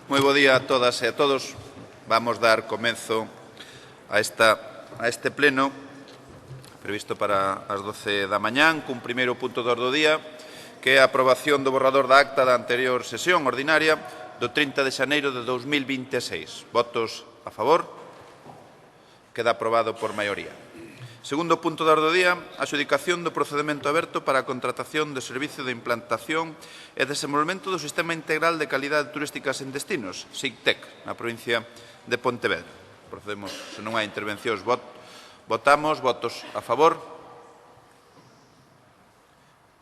Moi bo día a todas e a todos. Vamos dar comenzo a este pleno previsto para as 12 da mañán, cun primeiro punto de orde do día, que é a aprobación do borrador da acta da anterior sesión ordinaria do 30 de xaneiro de 2026. Votos a favor? Queda aprobado por maioría. Segundo punto de orde do día, a adxudicación do procedemento aberto para a contratación de servicio de implantación e desenvolvemento do Sistema Integral de Calidade Turísticas en Destinos, SICTEC, na provincia de Pontevedra. Procedemos, se non hai intervencións, votamos. Votos a favor?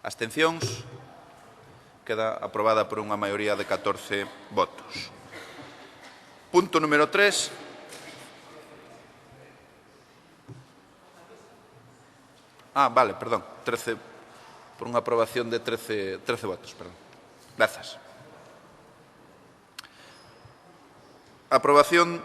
Abstencións? Queda aprobada por unha maioría de 14 votos. Punto número 3. Vale, perdón, 13, por unha aprobación de 13 votos, perdón. Grazas. Aprobación,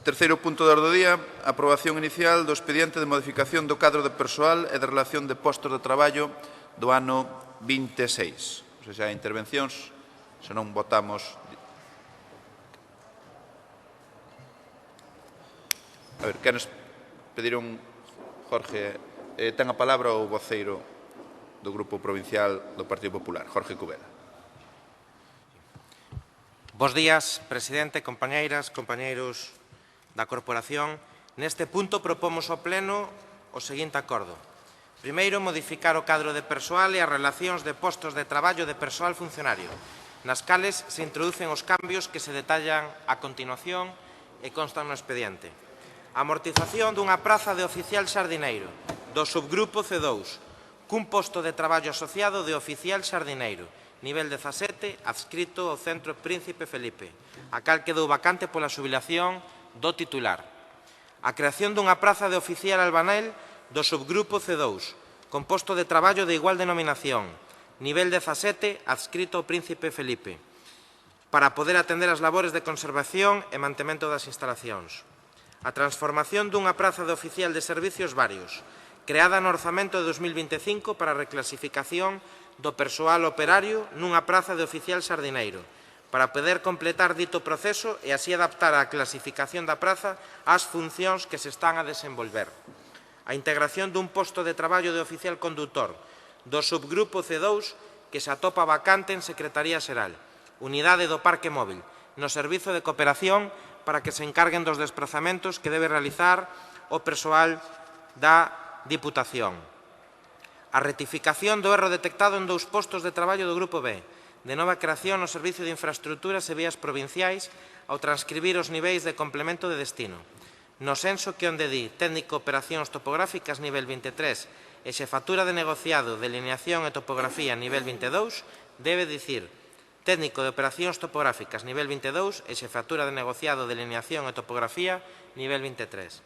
terceiro punto de orde do día, aprobación inicial do expediente de modificación do cadro de persoal e de relación de postos de traballo do ano 26. Non sei se hai intervencións, se non votamos. A ver, que nos pediron, Jorge, ten a palabra o voceiro do Grupo Provincial do Partido Popular, Jorge Cubela. Bos días, presidente, compañeiras, compañeiros da Corporación. Neste punto propomos ao Pleno o seguinte acordo. Primeiro, modificar o cadro de persoal e as relacións de postos de traballo de persoal funcionario, nas cales se introducen os cambios que se detallan a continuación e constan no expediente. A amortización dunha praza de oficial sardineiro do subgrupo C2, cun posto de traballo asociado de oficial sardineiro, nivel 17, adscrito ao Centro Príncipe Felipe, a cal quedou vacante pola xubilación do titular. A creación dunha praza de oficial albanel do subgrupo C2, con posto de traballo de igual denominación, nivel 17, adscrito ao Príncipe Felipe, para poder atender as labores de conservación e mantemento das instalacións. A transformación dunha praza de oficial de servicios varios, creada no orzamento de 2025 para a reclasificación do persoal operario nunha praza de oficial sardineiro, para poder completar dito proceso e así adaptar a clasificación da praza ás funcións que se están a desenvolver. A integración dun posto de traballo de oficial condutor do subgrupo C2 que se atopa vacante en Secretaría Xeral, Unidade do Parque Móvil, no Servizo de Cooperación para que se encarguen dos desplazamentos que debe realizar o persoal da Diputación. A rectificación do erro detectado en 2 postos de traballo do Grupo B, de nova creación no Servicio de Infraestructuras e Vías Provinciais ao transcribir os niveis de complemento de destino. No senso que onde di técnico operacións topográficas nivel 23 e xefatura de negociado de lineación e topografía nivel 22, debe dicir técnico de operacións topográficas nivel 22 e xefatura de negociado de lineación e topografía nivel 23.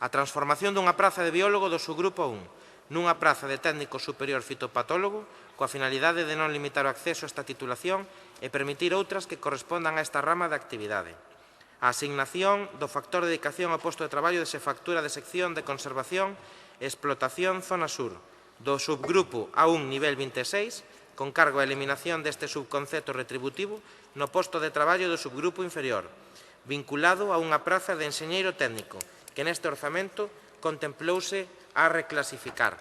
A transformación dunha praza de biólogo do subgrupo 1 nunha praza de técnico superior fitopatólogo coa finalidade de non limitar o acceso a esta titulación e permitir outras que correspondan a esta rama de actividade. A asignación do factor de dedicación ao posto de traballo de xefactura de sección de conservación e explotación zona sur do subgrupo A1 nivel 26 con cargo a eliminación deste subconcepto retributivo no posto de traballo do subgrupo inferior, vinculado a unha praza de enxeñeiro técnico que neste orzamento contemplouse a reclasificar.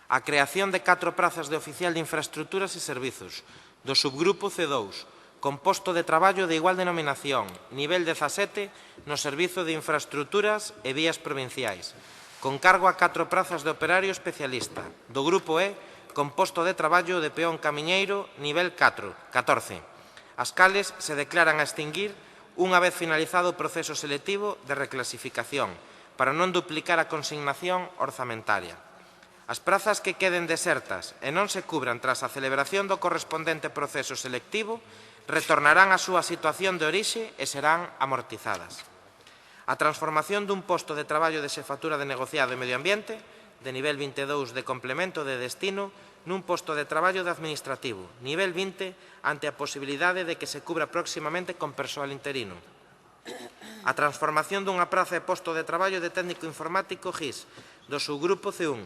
A creación de 4 prazas de oficial de infraestructuras e servizos do subgrupo C2, con posto de traballo de igual denominación, nivel 17, no Servizo de Infraestructuras e Vías Provinciais, con cargo a 4 prazas de operario especialista do Grupo E, con posto de traballo de peón camiñeiro, nivel 14, as cales se declaran a extinguir unha vez finalizado o proceso selectivo de reclasificación, para non duplicar a consignación orzamentaria. As prazas que queden desertas e non se cubran tras a celebración do correspondente proceso selectivo retornarán á súa situación de orixe e serán amortizadas. A transformación dun posto de traballo de xefatura de negociado e medio ambiente, de nivel 22 de complemento de destino, nun posto de traballo de administrativo, nivel 20, ante a posibilidade de que se cubra próximamente con persoal interino. A transformación dunha praza e posto de traballo de técnico informático GIS do subgrupo C1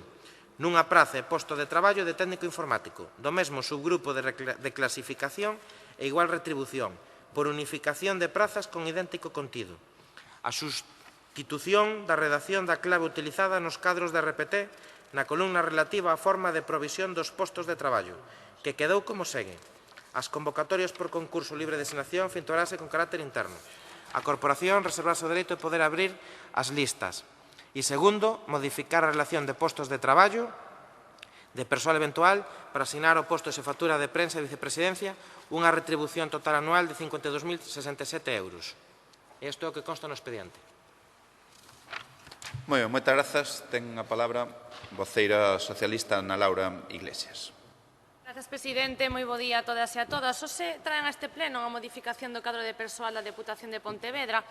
nunha praza e posto de traballo de técnico informático do mesmo subgrupo de clasificación e igual retribución, por unificación de prazas con idéntico contido. A substitución da redacción da clave utilizada nos cadros de RPT na columna relativa á forma de provisión dos postos de traballo, que quedou como segue. As convocatorias por concurso libre de designación efectuarase con carácter interno. A Corporación reservarse o dereito de poder abrir as listas. E segundo, modificar a relación de postos de traballo de persoal eventual para asignar ao posto de xefatura de prensa e vicepresidencia unha retribución total anual de 52.067 euros. Isto é o que consta no expediente. Moi ben, moitas grazas. Ten a palabra a voceira socialista Ana Laura Iglesias. Grazas, presidente. Moi bo día a todas e a todas. Hoxe traen a este pleno unha modificación do cadro de persoal da Deputación de Pontevedra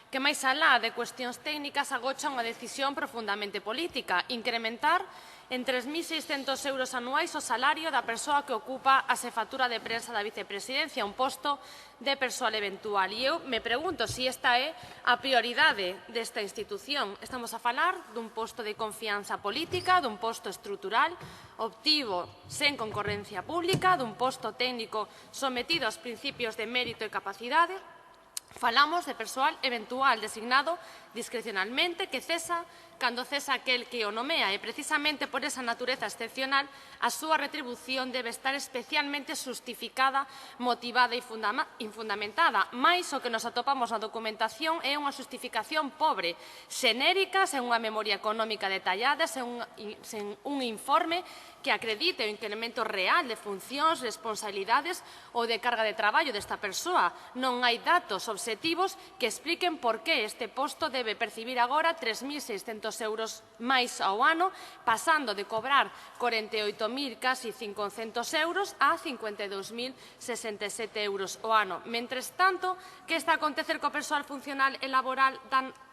que, máis alá de cuestións técnicas, agocha unha decisión profundamente política: incrementar en 3.600 euros anuais o salario da persoa que ocupa a xefatura de prensa da vicepresidencia, un posto de persoal eventual. E eu me pregunto se esta é a prioridade desta institución. Estamos a falar dun posto de confianza política, dun posto estrutural, optivo, sen concorrencia pública, dun posto técnico sometido aos principios de mérito e capacidade. Falamos de persoal eventual designado discrecionalmente que cesa cando cesa aquel que o nomea, e precisamente por esa natureza excepcional a súa retribución debe estar especialmente justificada, motivada e fundamentada. Mais o que nos atopamos na documentación é unha justificación pobre, xenérica, sen unha memoria económica detallada, sen un informe que acredite o incremento real de funcións, responsabilidades ou de carga de traballo desta persoa. Non hai datos obxectivos que expliquen por que este posto debe percibir agora 3.600 euros máis ao ano, pasando de cobrar 48.000, casi 500 euros, a 52.067 euros ao ano. Mentres tanto, que está a acontecer co persoal funcional e laboral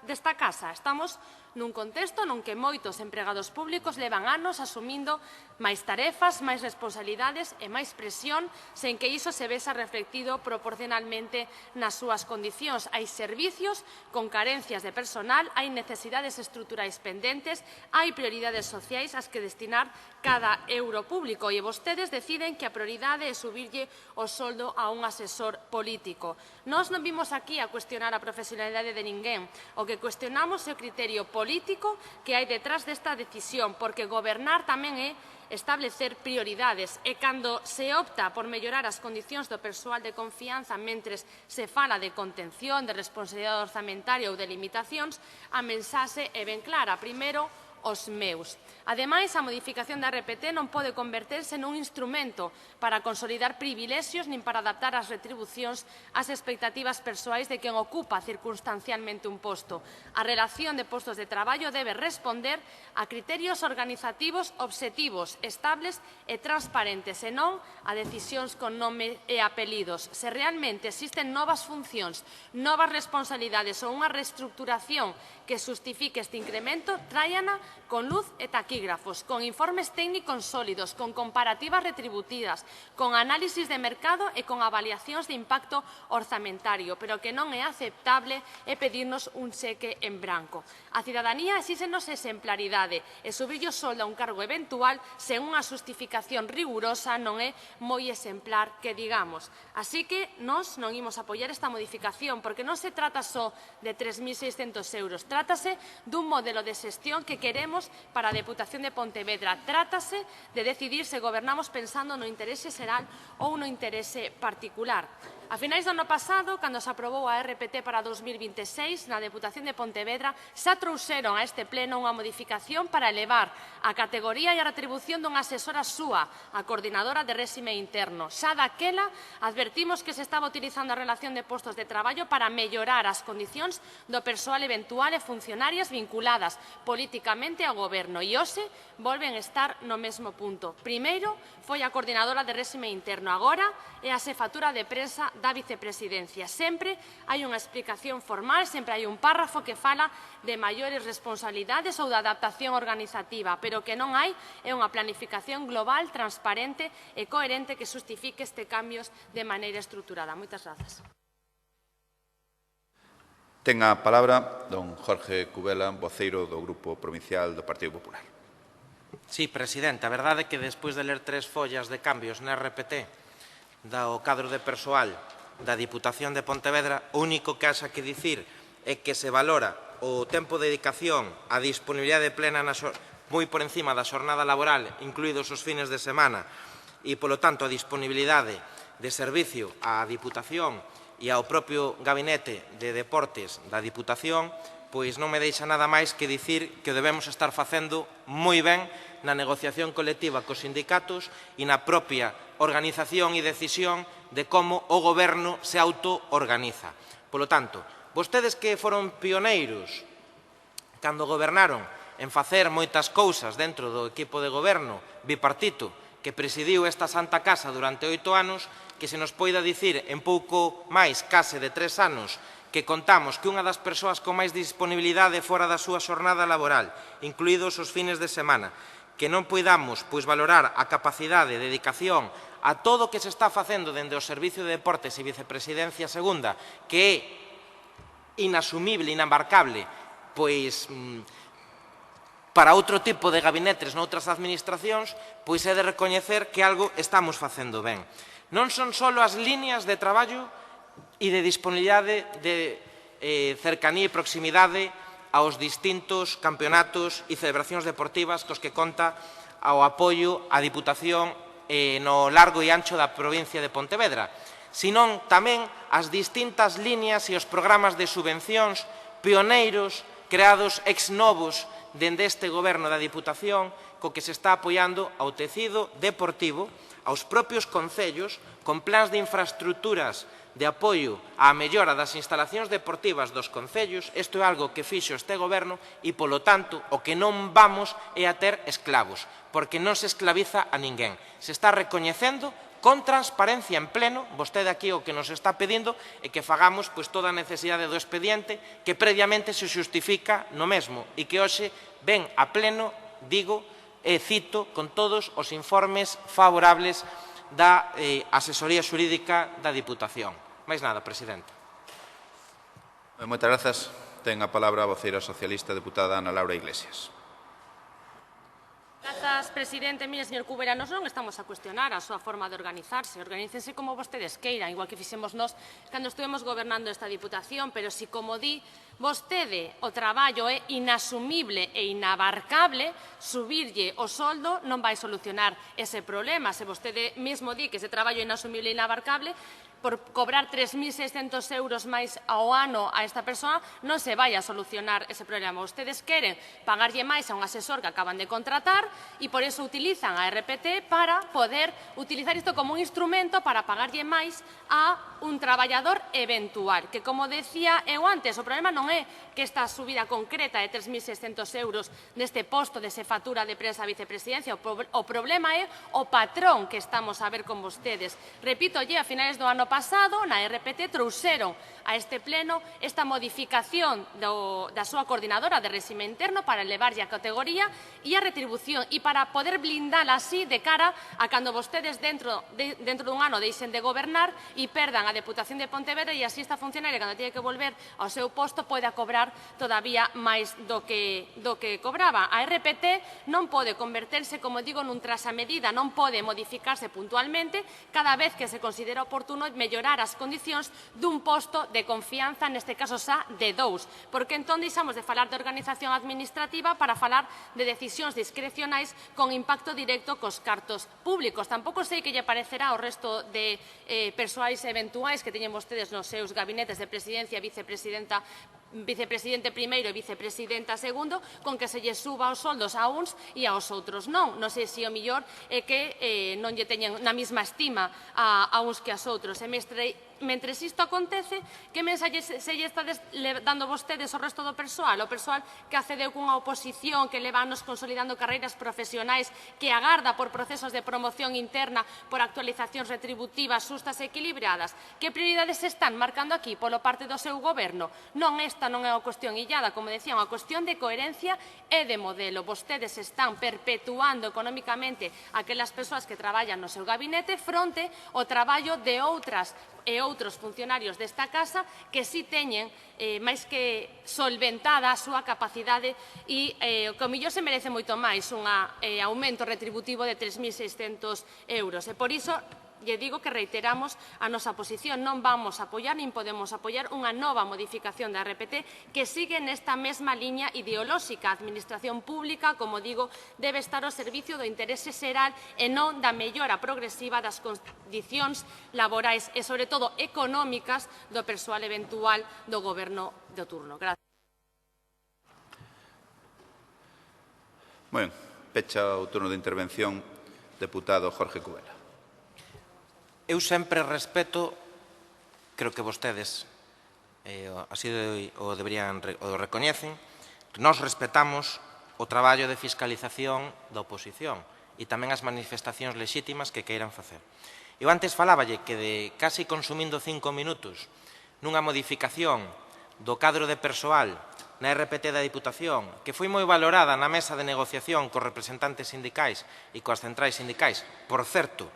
desta casa? Estamos nun contexto non que moitos empregados públicos levan anos asumindo máis tarefas, máis responsabilidades e máis presión, sen que iso se vexa reflectido proporcionalmente nas súas condicións. Hai servicios con carencias de personal, hai necesidades estruturais pendentes, hai prioridades sociais ás que destinar cada euro público, e vostedes deciden que a prioridade é subirlle o soldo a un asesor político. Nós non vimos aquí a cuestionar a profesionalidade de ninguén. O que cuestionamos é o criterio político que hai detrás desta decisión, porque gobernar tamén é establecer prioridades, e cando se opta por mellorar as condicións do persoal de confianza mentres se fala de contención, de responsabilidade orzamentaria ou de limitacións, a mensaxe é ben clara. Primeiro, os meus. Ademais, a modificación da RPT non pode converterse nun instrumento para consolidar privilexios nin para adaptar as retribucións ás expectativas persoais de quen ocupa circunstancialmente un posto. A relación de postos de traballo debe responder a criterios organizativos obxectivos, estables e transparentes, e non a decisións con nome e apelidos. Se realmente existen novas funcións, novas responsabilidades ou unha reestructuración que justifique este incremento, tráiana con luz e taquígrafos, con informes técnicos sólidos, con comparativas retributivas, con análisis de mercado e con avaliacións de impacto orzamentario, pero que non é aceptable é pedirnos un cheque en branco. A cidadanía exíxenos exemplaridade, e subirlle o soldo a un cargo eventual sen unha justificación rigurosa non é moi exemplar que digamos. Así que nós non imos apoiar esta modificación, porque non se trata só de 3.600 euros, trátase dun modelo de xestión que queremos para a Deputación de Pontevedra. Trátase de decidir se gobernamos pensando no interese xeral ou no interese particular. A finais do ano pasado, cando se aprobou a RPT para 2026, na Deputación de Pontevedra, xa trouxeron a este pleno unha modificación para elevar a categoría e a retribución dunha asesora súa, a coordinadora de réxime interno. Xa daquela advertimos que se estaba utilizando a relación de postos de traballo para mellorar as condicións do persoal eventual e funcionarias vinculadas políticamente ao goberno, e hoxe volven estar no mesmo punto. Primeiro foi a coordinadora de réxime interno, agora é a xefatura de prensa da vicepresidencia. Sempre hai unha explicación formal, sempre hai un párrafo que fala de maiores responsabilidades ou de adaptación organizativa, pero que non hai é unha planificación global, transparente e coherente que justifique este cambios de maneira estruturada. Moitas grazas. Ten a palabra don Jorge Cubela, voceiro do Grupo Provincial do Partido Popular. Sí, presidente, a verdade é que despois de ler 3 follas de cambios na RPT do cadro de persoal da Diputación de Pontevedra, o único que haxa que dicir é que se valora o tempo de dedicación, a disponibilidade plena moi por encima da xornada laboral, incluídos os fines de semana, e, polo tanto, a disponibilidade de servicio á Diputación e ao propio Gabinete de Deportes da Diputación, pois non me deixa nada máis que dicir que o debemos estar facendo moi ben na negociación colectiva cos sindicatos e na propia organización e decisión de como o Goberno se auto-organiza. Polo tanto, vostedes que foron pioneiros cando gobernaron en facer moitas cousas dentro do equipo de goberno bipartito que presidiu esta Santa Casa durante 8 anos, que se nos poida dicir en pouco máis, case de 3 anos, que contamos que unha das persoas con máis disponibilidade fora da súa xornada laboral, incluídos os fines de semana, que non poidamos valorar a capacidade de dedicación a todo o que se está facendo dende o Servicio de Deportes e Vicepresidencia Segunda, que é inasumible, inabarcable, pois para outro tipo de gabinetes noutras administracións, pois é de recoñecer que algo estamos facendo ben. Non son só as líneas de traballo e de disponibilidade de cercanía e proximidade aos distintos campeonatos e celebracións deportivas cos que conta ao apoio á Diputación no largo e ancho da provincia de Pontevedra, senón tamén as distintas líneas e os programas de subvencións pioneiros creados ex novos dende este goberno da Diputación co que se está apoiando ao tecido deportivo, aos propios concellos, con plans de infraestructuras de apoio á mellora das instalacións deportivas dos concellos. Isto é algo que fixo este goberno e, polo tanto, o que non vamos é a ter esclavos, porque non se esclaviza a ninguén. Se está recoñecendo con transparencia en pleno, vostede aquí o que nos está pedindo é que fagamos toda a necesidade do expediente que previamente se xustifica no mesmo e que hoxe ven a pleno, digo, e cito, con todos os informes favorables da asesoría xurídica da Diputación. Máis nada, presidente. Moitas grazas. Ten a palabra a voceira socialista, deputada Ana Laura Iglesias. Grazas, presidente. Mire, señor Cubera, nos non estamos a cuestionar a súa forma de organizarse. Organícense como vostedes queiran, igual que fixemos nós cando estuvemos gobernando esta Diputación, pero si, como di vostede, o traballo é inasumible e inabarcable, subirlle o soldo non vai solucionar ese problema. Se vostede mesmo di que ese traballo é inasumible e inabarcable, por cobrar 3.600 euros máis ao ano a esta persoa non se vai a solucionar ese problema. Vostedes queren pagarlle máis a un asesor que acaban de contratar e por eso utilizan a RPT para poder utilizar isto como un instrumento para pagarlle máis a un traballador eventual, que, como decía eu antes, o problema non é que esta subida concreta de 3.600 euros neste posto de xefatura de prensa a vicepresidencia, o problema é o patrón que estamos a ver con vostedes. Repítolle, a finales do ano pasado, na RPT, trouxeron a este pleno esta modificación da súa coordinadora de réxime interno para elevarlle a categoría e a retribución e para poder blindala así de cara a cando vostedes dentro dun ano deixen de gobernar e perdan a Deputación de Pontevedra e así esta funcionaria, cando tiene que volver ao seu posto, poida cobrar todavía máis do que cobraba. A RPT non pode converterse, como digo, nun trasamedida, non pode modificarse puntualmente cada vez que se considera oportuno mellorar as condicións dun posto de confianza, neste caso xa de 2, porque entón deixamos de falar de organización administrativa para falar de decisións discrecionais con impacto directo cos cartos públicos. Tampouco sei que lle parecerá ao resto de persoais eventuais que teñen vostedes nos seus gabinetes de presidencia, vicepresidente primeiro e vicepresidenta segundo, con que se lle suba os soldos a uns e aos outros non. Non sei se o millor é que non lle teñen na mesma estima a uns que aos outros. E mentres isto acontece, que mensalle se lle está dando vostedes ao resto do persoal? O persoal que accedeu cunha oposición, que leva anos consolidando carreiras profesionais, que agarda por procesos de promoción interna, por actualizacións retributivas xustas e equilibradas. Que prioridades se están marcando aquí polo parte do seu goberno? Non, esta non é unha cuestión illada, como decía, unha cuestión de coherencia e de modelo. Vostedes están perpetuando económicamente aquelas persoas que traballan no seu gabinete fronte ao traballo de outros funcionarios desta casa que si teñen máis que solventada a súa capacidade e o que o millor se merece moito máis un aumento retributivo de 3.600 euros. E por iso lle digo que reiteramos a nosa posición. Non vamos a apoiar nin podemos apoiar unha nova modificación da RPT que sigue nesta mesma liña ideolóxica. A administración pública, como digo, debe estar ao servicio do interese xeral e non da mellora progresiva das condicións laborais e, sobre todo, económicas do persoal eventual do Goberno do turno. Gracias. Moi ben, pecha o turno de intervención, deputado Jorge Cubela. Eu sempre respeto, creo que vostedes así o recoñecen, que nós respetamos o traballo de fiscalización da oposición e tamén as manifestacións lexítimas que queiran facer. Eu antes faláballe que de casi consumindo 5 minutos nunha modificación do cadro de persoal na RPT da Diputación, que foi moi valorada na mesa de negociación cos representantes sindicais e coas centrais sindicais, por certo,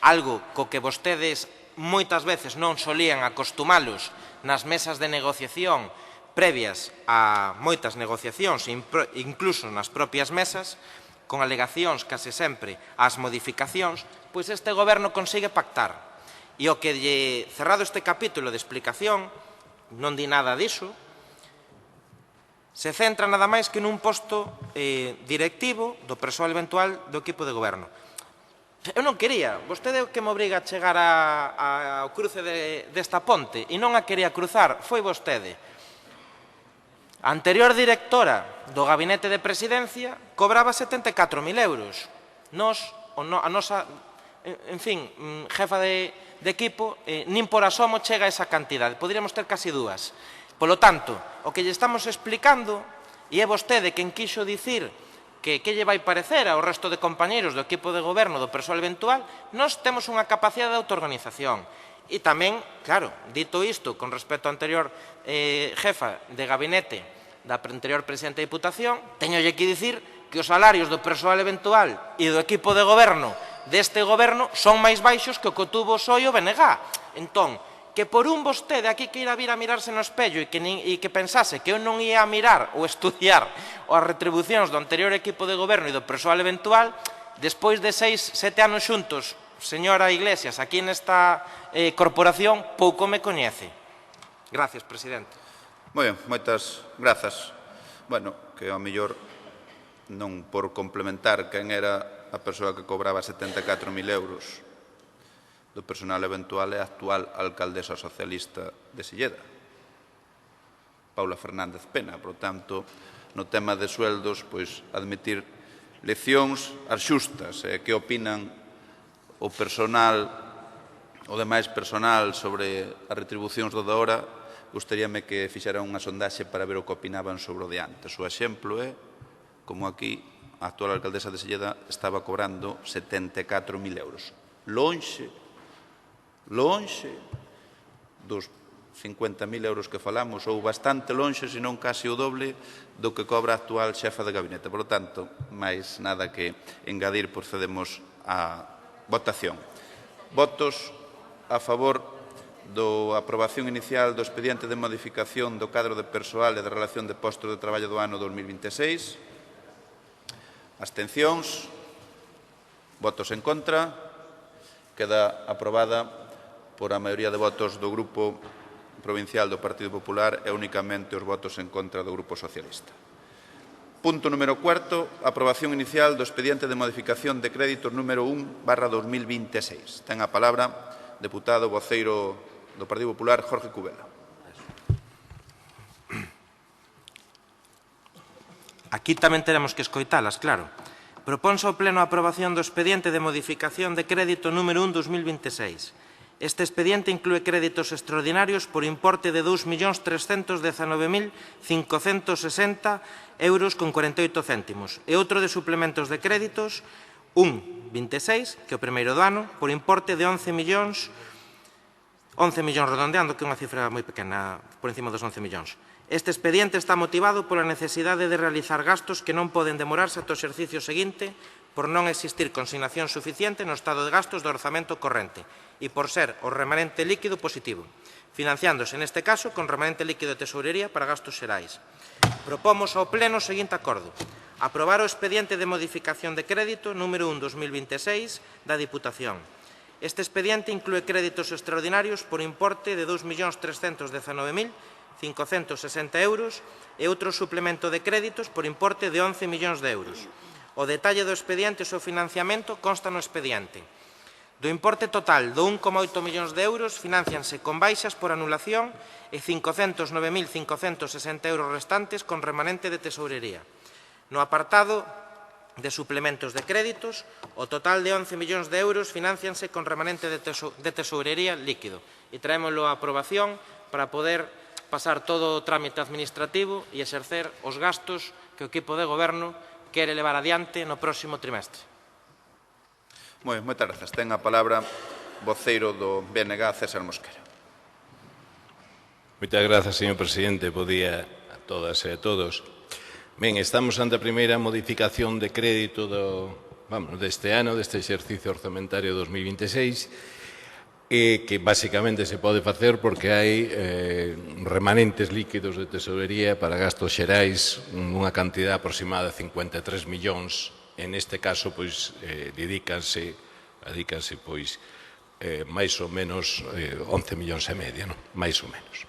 algo co que vostedes moitas veces non solían acostumalos nas mesas de negociación previas a moitas negociacións, incluso nas propias mesas, con alegacións case sempre ás modificacións, pois este Goberno consigue pactar. E o que lle cerrado este capítulo de explicación, non di nada diso, se centra nada máis que nun posto directivo do persoal eventual do equipo de goberno. Eu non quería, vostede que me obriga a chegar ao cruce desta ponte e non a quería cruzar, foi vostede. A anterior directora do Gabinete de Presidencia cobraba 74.000 euros. A nosa, en fin, jefa de equipo, nin por asomo chega a esa cantidade. Poderíamos ter casi dúas. Polo tanto, o que lle estamos explicando, e é vostede quen quixo dicir que lle vai parecer ao resto de compañeiros do equipo de goberno do persoal eventual, nós temos unha capacidade de autoorganización. E tamén, claro, dito isto, con respecto á anterior jefa de gabinete da anterior presidenta de Diputación, teñolle que dicir que os salarios do persoal eventual e do equipo de goberno deste goberno son máis baixos que o que tuvo o PSOE e o BNG. Entón, que por un vostede aquí que ira vir a mirarse no espello e que pensase que eu non ia a mirar ou estudiar as retribucións do anterior equipo de goberno e do persoal eventual, despois de 6-7 anos xuntos, señora Iglesias, aquí nesta corporación, pouco me coñece. Gracias, presidente. Moi ben, moitas grazas. Bueno, que ao mellor non por complementar quen era a persoa que cobraba 74.000 euros do personal eventual é a actual alcaldesa socialista de Silleda, Paula Fernández Pena. Por tanto, no tema de sueldos, pois admitir leccións as xustas. Que opinan o personal, o demais personal sobre as retribucións do da hora, gustaríame que fixeran unha sondaxe para ver o que opinaban sobre o de antes. O exemplo é, como aquí, a actual alcaldesa de Silleda estaba cobrando 74.000 euros. Lonxe dos 50.000 euros que falamos, ou bastante lonxe, senón case o doble do que cobra a actual xefa de gabinete. Por lo tanto, máis nada que engadir, procedemos á votación. Votos a favor da aprobación inicial do expediente de modificación do cadro de persoal e de relación de postos de traballo do ano 2026. Abstencións. Votos en contra. Queda aprobada por a maioría de votos do Grupo Provincial do Partido Popular e únicamente os votos en contra do Grupo Socialista. Punto número 4. Aprobación inicial do expediente de modificación de créditos número 1/2026. Ten a palabra deputado voceiro do Partido Popular, Jorge Cubela. Aquí tamén teremos que escoitalas, claro. Proponse ao Pleno a aprobación do expediente de modificación de crédito número 1/2026. Este expediente inclúe créditos extraordinarios por importe de 2.319.560 euros con 48 céntimos e outro de suplementos de créditos 1/26, que é o primeiro do ano, por importe de 11 millóns redondeando, que é unha cifra moi pequena, por encima dos 11 millóns. Este expediente está motivado pola necesidade de realizar gastos que non poden demorarse ata o exercicio seguinte por non existir consignación suficiente no estado de gastos do orzamento corrente e por ser o remanente líquido positivo, financiándose neste caso con remanente líquido de tesourería para gastos xerais. Propomos ao Pleno o seguinte acordo: aprobar o expediente de modificación de crédito número 1/2026 da Diputación. Este expediente inclúe créditos extraordinarios por importe de 2.319.560 euros e outro suplemento de créditos por importe de 11 millóns de euros. O detalle do expediente e o seu financiamento consta no expediente. Do importe total do 1,8 millóns de euros financianse con baixas por anulación e 509.560 euros restantes con remanente de tesourería. No apartado de suplementos de créditos, o total de 11 millóns de euros financianse con remanente de tesourería líquido. E traémoslo a aprobación para poder pasar todo o trámite administrativo e exercer os gastos que o equipo de goberno quere levar adiante no próximo trimestre. Moitas grazas. Ten a palabra voceiro do BNG, César Mosquera. Moitas grazas, señor presidente. Bo día a todas e a todos. Ben, estamos ante a primeira modificación de crédito deste ano, deste exercicio orzamentario 2026, que basicamente se pode facer porque hai remanentes líquidos de tesourería para gastos xerais nunha cantidad aproximada de 53 millóns. En este caso, pois, dedícanse pois, máis ou menos 11 millóns e medio, non? Máis ou menos.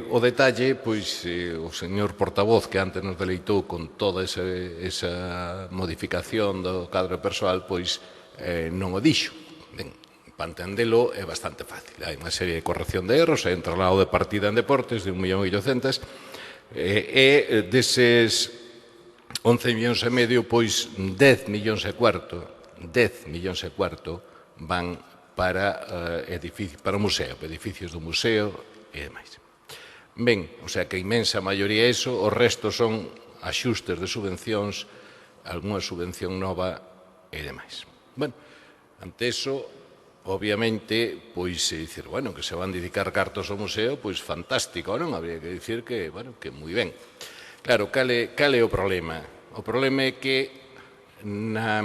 O detalle, pois, o señor portavoz que antes nos deleitou con toda esa modificación do cadro persoal, pois, non o dixo. Ben, para entendelo é bastante fácil. Hai unha serie de corrección de erros, hai un traslado de partida en deportes de 1.800.000 e deses 11 millóns e medio, pois 10 millóns e cuarto van para o museo, edificios do museo e demais. Ben, o sea que a inmensa maioría é iso, o resto son axustes de subvencións, algunha subvención nova e demais. Bueno, ante iso, obviamente, pois, dicir, bueno, que se van dedicar cartos ao museo, pois fantástico, non? Habría que dicir que, bueno, que moi ben. Claro, cal é o problema? O problema é que na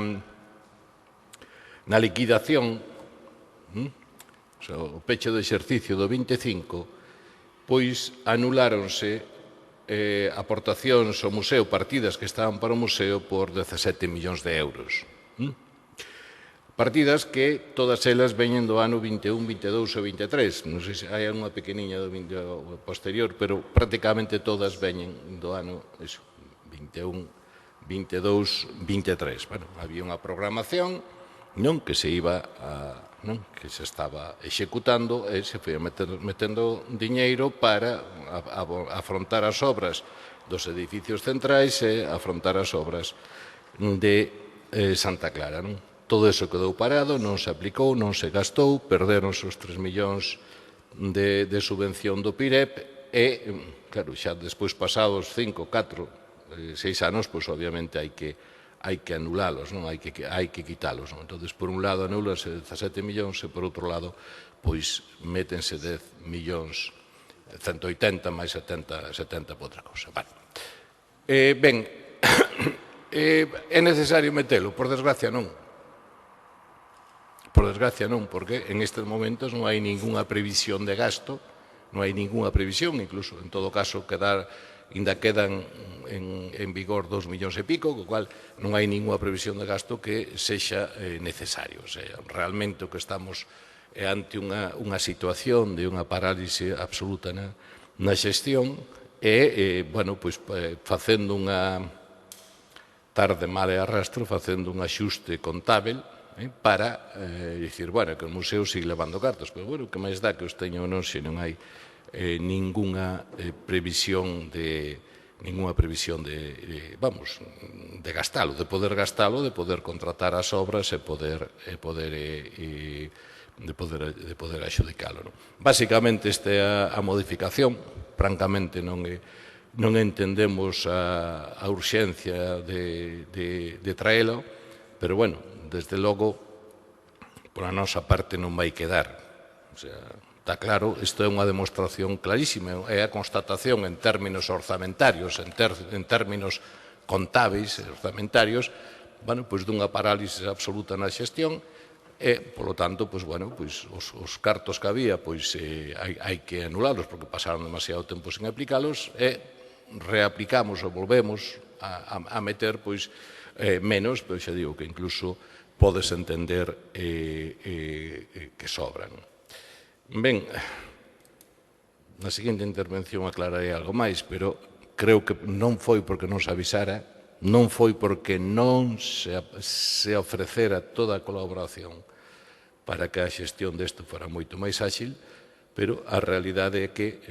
liquidación, o peche do exercicio do 25, pois anuláronse aportacións ao museo, partidas que estaban para o museo por 17 millóns de euros. Partidas que todas elas veñen do ano 21, 22 e 23. Non sei se hai unha pequeniña do posterior, pero prácticamente todas veñen do ano 21, 22, 23. Bueno, había unha programación que se iba que se estaba executando e se foi metendo diñeiro para afrontar as obras dos edificios centrais e afrontar as obras de Santa Clara. Todo iso quedou parado, non se aplicou, non se gastou, perderon os 3 millóns de subvención do PIREP e, claro, xa despois pasados 5, 4, 6 anos, pois obviamente hai que anulalos, non? Hai que quitalos. Entón, por un lado, anulanse 17 millóns e, por outro lado, pois métense 10 millóns, 180 máis 70 por outra cousa. Ben, é necesario metelo? Por desgracia, non. Por desgracia, non, porque en estes momentos non hai ningunha previsión de gasto, non hai ningunha previsión, incluso, en todo caso, ainda quedan en vigor 2 millóns e pico, co cual non hai ningunha previsión de gasto que sexa necesario. O sea, realmente o que estamos é ante unha situación de unha parálise absoluta na xestión e, bueno, pois, facendo unha tarde mal e arrastro, facendo un axuste contábel para dicir, bueno, que o museo sigue levando cartas, pero, bueno, que máis dá que os teño ou non se non hai ningunha previsión de gastalo, de poder gastalo, de poder contratar as obras e poder axudicalo. Básicamente, esta é a modificación. Francamente, non entendemos a urxencia de traelo, pero, bueno, desde logo, pola nosa parte non vai quedar. O sea, está claro, isto é unha demostración clarísima, é a constatación en términos orzamentarios, en términos contábeis orzamentarios, bueno, pois dunha parálisis absoluta na xestión e, polo tanto, pois, bueno, pois os cartos que había, pois hai que anulalos porque pasaron demasiado tempo sin aplicalos e reaplicamos ou volvemos a meter, pois, menos, pois xa digo que incluso podes entender que sobran. Ben, na seguinte intervención aclararei algo máis, pero creo que non foi porque non se avisara, non foi porque non se ofrecera toda a colaboración para que a xestión desto fora moito máis áxil, pero a realidade é que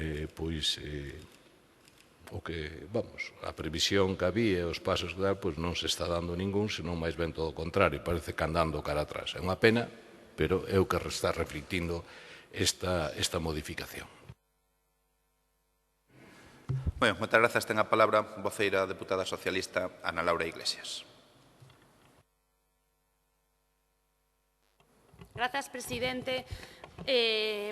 a previsión que había e os pasos que dar non se está dando ningún, senón máis ben todo o contrario, parece que andando cara atrás. É unha pena, pero é o que está reflectindo esta modificación. Bueno, moitas grazas. Ten a palabra a voceira a deputada socialista Ana Laura Iglesias. Grazas, presidente.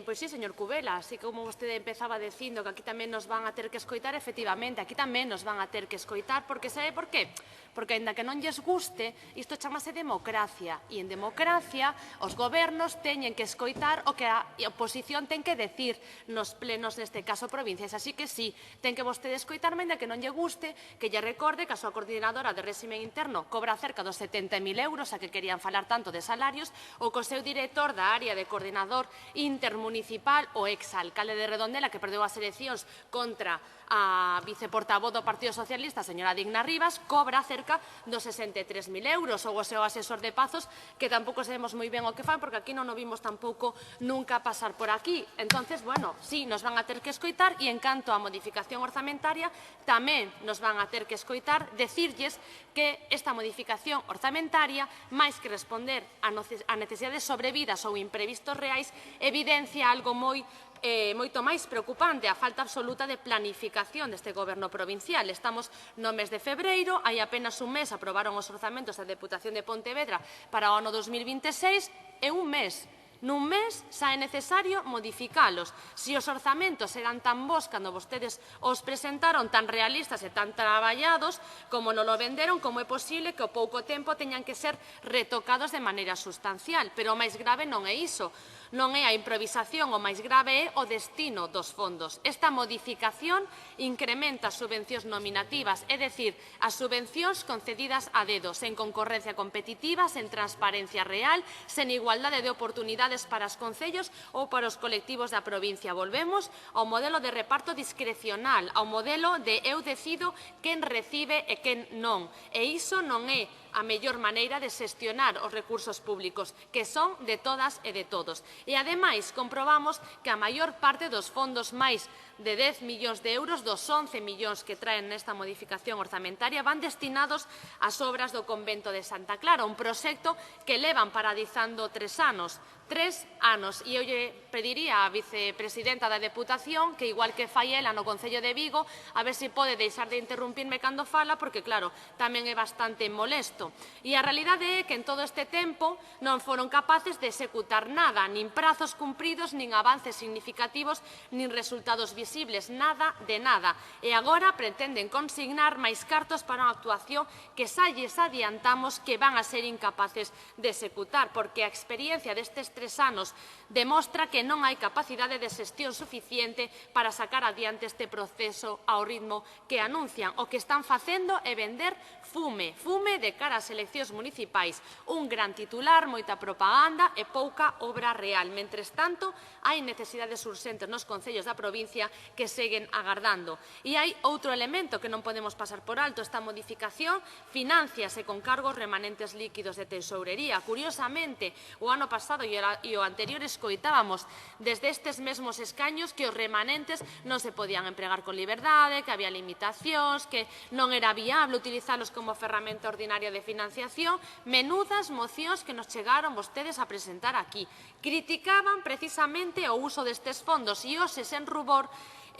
Pois sí, señor Cubela, así como vostede empezaba dicindo que aquí tamén nos van a ter que escoitar, efectivamente, aquí tamén nos van a ter que escoitar, porque sabe por qué? Porque, ainda que non lles guste, isto chamase democracia, e en democracia os gobernos teñen que escoitar o que a oposición ten que decir nos plenos, neste caso provincias, así que sí, ten que vostede escoitarme, ainda que non lle guste, que lle recorde que a súa coordinadora de réximen interno cobra cerca dos 70.000 euros, a que querían falar tanto de salarios, ou co seu director da área de coordinador intermunicipal, o exalcalde de Redondela, que perdeu as eleccións contra a viceportavoz do Partido Socialista, a señora Digna Rivas, cobra cerca dos 63.000 euros, ou o seu asesor de Pazos, que tampouco sabemos moi ben o que fan, porque aquí non o vimos tampouco nunca pasar por aquí. Entonces, bueno, sí, nos van a ter que escoitar, e en canto á modificación orzamentaria, tamén nos van a ter que escoitar, decirlles que esta modificación orzamentaria, máis que responder a necesidades sobrevidas ou imprevistos reais, evidencia algo moito máis preocupante, a falta absoluta de planificación deste goberno provincial. Estamos no mes de febreiro, hai apenas un mes aprobaron os orzamentos da Deputación de Pontevedra para o ano 2026 e un mes. Nun mes xa é necesario modificalos. Se os orzamentos eran tan bons cando vostedes os presentaron, tan realistas e tan traballados, como non o venderon, como é posible que ao pouco tempo teñan que ser retocados de maneira sustancial? Pero o máis grave non é iso. Non é a improvisación, o máis grave é o destino dos fondos. Esta modificación incrementa as subvencións nominativas, é dicir, as subvencións concedidas a dedo, sen concorrencia competitiva, sen transparencia real, sen igualdade de oportunidades para os concellos ou para os colectivos da provincia. Volvemos ao modelo de reparto discrecional, ao modelo de eu decido quen recibe e quen non. E iso non é a mellor maneira de xestionar os recursos públicos, que son de todas e de todos. E, ademais, comprobamos que a maior parte dos fondos, máis de 10 millóns de euros, dos 11 millóns que traen nesta modificación orzamentaria, van destinados ás obras do convento de Santa Clara, un proxecto que levan paralizando 3 anos. 3 anos. E eu lle pediría á vicepresidenta da Deputación que, igual que fai ela no Concello de Vigo, a ver se pode deixar de interrumpirme cando fala, porque, claro, tamén é bastante molesto. E a realidade é que en todo este tempo non foron capaces de executar nada, nin prazos cumpridos, nin avances significativos, nin resultados visibles, nada de nada. E agora pretenden consignar máis cartos para unha actuación que xa lles adiantamos que van a ser incapaces de executar, porque a experiencia destes 3 anos demostra que non hai capacidade de xestión suficiente para sacar adiante este proceso ao ritmo que anuncian. O que están facendo é vender fume de cara ás eleccións municipais, un gran titular, moita propaganda e pouca obra real. Mentres tanto, hai necesidades urxentes nos concellos da provincia que seguen agardando. E hai outro elemento que non podemos pasar por alto. Esta modificación financiase con cargos remanentes líquidos de tesourería. Curiosamente, o ano pasado e o anterior escoitábamos desde estes mesmos escaños que os remanentes non se podían empregar con liberdade, que había limitacións, que non era viable utilizalos como ferramenta ordinaria de financiación. Menudas mocións que nos chegaron vostedes a presentar aquí. Criticaban precisamente o uso destes fondos e hoxe, sen rubor,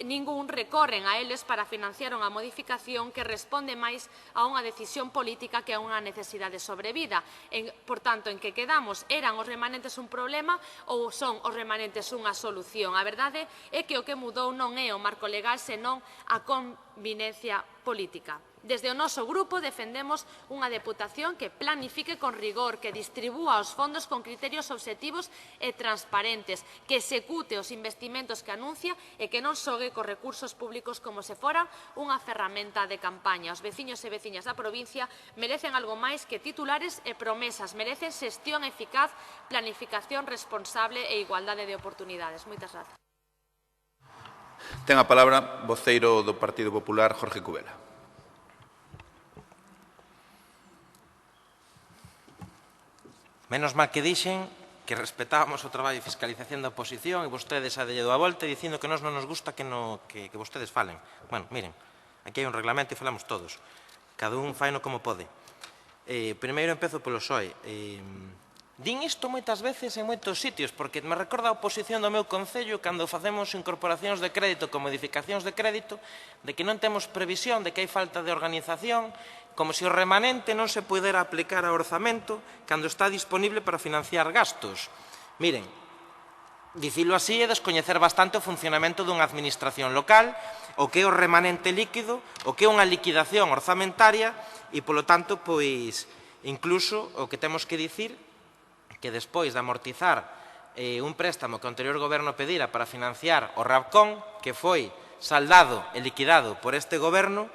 ningún recorren a eles para financiar unha modificación que responde máis a unha decisión política que a unha necesidade sobrevida. Por tanto, en que quedamos? Eran os remanentes un problema ou son os remanentes unha solución? A verdade é que o que mudou non é o marco legal, senón a convivencia política. Desde o noso grupo defendemos unha Deputación que planifique con rigor, que distribúa os fondos con criterios obxectivos e transparentes, que execute os investimentos que anuncia e que non xogue cos recursos públicos como se fora unha ferramenta de campaña. Os veciños e veciñas da provincia merecen algo máis que titulares e promesas, merecen xestión eficaz, planificación responsable e igualdade de oportunidades. Moitas gracias. Ten a palabra voceiro do Partido Popular, Jorge Cubela. Menos mal que dixen que respetábamos o traballo de fiscalización da oposición e vostedes a delledo a volta dicindo que non nos gusta que vostedes falen. Bueno, miren, aquí hai un reglamento e falamos todos. Cada un faino como pode. Primeiro empezo polo PSOE. Din isto moitas veces en moitos sitios, porque me recorda a oposición do meu concello cando facemos incorporacións de crédito con modificacións de crédito, de que non temos previsión, de que hai falta de organización, como se o remanente non se pudera aplicar ao orzamento cando está disponible para financiar gastos. Miren, dicilo así é descoñecer bastante o funcionamento dunha administración local, o que é o remanente líquido, o que é unha liquidación orzamentaria e, polo tanto, pois, incluso o que temos que dicir que despois de amortizar un préstamo que o anterior goberno pedira para financiar o RAPCON, que foi saldado e liquidado por este goberno,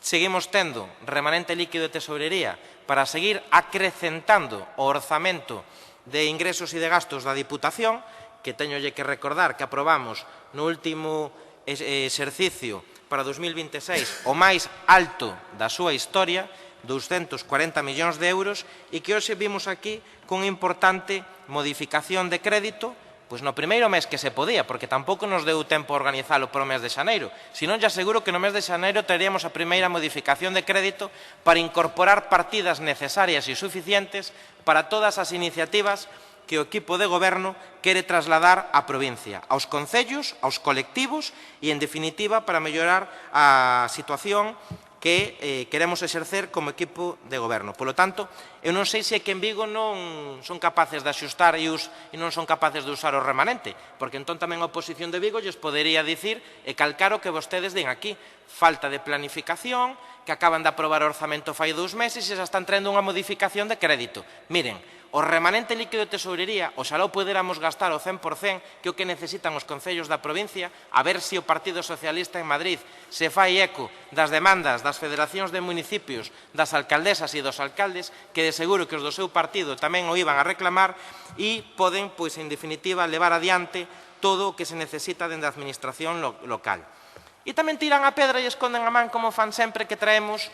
seguimos tendo remanente líquido de tesourería para seguir acrecentando o orzamento de ingresos e de gastos da Diputación, que teñolle que recordar que aprobamos no último exercicio para 2026 o máis alto da súa historia, 240 millóns de euros, e que hoxe vimos aquí cunha importante modificación de crédito, pois no primeiro mes que se podía, porque tampouco nos deu tempo a organizalo para o mes de xaneiro. Si non, ya seguro que no mes de xaneiro teríamos a primeira modificación de crédito para incorporar partidas necesarias e suficientes para todas as iniciativas que o equipo de goberno quere trasladar á provincia, aos concellos, aos colectivos e, en definitiva, para mellorar a situación que queremos exercer como equipo de goberno. Polo tanto, eu non sei se é que en Vigo non son capaces de axustar e non son capaces de usar o remanente, porque entón tamén a oposición de Vigo lles podería dicir e calcar o que vostedes din aquí. Falta de planificación, que acaban de aprobar o orzamento fai 2 meses e xa están traendo unha modificación de crédito. Miren, o remanente líquido de tesourería, oxalá o poderamos gastar ao 100%, que é o que necesitan os concellos da provincia, a ver se o Partido Socialista en Madrid se fai eco das demandas das federacións de municipios, das alcaldesas e dos alcaldes, que de seguro que os do seu partido tamén o iban a reclamar, e poden, pois, en definitiva, levar adiante todo o que se necesita dende a administración local. E tamén tiran a pedra e esconden a man, como fan sempre que traemos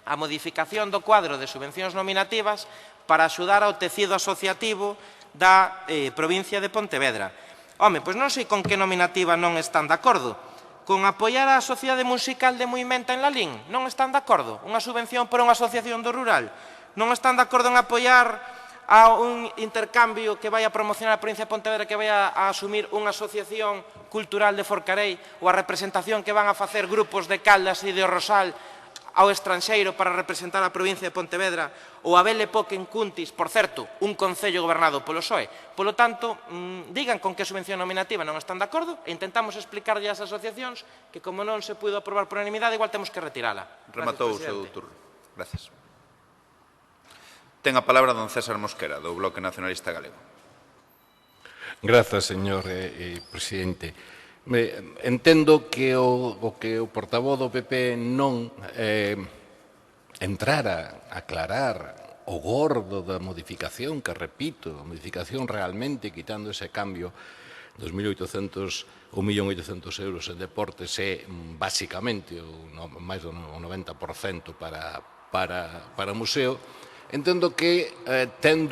a modificación do cuadro de subvencións nominativas para axudar ao tecido asociativo da provincia de Pontevedra. Home, pois non sei con que nominativa non están de acordo. Con apoiar a Sociedade Musical de Moimenta en Lalín non están de acordo. Unha subvención para unha asociación do rural. Non están de acordo en apoiar a un intercambio que vai a promocionar a provincia de Pontevedra, que vai a asumir unha asociación cultural de Forcarei, ou a representación que van a facer grupos de Caldas e de Rosal ao estranxeiro para representar a provincia de Pontevedra, ou a Belle Époque en Cuntis, por certo, un concello gobernado polo PSOE. Polo tanto, digan con que subvención nominativa non están de acordo e intentamos explicarlle ás asociacións que, como non se pudo aprobar por unanimidade, igual temos que retirala. Rematou o seu turno. Gracias. Ten a palabra don César Mosquera, do Bloque Nacionalista Galego. Grazas, señor presidente. Entendo que o portavoz do PP non entrara a aclarar o gordo da modificación, que repito, a modificación realmente quitando ese cambio 1.800 euros en deportes é basicamente máis do 90% para o museo. Entendo que ten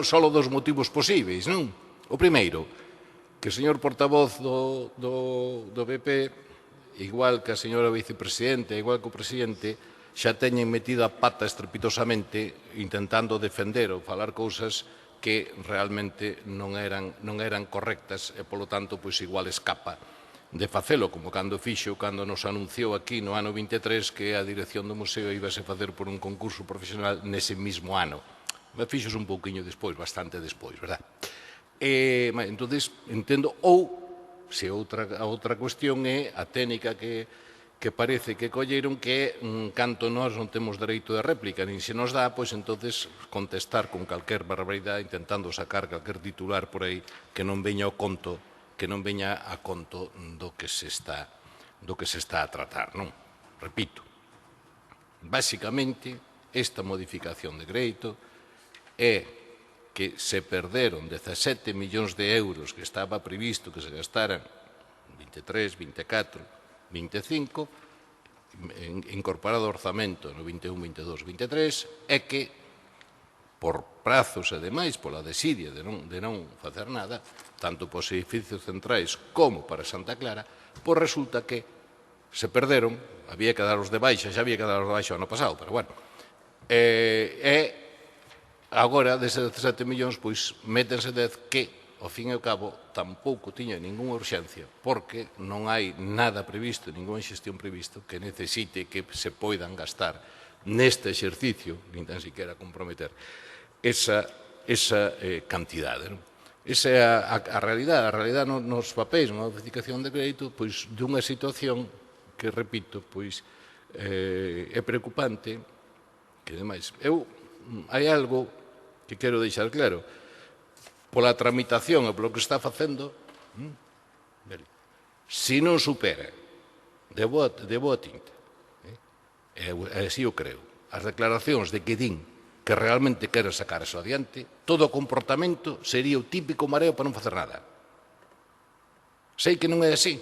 só dos motivos posíveis, non? O primeiro, que o señor portavoz do PP, igual que a señora vicepresidente, igual que o presidente, xa teñen metido a pata estrepitosamente intentando defender ou falar cousas que realmente non eran correctas e, polo tanto, pois igual escapa de facelo, como cando nos anunciou aquí no ano 23 que a dirección do museo íbase facer por un concurso profesional nese mismo ano. Fíxose un pouquiño despois, bastante despois, verdad? Entón, entendo, ou se a outra cuestión é a técnica que parece que colleron, que canto nós non temos dereito de réplica, nin se nos dá, pois entonces contestar con calquer barbaridade, intentando sacar calquer titular por aí que non veña a conto do que se está a tratar, non? Repito, basicamente, esta modificación de crédito é que se perderon 17 millóns de euros que estaba previsto que se gastaran 23, 24, 25, incorporado ao orzamento no 21, 22, 23, é que, por prazos e demais, pola desidia de non facer nada, tanto para os edificios centrais como para Santa Clara, pois resulta que se perderon, había que darlos de baixa, xa había que darlos de baixa o ano pasado, pero bueno, agora, deses 17 millóns, pois métense 10 que, ao fin e ao cabo, tampouco tiña ningunha urxencia, porque non hai nada previsto, ningunha xestión previsto, que necesite que se poidan gastar neste exercicio, nin tan siquiera comprometer, esa cantidade. Esa é a realidade. A realidade nos papéis, na modificación de crédito, pois dunha situación que, repito, pois é preocupante, que demais. Hai algo que quero deixar claro. Pola tramitación e polo que está facendo, se non supera de boa tinta, e así o creo, as declaracións de que din que realmente queren sacar eso adiante, todo o comportamento sería o típico mareo para non facer nada. Sei que non é así,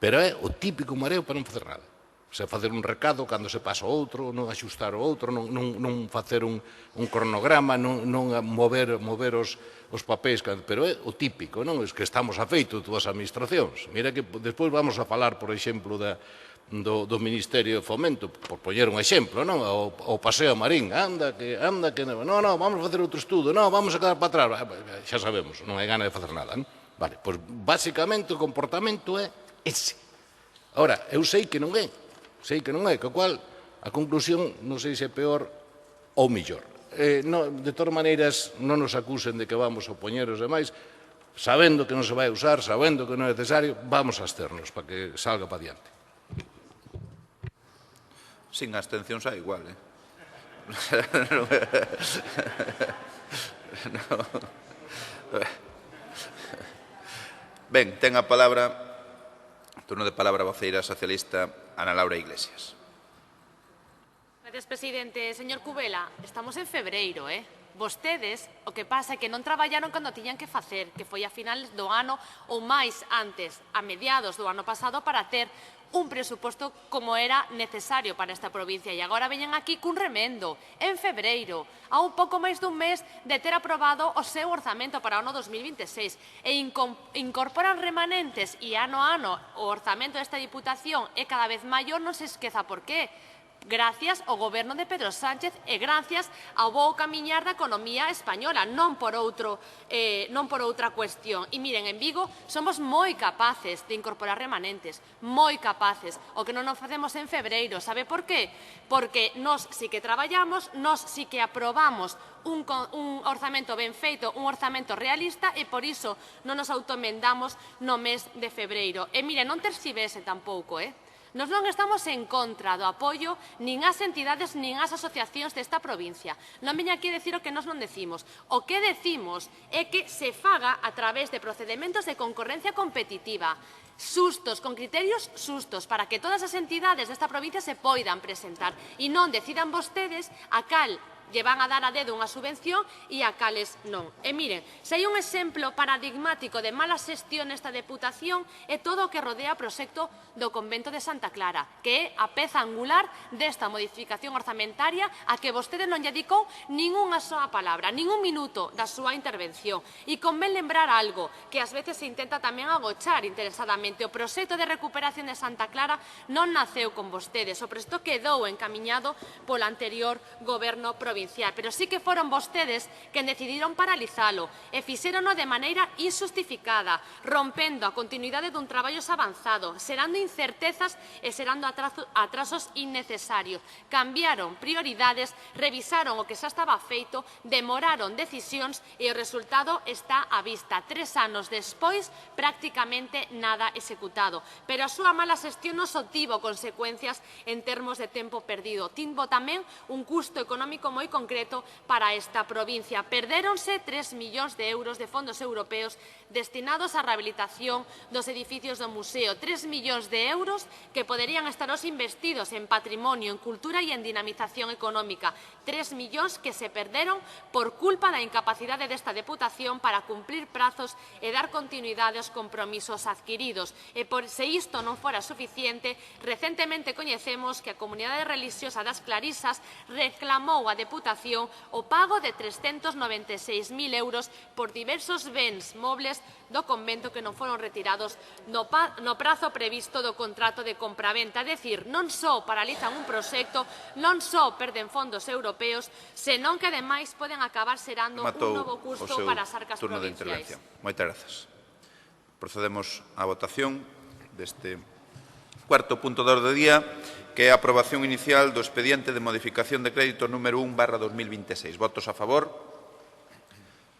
pero é o típico mareo para non facer nada. Se facer un recado cando se pasa o outro, non axustar o outro, non facer un cronograma, non mover os papéis, pero é o típico, non? É que estamos afeitos todas as administracións. Mira que despois vamos a falar, por exemplo, do Ministerio de Fomento, por poñer un exemplo, non? O Paseo Marín, anda que non, vamos a facer outro estudo, non, vamos a quedar para atrás, xa sabemos, non hai gana de facer nada, non? Vale, pois basicamente o comportamento é ese. Ora, eu sei que non é, co cual a conclusión non sei se é peor ou mellor. De todas maneiras, non nos acusen de que vamos a opoñer os demais, sabendo que non se vai usar, sabendo que non é necesario, vamos a absternos para que salga para diante. Sin abstención xa igual, Ben, ten a palabra, turno de palabra a voceira socialista Ana Laura Iglesias. Gracias, presidente. Señor Cubela, estamos en febreiro, Vostedes, o que pasa é que non traballaron cando tiñan que facer, que foi a finales do ano ou máis antes, a mediados do ano pasado, para ter un presuposto como era necesario para esta provincia. E agora veñen aquí cun remendo, en febreiro, a un pouco máis dun mes de ter aprobado o seu orzamento para o ano 2026 e incorporan remanentes e ano a ano o orzamento desta Diputación é cada vez maior, non se esqueza por qué. Gracias ao goberno de Pedro Sánchez e gracias ao bo camiñar da economía española, non por outra cuestión. E miren, en Vigo somos moi capaces de incorporar remanentes, moi capaces. O que non nos facemos en febreiro, sabe por qué? Porque nós sí que traballamos, nós sí que aprobamos un orzamento ben feito, un orzamento realista e por iso non nos automendamos no mes de febreiro. E miren, non terxivese tampouco, Nos non estamos en contra do apoio nin ás entidades nin ás asociacións desta provincia. Non veña aquí a decir o que nos non decimos. O que decimos é que se faga a través de procedementos de concorrencia competitiva, sustos, con criterios sustos, para que todas as entidades desta provincia se poidan presentar e non decidan vostedes a cal lle van a dar a dedo unha subvención e a cales non. E miren, se hai un exemplo paradigmático de mala xestión nesta Deputación é todo o que rodea o proxecto do convento de Santa Clara, que é a peza angular desta modificación orzamentaria a que vostede non lle dedicou ningunha soa palabra, ningún minuto da súa intervención. E convén lembrar algo que ás veces se intenta tamén agochar interesadamente. O proxecto de recuperación de Santa Clara non naceu con vostedes, o proxecto quedou encamiñado polo anterior goberno provincial. provincial, pero sí que foron vostedes quen decidiron paralizalo e fixérono de maneira injustificada, rompendo a continuidade dun traballo avanzado, xerando incertezas e xerando atrasos innecesarios. Cambiaron prioridades, revisaron o que xa estaba feito, demoraron decisións e o resultado está á vista. 3 anos despois, prácticamente nada executado. Pero a súa mala xestión non só tivo consecuencias en termos de tempo perdido, tivo tamén un custo económico moi concreto para esta provincia. Perdéronse 3 millóns de euros de fondos europeos destinados á rehabilitación dos edificios do museo. 3 millóns de euros que poderían estar investidos en patrimonio, en cultura e en dinamización económica. 3 millóns que se perderon por culpa da incapacidade desta Deputación para cumplir prazos e dar continuidade aos compromisos adquiridos. E por se isto non fora suficiente, recentemente coñecemos que a comunidade relixiosa das Clarisas reclamou a Deputación o pago de 396.000 euros por diversos bens mobles do convento que non foron retirados no prazo previsto do contrato de compraventa. É dicir, non só paralizan un proxecto, non só perden fondos europeos, senón que ademais poden acabar xerando un novo custo para as arcas provinciais. Moitas grazas. Procedemos á votación deste cuarto punto de orde do día, que é a aprobación inicial do expediente de modificación de crédito número 1/2026. Votos a favor?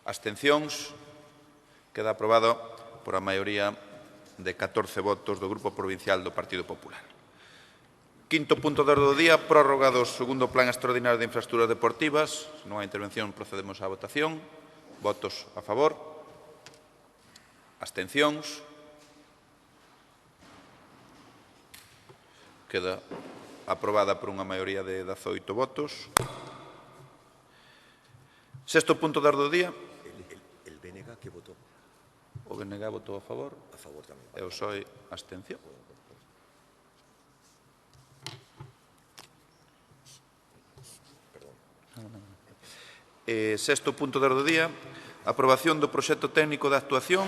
Abstencións? Queda aprobado por a maioría de 14 votos do Grupo Provincial do Partido Popular. Quinto punto de orde do día, prórroga do segundo Plan Extraordinario de Infraestructuras Deportivas. Se non hai intervención, procedemos á votación. Votos a favor? Abstencións? Queda aprobada por unha maioría de 18 votos. Sexto punto de orde do día. El BNG que votou? O BNG votou a favor. A favor tamén. E o PSOE abstención. Sexto punto de orde do día. Aprobación do proxecto técnico de actuación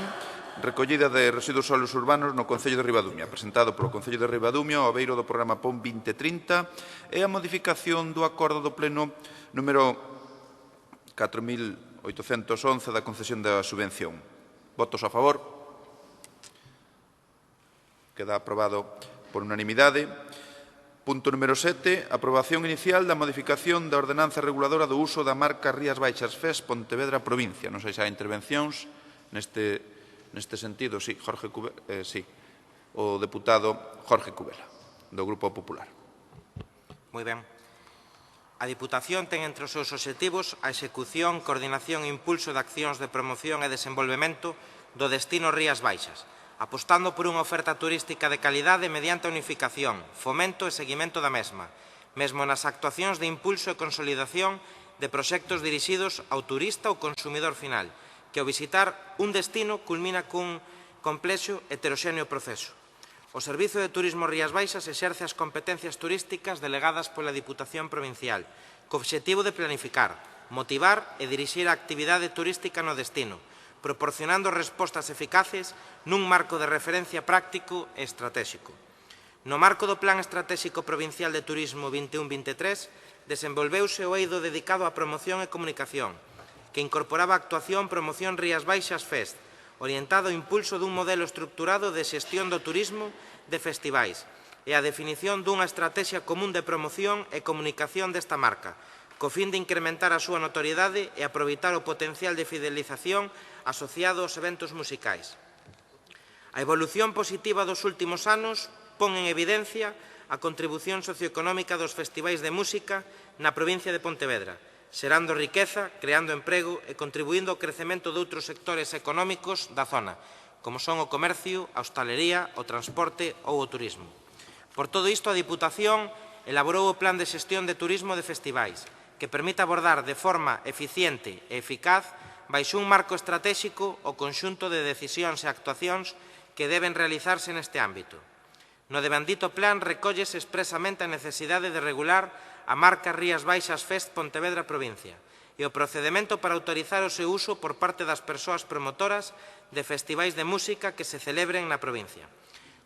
recollida de residuos sólidos urbanos no Concello de Ribadumia, presentado polo Concello de Ribadumia ao beiro do programa PON 2030 e a modificación do acordo do Pleno número 4.811 da concesión da subvención. Votos a favor? Queda aprobado por unanimidade. Punto número 7. Aprobación inicial da modificación da ordenanza reguladora do uso da marca Rías Baixas FES Pontevedra Provincia. Non sei se hai intervencións neste sentido. Sí, sí, o deputado Jorge Cubela, do Grupo Popular. Moi ben. A Diputación ten entre os seus obxectivos a execución, coordinación e impulso de accións de promoción e desenvolvemento do destino Rías Baixas, apostando por unha oferta turística de calidade mediante a unificación, fomento e seguimento da mesma, mesmo nas actuacións de impulso e consolidación de proxectos dirixidos ao turista ou consumidor final, que ao visitar un destino culmina cun complexo heteroxéneo proceso. O Servizo de Turismo Rías Baixas exerce as competencias turísticas delegadas pola Diputación Provincial, co obxectivo de planificar, motivar e dirixir a actividade turística no destino, proporcionando respostas eficaces nun marco de referencia práctico e estratégico. No marco do Plan Estratégico Provincial de Turismo 21-23, desenvolveuse o eido dedicado á promoción e comunicación, que incorporaba a actuación Promoción Rías Baixas Fest, orientado ao impulso dun modelo estructurado de xestión do turismo de festivais e a definición dunha estrategia común de promoción e comunicación desta marca, co fin de incrementar a súa notoriedade e aproveitar o potencial de fidelización asociado aos eventos musicais. A evolución positiva dos últimos anos pon en evidencia a contribución socioeconómica dos festivais de música na provincia de Pontevedra, xerando riqueza, creando emprego e contribuindo ao crecemento de outros sectores económicos da zona, como son o comercio, a hostalería, o transporte ou o turismo. Por todo isto, a Diputación elaborou o Plan de Xestión de Turismo de Festivais, que permite abordar de forma eficiente e eficaz baixo un marco estratégico o conxunto de decisións e actuacións que deben realizarse neste ámbito. No devandito plan recóllese expresamente a necesidade de regular a marca Rías Baixas Fest Pontevedra Provincia e o procedemento para autorizar o seu uso por parte das persoas promotoras de festivais de música que se celebren na provincia.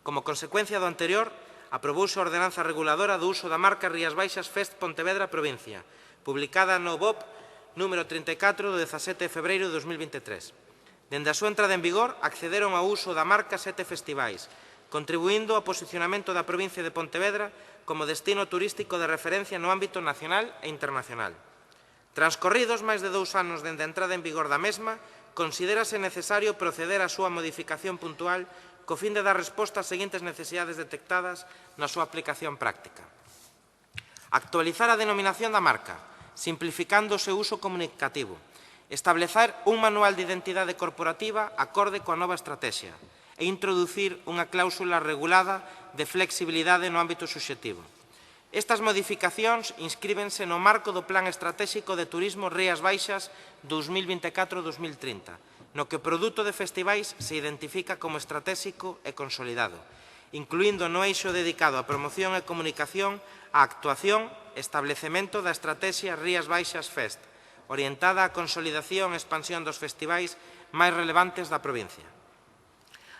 Como consecuencia do anterior, aprobouse a ordenanza reguladora do uso da marca Rías Baixas Fest Pontevedra Provincia, publicada no BOP número 34 do 17 de febreiro de 2023. Dende a súa entrada en vigor, accederon ao uso da marca 7 festivais, contribuindo ao posicionamento da provincia de Pontevedra como destino turístico de referencia no ámbito nacional e internacional. Transcorridos máis de 2 anos dende a entrada en vigor da mesma, considérase necesario proceder á súa modificación puntual co fin de dar resposta ás seguintes necesidades detectadas na súa aplicación práctica. Actualizar a denominación da marca, simplificando o seu uso comunicativo. Establecer un manual de identidade corporativa acorde coa nova estrategia e introducir unha cláusula regulada de flexibilidade no ámbito subxectivo. Estas modificacións inscríbense no marco do Plan Estratégico de Turismo Rías Baixas 2024-2030, no que o produto de festivais se identifica como estratégico e consolidado, incluindo no eixo dedicado á promoción e comunicación a actuación e establecemento da estrategia Rías Baixas Fest, orientada á consolidación e expansión dos festivais máis relevantes da provincia.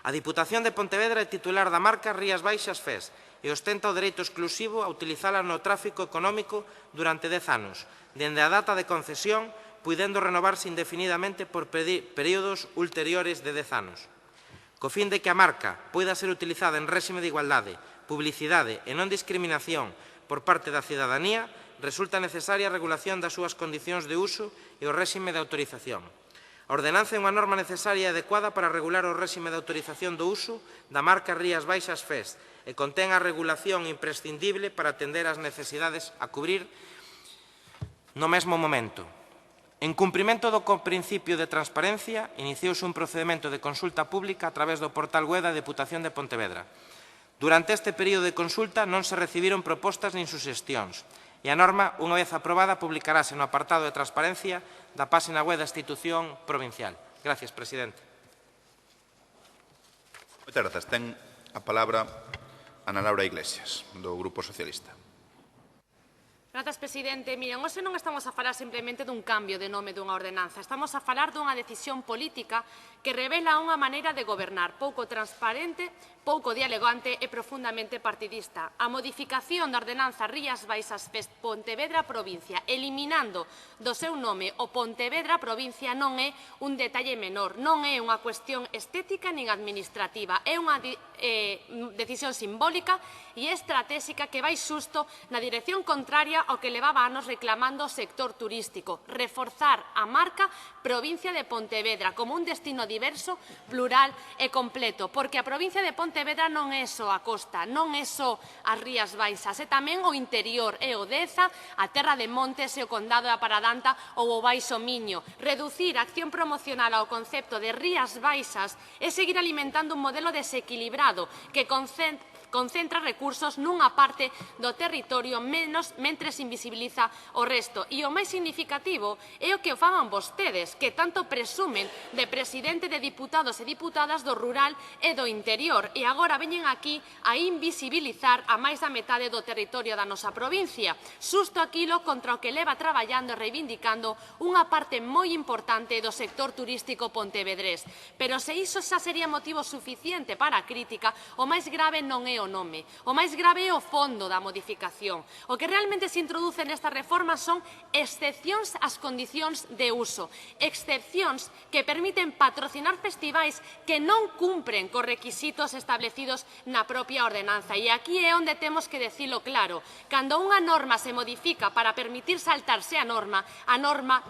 A Diputación de Pontevedra é titular da marca Rías Baixas Fest e ostenta o dereito exclusivo a utilizala no tráfico económico durante 10 anos, dende a data de concesión, puidendo renovarse indefinidamente por períodos ulteriores de 10 anos. Co fin de que a marca poida ser utilizada en réxime de igualdade, publicidade e non discriminación por parte da cidadanía, resulta necesaria a regulación das súas condicións de uso e o réxime de autorización. A ordenanza é unha norma necesaria e adecuada para regular o réxime de autorización do uso da marca Rías Baixas Fest e contén a regulación imprescindible para atender ás necesidades a cubrir no mesmo momento. En cumprimento do principio de transparencia, iniciouse un procedimento de consulta pública a través do portal web da Deputación de Pontevedra. Durante este período de consulta non se recibiron propostas nin suxestións e a norma, unha vez aprobada, publicarase no apartado de transparencia da páxina web da institución provincial. Gracias, presidente. Moitas grazas. Ten a palabra Ana Laura Iglesias, do Grupo Socialista. Grazas, presidente. Miren, hoxe non estamos a falar simplemente dun cambio de nome dunha ordenanza. Estamos a falar dunha decisión política que revela unha maneira de gobernar pouco transparente, pouco dialogante e profundamente partidista. A modificación da ordenanza Rías Baixas Fest Pontevedra Provincia, eliminando do seu nome o Pontevedra Provincia, non é un detalle menor, non é unha cuestión estética nin administrativa, é unha decisión simbólica e estratégica que vai xusto na dirección contraria ao que levaba anos reclamando o sector turístico, reforzar a marca Provincia de Pontevedra como un destino diverso, plural e completo, porque a provincia de Pontevedra non é só a costa, non é só as Rías Baixas, é tamén o interior, é o Deza, a Terra de Montes e o Condado da Paradanta ou o Baixo Miño. Reducir a acción promocional ao concepto de Rías Baixas é seguir alimentando un modelo desequilibrado que concentra recursos nunha parte do territorio mentres invisibiliza o resto. E o máis significativo é o que fagan vostedes, que tanto presumen de presidente de diputados e diputadas do rural e do interior, e agora veñen aquí a invisibilizar a máis da metade do territorio da nosa provincia, xusto aquilo contra o que leva traballando e reivindicando unha parte moi importante do sector turístico pontevedrés. Pero se iso xa sería motivo suficiente para a crítica, o máis grave non é o nome. O máis grave é o fondo da modificación. O que realmente se introduce nesta reforma son excepcións ás condicións de uso. Excepcións que permiten patrocinar festivais que non cumpren cos requisitos establecidos na propia ordenanza. E aquí é onde temos que dicilo claro. Cando unha norma se modifica para permitir saltarse a norma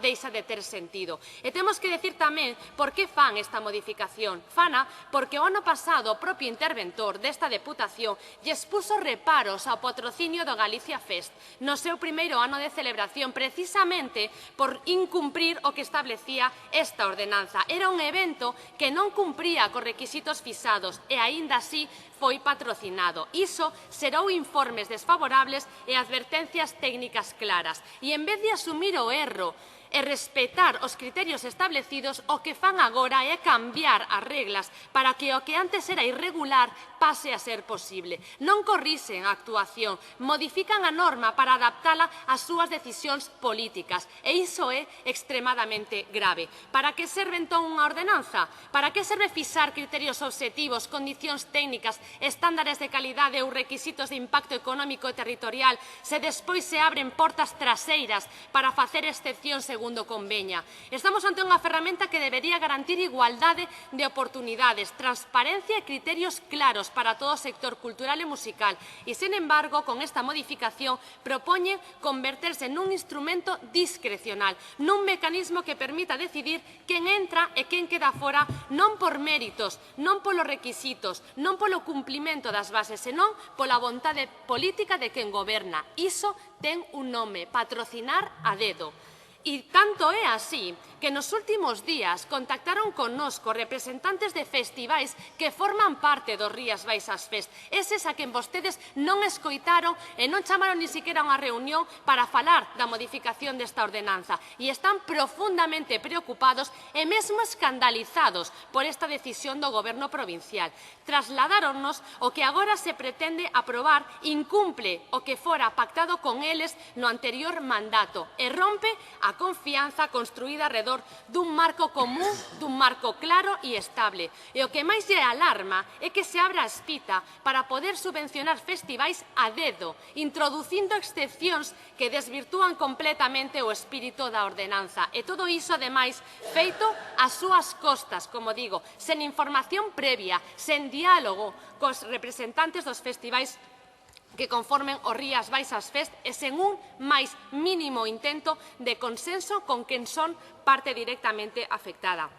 deixa de ter sentido. E temos que decir tamén por que fan esta modificación. Fana porque o ano pasado o propio interventor desta Deputación lles puso reparos ao patrocinio do Galicia Fest no seu primeiro ano de celebración, precisamente por incumprir o que establecía esta ordenanza. Era un evento que non cumpría cos requisitos fixados e aínda así foi patrocinado. Iso xerou informes desfavorables e advertencias técnicas claras. E en vez de asumir o erro e respetar os criterios establecidos, o que fan agora é cambiar as reglas para que o que antes era irregular pase a ser posible. Non corrixen a actuación, modifican a norma para adaptala ás súas decisións políticas, e iso é extremadamente grave. Para que serve entón unha ordenanza? Para que serve fixar criterios obxectivos, condicións técnicas, estándares de calidade ou requisitos de impacto económico e territorial se despois se abren portas traseiras para facer excepcións segundo conveña? Estamos ante unha ferramenta que debería garantir igualdade de oportunidades, transparencia e criterios claros para todo o sector cultural e musical e, sen embargo, con esta modificación propoñen converterse nun instrumento discrecional, nun mecanismo que permita decidir quen entra e quen queda fora, non por méritos, non polos requisitos, non polo cumplimento das bases, senón pola vontade política de quen goberna. Iso ten un nome: patrocinar a dedo. E tanto é así que nos últimos días contactaron connosco representantes de festivais que forman parte dos Rías Baixas Fest, eses a quen vostedes non escoitaron e non chamaron ni siquiera a unha reunión para falar da modificación desta ordenanza, e están profundamente preocupados e mesmo escandalizados por esta decisión do Goberno provincial. Trasladáronnos o que agora se pretende aprobar incumple o que fora pactado con eles no anterior mandato e rompe a confianza construída alrededor dun marco común, dun marco claro e estable. E o que máis lle alarma é que se abra a espita para poder subvencionar festivais a dedo, introducindo excepcións que desvirtúan completamente o espírito da ordenanza. E todo iso, ademais, feito ás súas costas, como digo, sen información previa, sen diálogo cos representantes dos festivais que conformen os Rías Baixas Fest e sen un máis mínimo intento de consenso con quen son parte directamente afectada.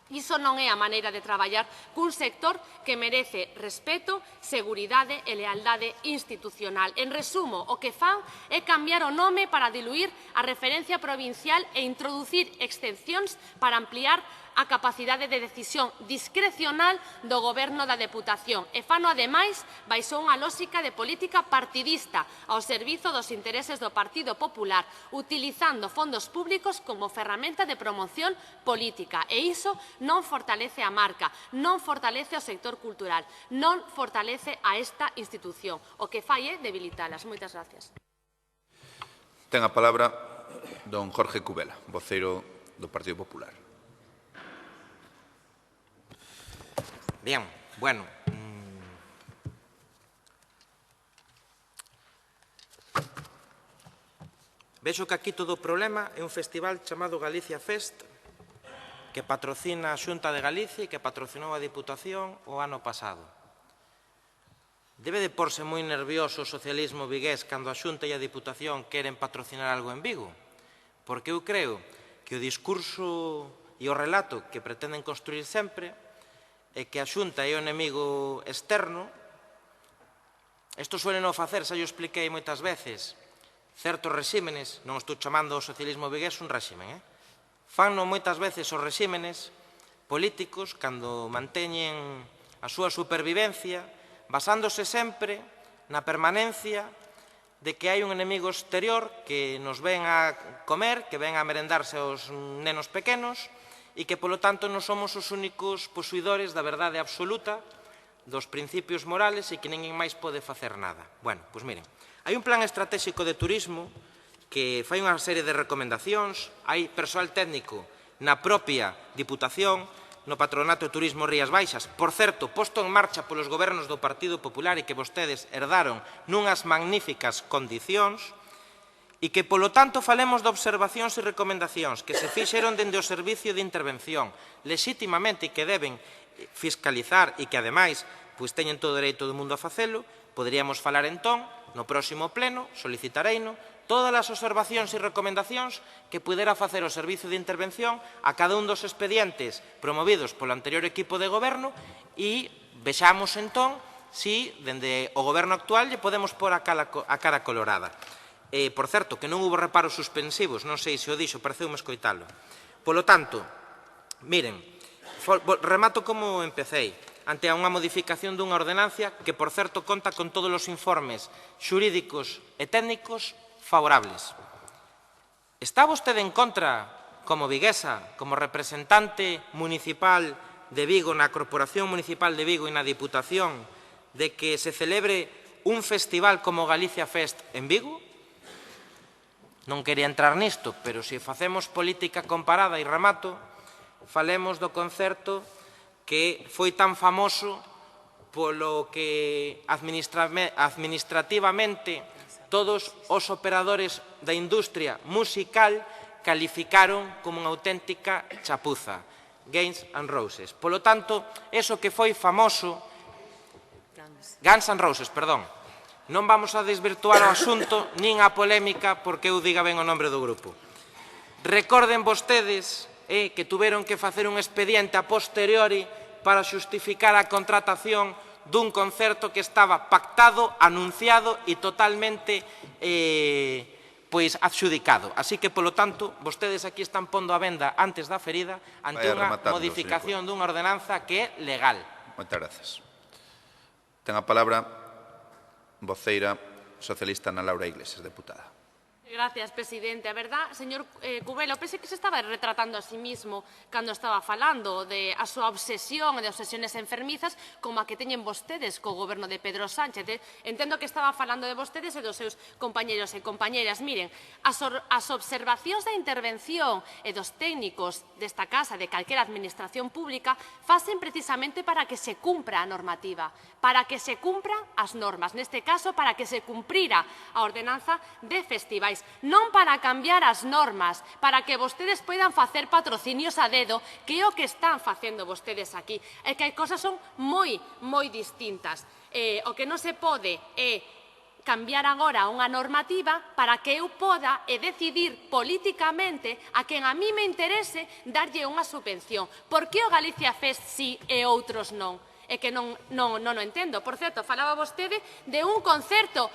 Iso non é a maneira de traballar cun sector que merece respeto, seguridade e lealdade institucional. En resumo, o que fan é cambiar o nome para diluir a referencia provincial e introducir excepcións para ampliar a capacidade de decisión discrecional do Goberno da Deputación e fano, ademais, baixo unha lógica de política partidista ao servizo dos intereses do Partido Popular, utilizando fondos públicos como ferramenta de promoción política. E iso non fortalece a marca, non fortalece o sector cultural, non fortalece a esta institución. O que fai é debilitalas. Moitas gracias. Ten a palabra don Jorge Cubela, voceiro do Partido Popular. Bien, bueno. Vexo que aquí todo o problema é un festival chamado Galicia Fest que patrocina a Xunta de Galicia e que patrocinou a Diputación o ano pasado. Debe de porse moi nervioso o socialismo vigués cando a Xunta e a Diputación queren patrocinar algo en Vigo, porque eu creo que o discurso e o relato que pretenden construir sempre é que a Xunta é o enemigo externo. Isto suele non facer, xa yo expliquei moitas veces, certos rexímenes, non estou chamando o socialismo vigués un réximen, fanno moitas veces os rexímenes políticos cando manteñen a súa supervivencia basándose sempre na permanencia de que hai un enemigo exterior que nos ven a comer, que ven a merendarse aos nenos pequenos e que, polo tanto, non somos os únicos posuidores da verdade absoluta dos principios morales e que ninguén máis pode facer nada. Bueno, pois miren, hai un plan estratégico de turismo que fai unha serie de recomendacións, hai persoal técnico na propia Diputación, no Patronato de Turismo Rías Baixas, por certo, posto en marcha polos gobernos do Partido Popular e que vostedes herdaron nunhas magníficas condicións, e que, polo tanto, falemos de observacións e recomendacións que se fixeron dende o Servicio de Intervención legítimamente e que deben fiscalizar e que, ademais, pois teñen todo o dereito do mundo a facelo. Poderíamos falar, entón, no próximo pleno, solicitareino, todas as observacións e recomendacións que pudera facer o Servicio de Intervención a cada un dos expedientes promovidos polo anterior equipo de goberno e vexamos, entón, si, dende o goberno actual, lle podemos pôr a cara colorada. Por certo, que non hubo reparos suspensivos, non sei se o dixo, pareceume escoitalo. Polo tanto, miren, remato como empecei, ante unha modificación dunha ordenancia que, por certo, conta con todos os informes xurídicos e técnicos favorables. Está vostede en contra, como viguesa, como representante municipal de Vigo na Corporación Municipal de Vigo e na Diputación, de que se celebre un festival como Galicia Fest en Vigo? Non quería entrar nisto, pero se facemos política comparada, e remato, falemos do concerto que foi tan famoso polo que administrativamente todos os operadores da industria musical calificaron como unha auténtica chapuza, Guns N' Roses. Polo tanto, eso que foi famoso, Guns N' Roses, perdón, non vamos a desvirtuar o asunto nin a polémica porque eu diga ben o nombre do grupo. Recorden vostedes que tuveron que facer un expediente a posteriori para xustificar a contratación dun concerto que estaba pactado, anunciado e totalmente adxudicado. Así que, polo tanto, vostedes aquí están pondo a venda antes da ferida ante unha modificación dunha ordenanza que é legal. Moitas gracias. Ten a palabra voceira socialista Ana Laura Iglesias, deputada. Gracias, presidente. A verdad, señor Cubelo, pensei que se estaba retratando a sí mismo cando estaba falando de a súa obsesión e de obsesiones enfermizas como a que teñen vostedes co goberno de Pedro Sánchez. Entendo que estaba falando de vostedes e dos seus compañeros e compañeras. Miren, as observacións da intervención e dos técnicos desta casa, de calquera administración pública, facen precisamente para que se cumpra a normativa, para que se cumpran as normas, neste caso para que se cumprira a ordenanza de festivais, non para cambiar as normas, para que vostedes poidan facer patrocinios a dedo, que é o que están facendo vostedes aquí. É que as cosas son moi distintas. O que non se pode é cambiar agora unha normativa para que eu poda decidir políticamente a quen a mí me interese darlle unha subvención. Por que o Galicia Fest sí e outros non? É que non o entendo. Por certo, falaba vostede de un concerto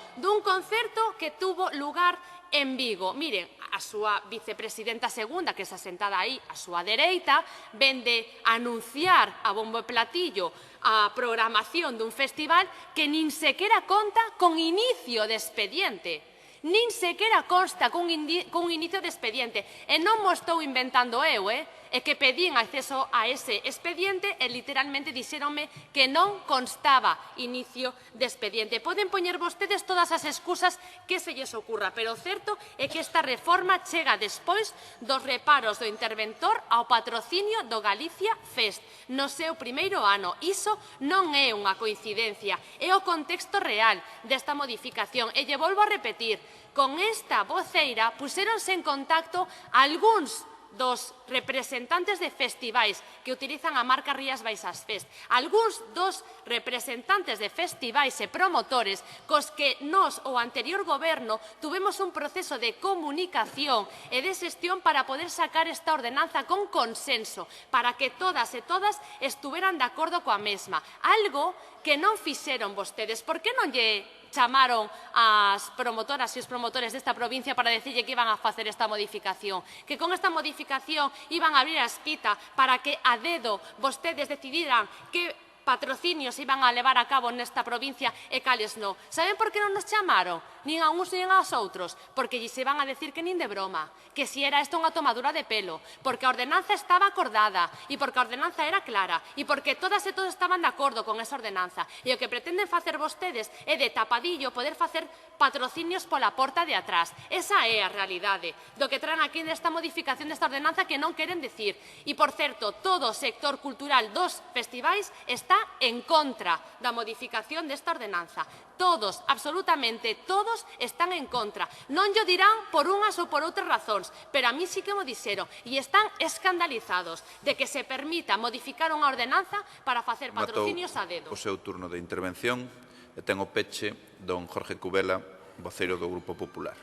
que tuvo lugar en Vigo. Miren, a súa vicepresidenta segunda, que está sentada aí a súa dereita, vende anunciar a bombo e platillo a programación dun festival que nin sequera conta con inicio de expediente. Nin sequera consta cun inicio de expediente. E non mo estou inventando eu, é que pedín acceso a ese expediente e literalmente dixéronme que non constaba inicio de expediente. Poden poñer vostedes todas as excusas que se lles ocurra, pero o certo é que esta reforma chega despois dos reparos do interventor ao patrocinio do Galicia Fest no seu primeiro ano. Iso non é unha coincidencia, é o contexto real desta modificación. E lle volvo a repetir, con esta voceira puxéronse en contacto algúns dos representantes de festivais que utilizan a marca Rías Baixas Fest, algúns dos representantes de festivais e promotores cos que nós, o anterior goberno, tuvemos un proceso de comunicación e de xestión para poder sacar esta ordenanza con consenso, para que todas e todas estuveran de acordo coa mesma. Algo que non fixeron vostedes. Por que non lle chamaron as promotoras e os promotores desta provincia para decirlle que iban a facer esta modificación? Que con esta modificación iban a abrir a esquita para que a dedo vostedes decidiran que patrocinios iban a levar a cabo nesta provincia e cales non. Saben por que non nos chamaron? Nin a uns nin aos outros. Porque se van a decir que nin de broma. Que si era isto unha tomadura de pelo. Porque a ordenanza estaba acordada. E porque a ordenanza era clara. E porque todas e todos estaban de acordo con esa ordenanza. E o que pretenden facer vostedes é de tapadillo poder facer patrocinios pola porta de atrás. Esa é a realidade do que traen aquí nesta modificación desta ordenanza que non queren decir. E, por certo, todo o sector cultural dos festivais está en contra da modificación desta ordenanza. Todos, absolutamente todos, están en contra. Non llo dirán por unhas ou por outras razóns, pero a mí sí que mo dixeron e están escandalizados de que se permita modificar unha ordenanza para facer patrocinios a dedo. O seu turno de intervención e ten o peche don Jorge Cubela, voceiro do Grupo Popular.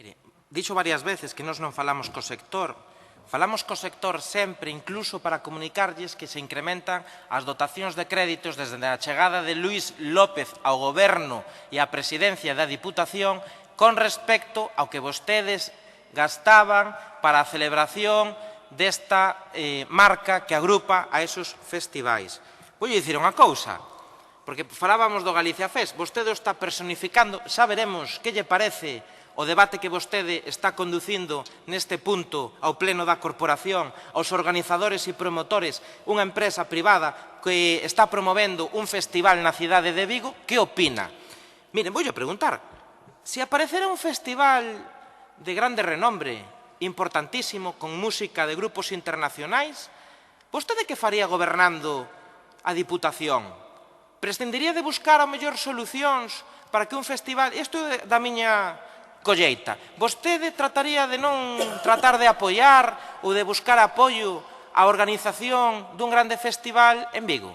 Mire, dixo varias veces que nós non falamos co sector. Falamos co sector sempre, incluso para comunicarlles que se incrementan as dotacións de créditos desde a chegada de Luís López ao goberno e á presidencia da Diputación con respecto ao que vostedes gastaban para a celebración desta marca que agrupa a esos festivais. Vou dicir unha cousa, porque falábamos do Galicia Fest, vostede o está personificando, xa veremos que lle parece o debate que vostede está conducindo neste punto ao pleno da corporación, aos organizadores e promotores, unha empresa privada que está promovendo un festival na cidade de Vigo, que opina? Miren, voulle preguntar, se aparecera un festival de grande renombre, importantísimo, con música de grupos internacionais, vostede que faría gobernando a Diputación? Prescindiría de buscar a mellor solucións para que un festival... Isto é da miña colleita. Vostede trataría de non tratar de apoiar ou de buscar apoio á organización dun grande festival en Vigo?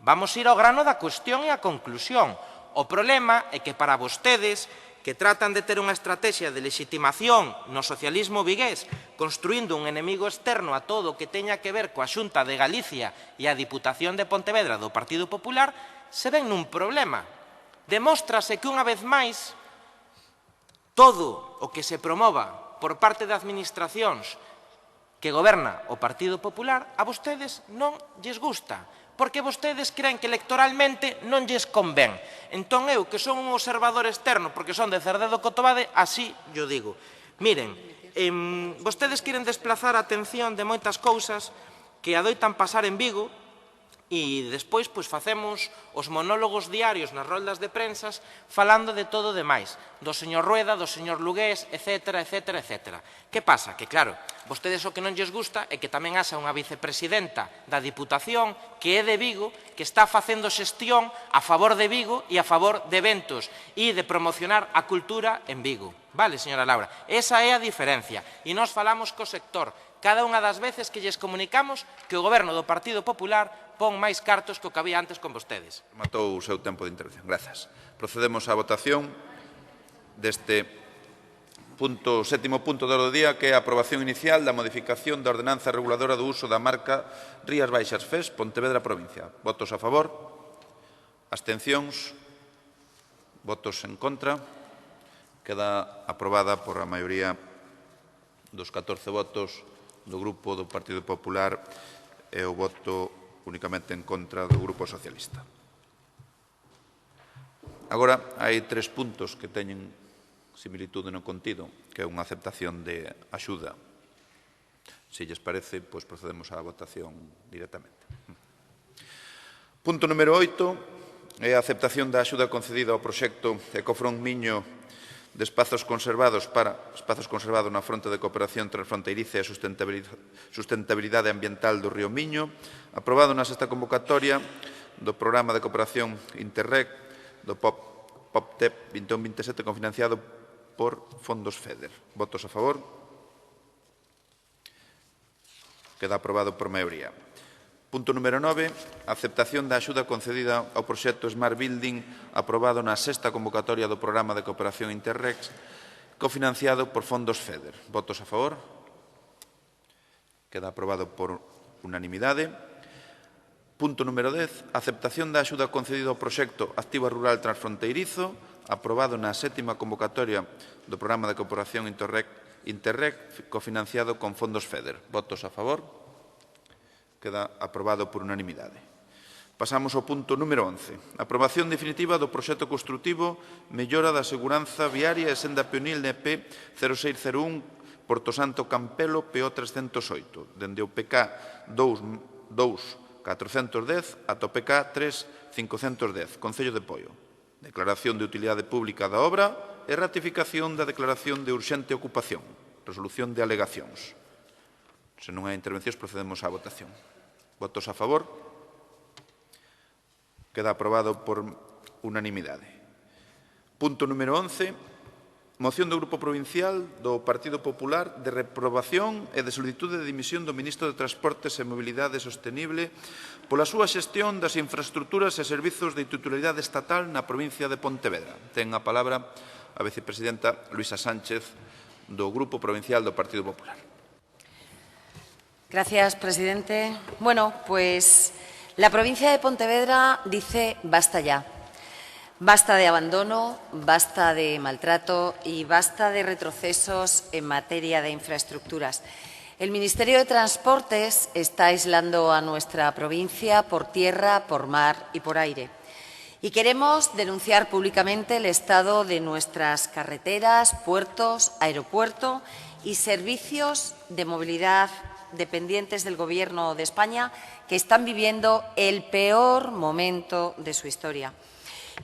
Vamos ir ao grano da cuestión e a conclusión. O problema é que para vostedes, que tratan de ter unha estrategia de legitimación no socialismo vigués, construindo un enemigo externo a todo o que teña que ver coa Xunta de Galicia e a Diputación de Pontevedra do Partido Popular, se ven nun problema. Demóstrase que unha vez máis todo o que se promova por parte de administracións que goberna o Partido Popular a vostedes non lles gusta, porque vostedes creen que electoralmente non lles convén. Entón eu, que son un observador externo, porque son de Cerdedo Cotobade, así yo digo. Miren, vostedes queren desplazar a atención de moitas cousas que adoitan pasar en Vigo, e despois facemos os monólogos diarios nas roldas de prensas falando de todo o demais, do señor Rueda, do señor Lugués, etc. Que pasa? Que claro, vostedes o que non lles gusta é que tamén haxa unha vicepresidenta da Diputación que é de Vigo, que está facendo xestión a favor de Vigo e a favor de eventos e de promocionar a cultura en Vigo. Vale, señora Laura? Esa é a diferencia. E nós falamos co sector cada unha das veces que lles comunicamos que o goberno do Partido Popular pon máis cartos que o que había antes con vostedes. Matou o seu tempo de intervención. Grazas. Procedemos á votación deste sétimo punto do día, que é a aprobación inicial da modificación da ordenanza reguladora do uso da marca Rías Baixas FES, Pontevedra Provincia. Votos a favor? Abstencións? Votos en contra? Queda aprobada por a maioría dos 14 votos do Grupo do Partido Popular e o voto únicamente en contra do Grupo Socialista. Agora, hai 3 puntos que teñen similitude no contido, que é unha aceptación de axuda. Se lles parece, pois procedemos á votación directamente. Punto número 8 é a aceptación da axuda concedida ao proxecto Ecofront Miño de espazos conservados na fronte de cooperación transfronteiriza e sustentabilidade ambiental do río Miño, aprobado na sexta convocatoria do Programa de Cooperación Interreg do POPTEP 21-27, cofinanciado por fondos FEDER. Votos a favor? Queda aprobado por maioría. Punto número 9, aceptación da axuda concedida ao proxecto Smart Building aprobado na sexta convocatoria do Programa de Cooperación Interreg, cofinanciado por fondos FEDER. Votos a favor? Queda aprobado por unanimidade. Punto número 10, aceptación da axuda concedida ao proxecto Activa Rural Transfronteirizo, aprobado na sétima convocatoria do Programa de Cooperación Interreg, cofinanciado con fondos FEDER. Votos a favor? Queda aprobado por unanimidade. Pasamos ao punto número 11. Aprobación definitiva do proxecto construtivo Mellora da Seguranza Viaria e Senda Peonil NP 0601 Porto Santo Campelo PO 308, dende o PK 2.410 ata o PK 3.510, Concello de Poio. Declaración de utilidade pública da obra e ratificación da declaración de urxente ocupación. Resolución de alegacións. Se non hai intervencións, procedemos á votación. Votos a favor? Queda aprobado por unanimidade. Punto número 11. Moción do Grupo Provincial do Partido Popular de reprobación e de solicitude de dimisión do Ministro de Transportes e Mobilidade Sostenible pola súa xestión das infraestructuras e servizos de titularidade estatal na provincia de Pontevedra. Ten a palabra a vicepresidenta Luisa Sánchez do Grupo Provincial do Partido Popular. Gracias, presidente. Bueno, pues la provincia de Pontevedra dice basta ya. Basta de abandono, basta de maltrato y basta de retrocesos en materia de infraestructuras. El Ministerio de Transportes está aislando a nuestra provincia por tierra, por mar y por aire. Y queremos denunciar públicamente el estado de nuestras carreteras, puertos, aeropuerto y servicios de movilidad dependientes del Gobierno de España, que están viviendo el peor momento de su historia.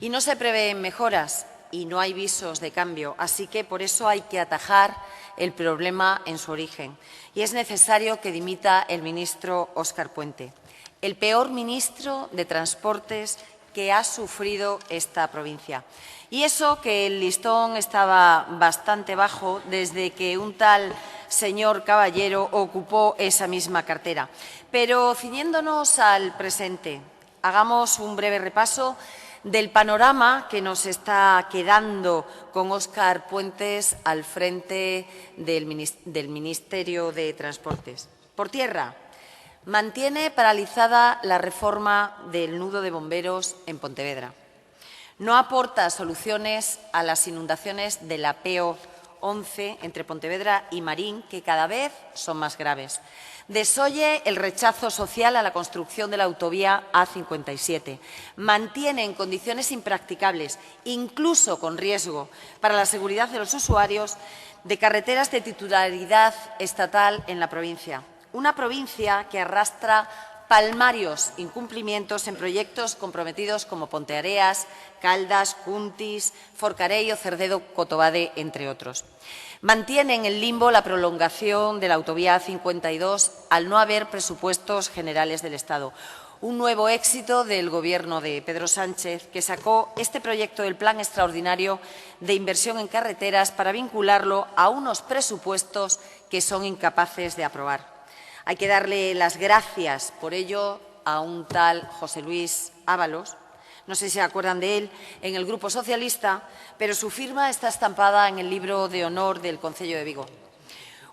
Y no se prevén mejoras y no hay visos de cambio, así que por eso hay que atajar el problema en su origen. Y es necesario que dimita el ministro Óscar Puente, el peor ministro de Transportes que ha sufrido esta provincia. Y eso que el listón estaba bastante bajo desde que un tal señor Caballero ocupó esa misma cartera. Pero ciñéndonos al presente, hagamos un breve repaso del panorama que nos está quedando con Óscar Puente al frente del Ministerio de Transportes. Por tierra, mantiene paralizada la reforma del nudo de bomberos en Pontevedra. No aporta soluciones a las inundaciones de la PO11 entre Pontevedra y Marín, que cada vez son más graves. Desoye el rechazo social a la construcción de la autovía A57. Mantiene en condiciones impracticables, incluso con riesgo para la seguridad de los usuarios, de carreteras de titularidad estatal en la provincia. Una provincia que arrastra palmarios incumplimientos en proyectos comprometidos como Ponteareas, Caldas, Cuntis, Forcarei o Cerdedo-Cotobade, entre otros. Mantiene en el limbo la prolongación de la autovía A52 al no haber presupuestos generales del Estado. Un nuevo éxito del Gobierno de Pedro Sánchez, que sacó este proyecto del Plan Extraordinario de Inversión en Carreteras para vincularlo a unos presupuestos que son incapaces de aprobar. Hay que darle las gracias por ello a un tal José Luis Ábalos. No sé si se acuerdan de él, en el Grupo Socialista, pero su firma está estampada en el libro de honor del Concello de Vigo.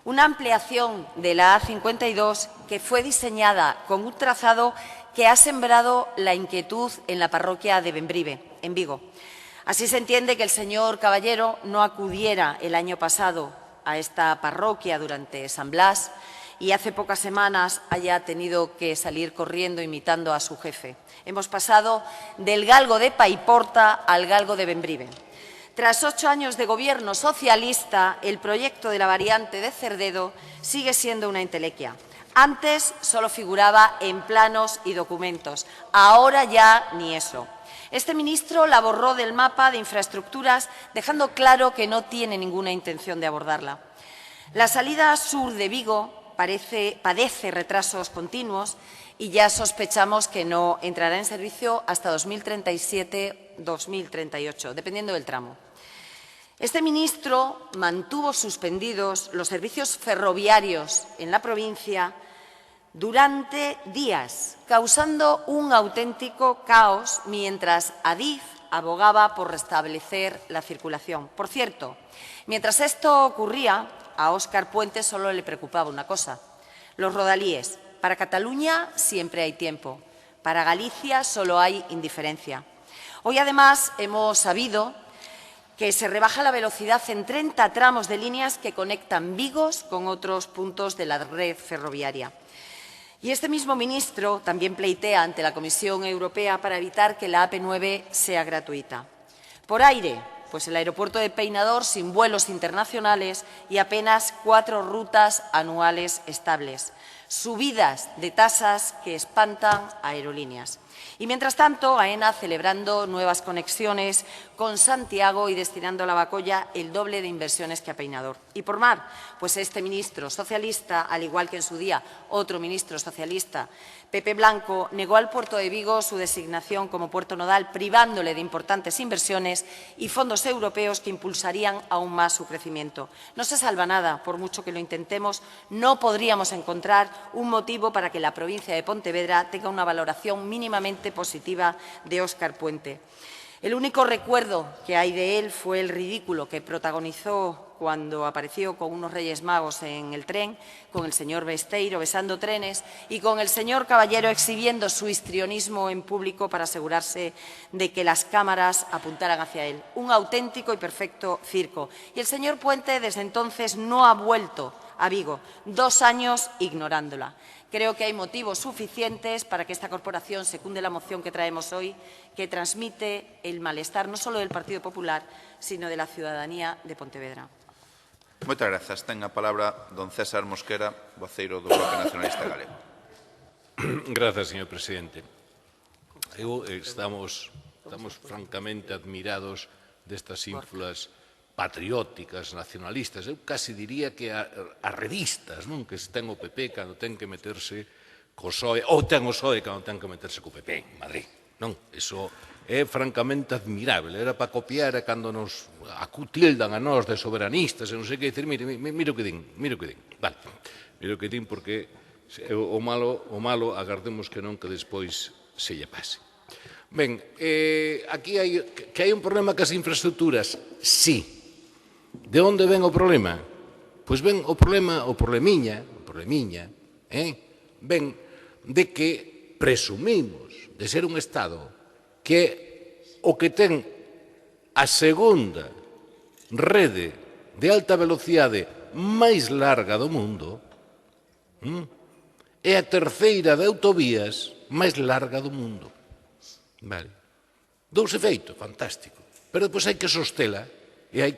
Una ampliación de la A52 que fue diseñada con un trazado que ha sembrado la inquietud en la parroquia de Bembrive, en Vigo. Así se entiende que el señor Caballero no acudiera el año pasado a esta parroquia durante San Blas y hace pocas semanas haya tenido que salir corriendo imitando a su jefe. Hemos pasado del galgo de Paiporta al galgo de Bembrive. Tras 8 años de gobierno socialista, el proyecto de la variante de Cerdedo sigue siendo una entelequia. Antes solo figuraba en planos y documentos, ahora ya ni eso. Este ministro la borró del mapa de infraestructuras, dejando claro que no tiene ninguna intención de abordarla. La salida sur de Vigo padece retrasos continuos y ya sospechamos que no entrará en servicio hasta 2037-2038, dependiendo del tramo. Este ministro mantuvo suspendidos los servicios ferroviarios en la provincia durante días, causando un auténtico caos mientras Adif abogaba por restablecer la circulación. Por cierto, mientras esto ocurría, a Óscar Puente solo le preocupaba una cosa: los rodalíes. Para Cataluña siempre hay tiempo, para Galicia solo hay indiferencia. Hoy, además, hemos sabido que se rebaja la velocidad en 30 tramos de líneas que conectan Vigo con otros puntos de la red ferroviaria. Y este mismo ministro también pleitea ante la Comisión Europea para evitar que la AP9 sea gratuita. Por aire, pues el aeropuerto de Peinador sin vuelos internacionales y apenas 4 rutas anuales estables. Subidas de tasas que espantan a aerolíneas. Y mientras tanto, AENA celebrando nuevas conexiones con Santiago y destinando a la Bacolla el doble de inversiones que a Peinador. Y por mar, pues este ministro socialista, al igual que en su día otro ministro socialista, Pepe Blanco, negó al puerto de Vigo su designación como puerto nodal, privándole de importantes inversiones y fondos europeos que impulsarían aún más su crecimiento. No se salva nada, por mucho que lo intentemos, no podríamos encontrar un motivo para que la provincia de Pontevedra tenga una valoración mínimamente positiva de Óscar Puente. El único recuerdo que hay de él fue el ridículo que protagonizó cuando apareció con unos Reyes Magos en el tren, con el señor Besteiro besando trenes y con el señor Caballero exhibiendo su histrionismo en público para asegurarse de que las cámaras apuntaran hacia él. Un auténtico y perfecto circo. Y el señor Puente desde entonces no ha vuelto a Vigo, 2 años ignorándola. creo que hay motivos suficientes para que esta corporación secunde la moción que traemos hoy, que transmite el malestar no solo del Partido Popular, sino de la ciudadanía de Pontevedra. Moitas grazas. Ten a palabra don César Mosquera, voceiro do Bloque Nacionalista Galego. Grazas, señor presidente. Estamos francamente admirados destas ínfulas patrióticas, nacionalistas. Eu casi diría que arredistas, non? Que ten o PP cando ten que meterse co PSOE, ou ten o PSOE cando ten que meterse co PP en Madrid. Non, iso é francamente admirável. Era para copiar cando nos acutildan a nós de soberanistas e non sei que dicir, mire o que din, vale, mire o que din porque o malo agardemos que non que despois se lle pase. Ben, aquí hai un problema cas infraestructuras, sí. De onde ven o problema? Pois ven o problemiña, ven de que presumimos de ser un Estado que é o que ten a segunda rede de alta velocidade máis larga do mundo e a terceira de autovías máis larga do mundo. Vale. Dous efeitos, fantástico. Pero depois hai que sostela e hai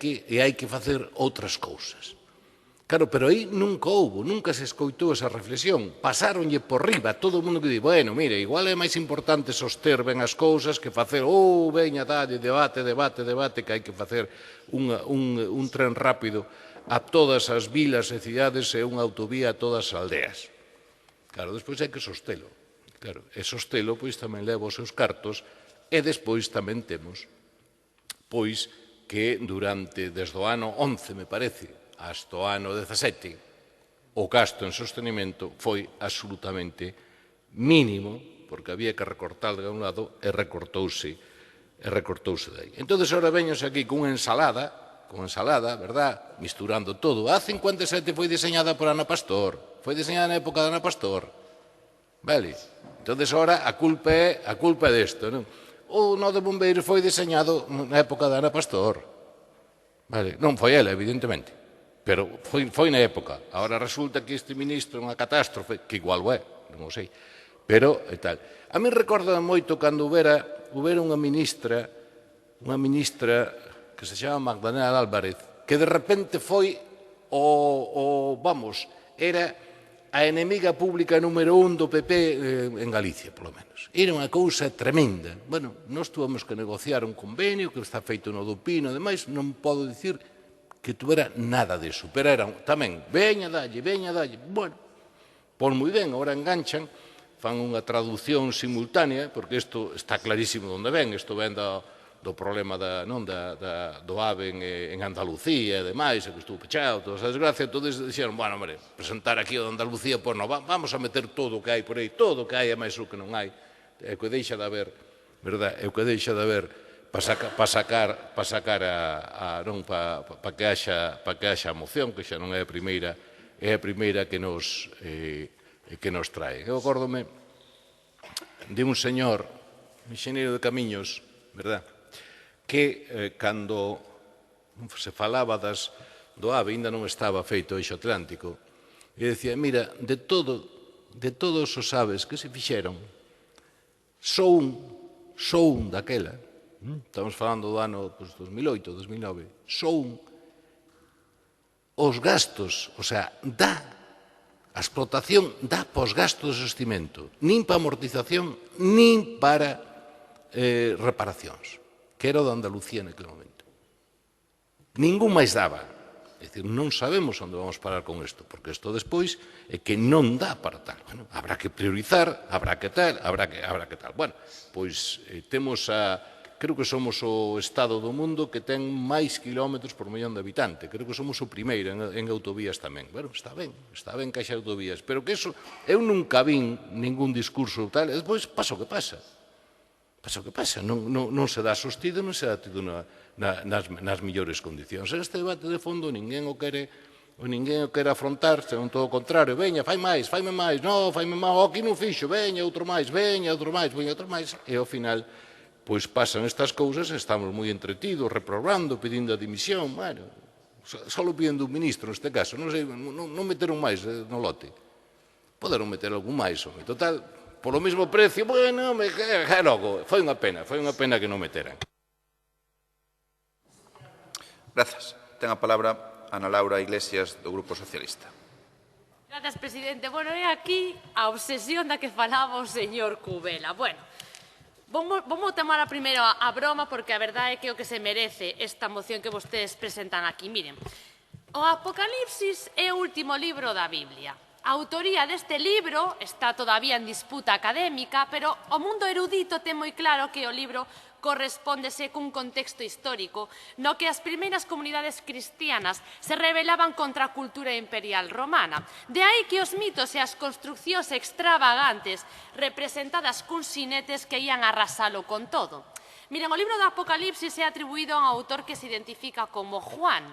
que facer outras cousas. Claro, pero aí nunca se escoitou esa reflexión. Pasáronlle por riba todo o mundo que di, bueno, mire, igual é máis importante soster ben as cousas que facer, veña, dalle, debate, que hai que facer un tren rápido a todas as vilas e cidades e unha autovía a todas as aldeas. Claro, despois hai que sostelo. Claro, e sostelo, pois, tamén leva os seus cartos e despois tamén temos, pois, que desde o ano 11, me parece, hasta o ano 17, o gasto en sostenimento foi absolutamente mínimo, porque había que recortar de un lado e recortouse de aí. Entón, ahora veños aquí con ensalada, verdad, misturando todo. A 57 foi diseñada por Ana Pastor, foi diseñada na época de Ana Pastor, vale? Entón, ahora a culpa é desto, non? O nó de bombeiros foi diseñado na época de Ana Pastor, vale? Non foi ela, evidentemente. Pero foi na época. Agora resulta que este ministro é unha catástrofe, que igual o é, non o sei. Pero, e tal. A mí recorda moito cando houbera unha ministra que se chama Magdalena Álvarez, que de repente foi era a enemiga pública número 1 do PP en Galicia, polo menos. Era unha cousa tremenda. Bueno, nós tuvemos que negociar un convenio que está feito no Dupino, ademais, non podo dicir que tuvera nada disso, pero era tamén, veña dalle, bueno, pois moi ben, agora enganchan, fan unha traducción simultánea, porque isto está clarísimo onde ven, isto ven do problema do AVE en Andalucía e demais, que estuvo pechado, toda esa desgracia, todos dixeron, bueno, hombre, presentar aquí o de Andalucía, pois non, vamos a meter todo o que hai por aí, todo o que hai é máis o que non hai, é o que deixa de haber, verdad, é o que deixa de haber para sacar para que haxa a moción, que xa non é a primeira que nos trae. Eu acórdome de un señor, enxeñeiro de camiños, verdad, que cando se falaba do AVE, ainda non estaba feito o eixo atlántico, e decía, mira, de todos os aves que se fixeron, só un daquela, estamos falando do ano 2008, 2009, os gastos, o sea, a explotación dá para os gastos de sostimento, nin para amortización, nin para reparacións, que era o de Andalucía naquele momento. Ningún máis daba. É dicir, non sabemos onde vamos parar con isto, porque isto despois é que non dá para tal. Bueno, habrá que priorizar, habrá que tal. Bueno, pois temos creo que somos o Estado do mundo que ten máis kilómetros por millón de habitante. Creo que somos o primeiro en autovías tamén. Bueno, está ben que haxa autovías, pero que eso, eu nunca vin ningún discurso tal, e despois pasa o que pasa. Non se dá sostido, non se dá tido nas millores condicións. Este debate de fondo ninguén o quere afrontar, senón todo o contrario. Veña, faime máis, non, faime máis, aquí non fixo, veña, outro máis, e ao final pois pasan estas cousas e estamos moi entretidos, reprobando, pedindo a dimisión, bueno, só pedindo un ministro neste caso, non sei, non meteron máis no lote. poderon meter algún máis, home. Total, polo mesmo precio, bueno, logo, foi unha pena que non meteran. Grazas. Ten a palabra Ana Laura Iglesias, do Grupo Socialista. Grazas, presidente. Bueno, é aquí a obsesión da que falaba o señor Cubela. Bueno, vamos tomar a primeiro a broma porque a verdade é que o que se merece esta moción que vostedes presentan aquí. Miren, o Apocalipsis é o último libro da Biblia. A autoría deste libro está todavía en disputa académica, pero o mundo erudito ten moi claro que o libro correspóndese cun contexto histórico no que as primeiras comunidades cristianas se rebelaban contra a cultura imperial romana. De aí que os mitos e as construccións extravagantes representadas cuns xinetes que ían arrasalo con todo. Miren, o libro do Apocalipsis é atribuído a un autor que se identifica como Juan,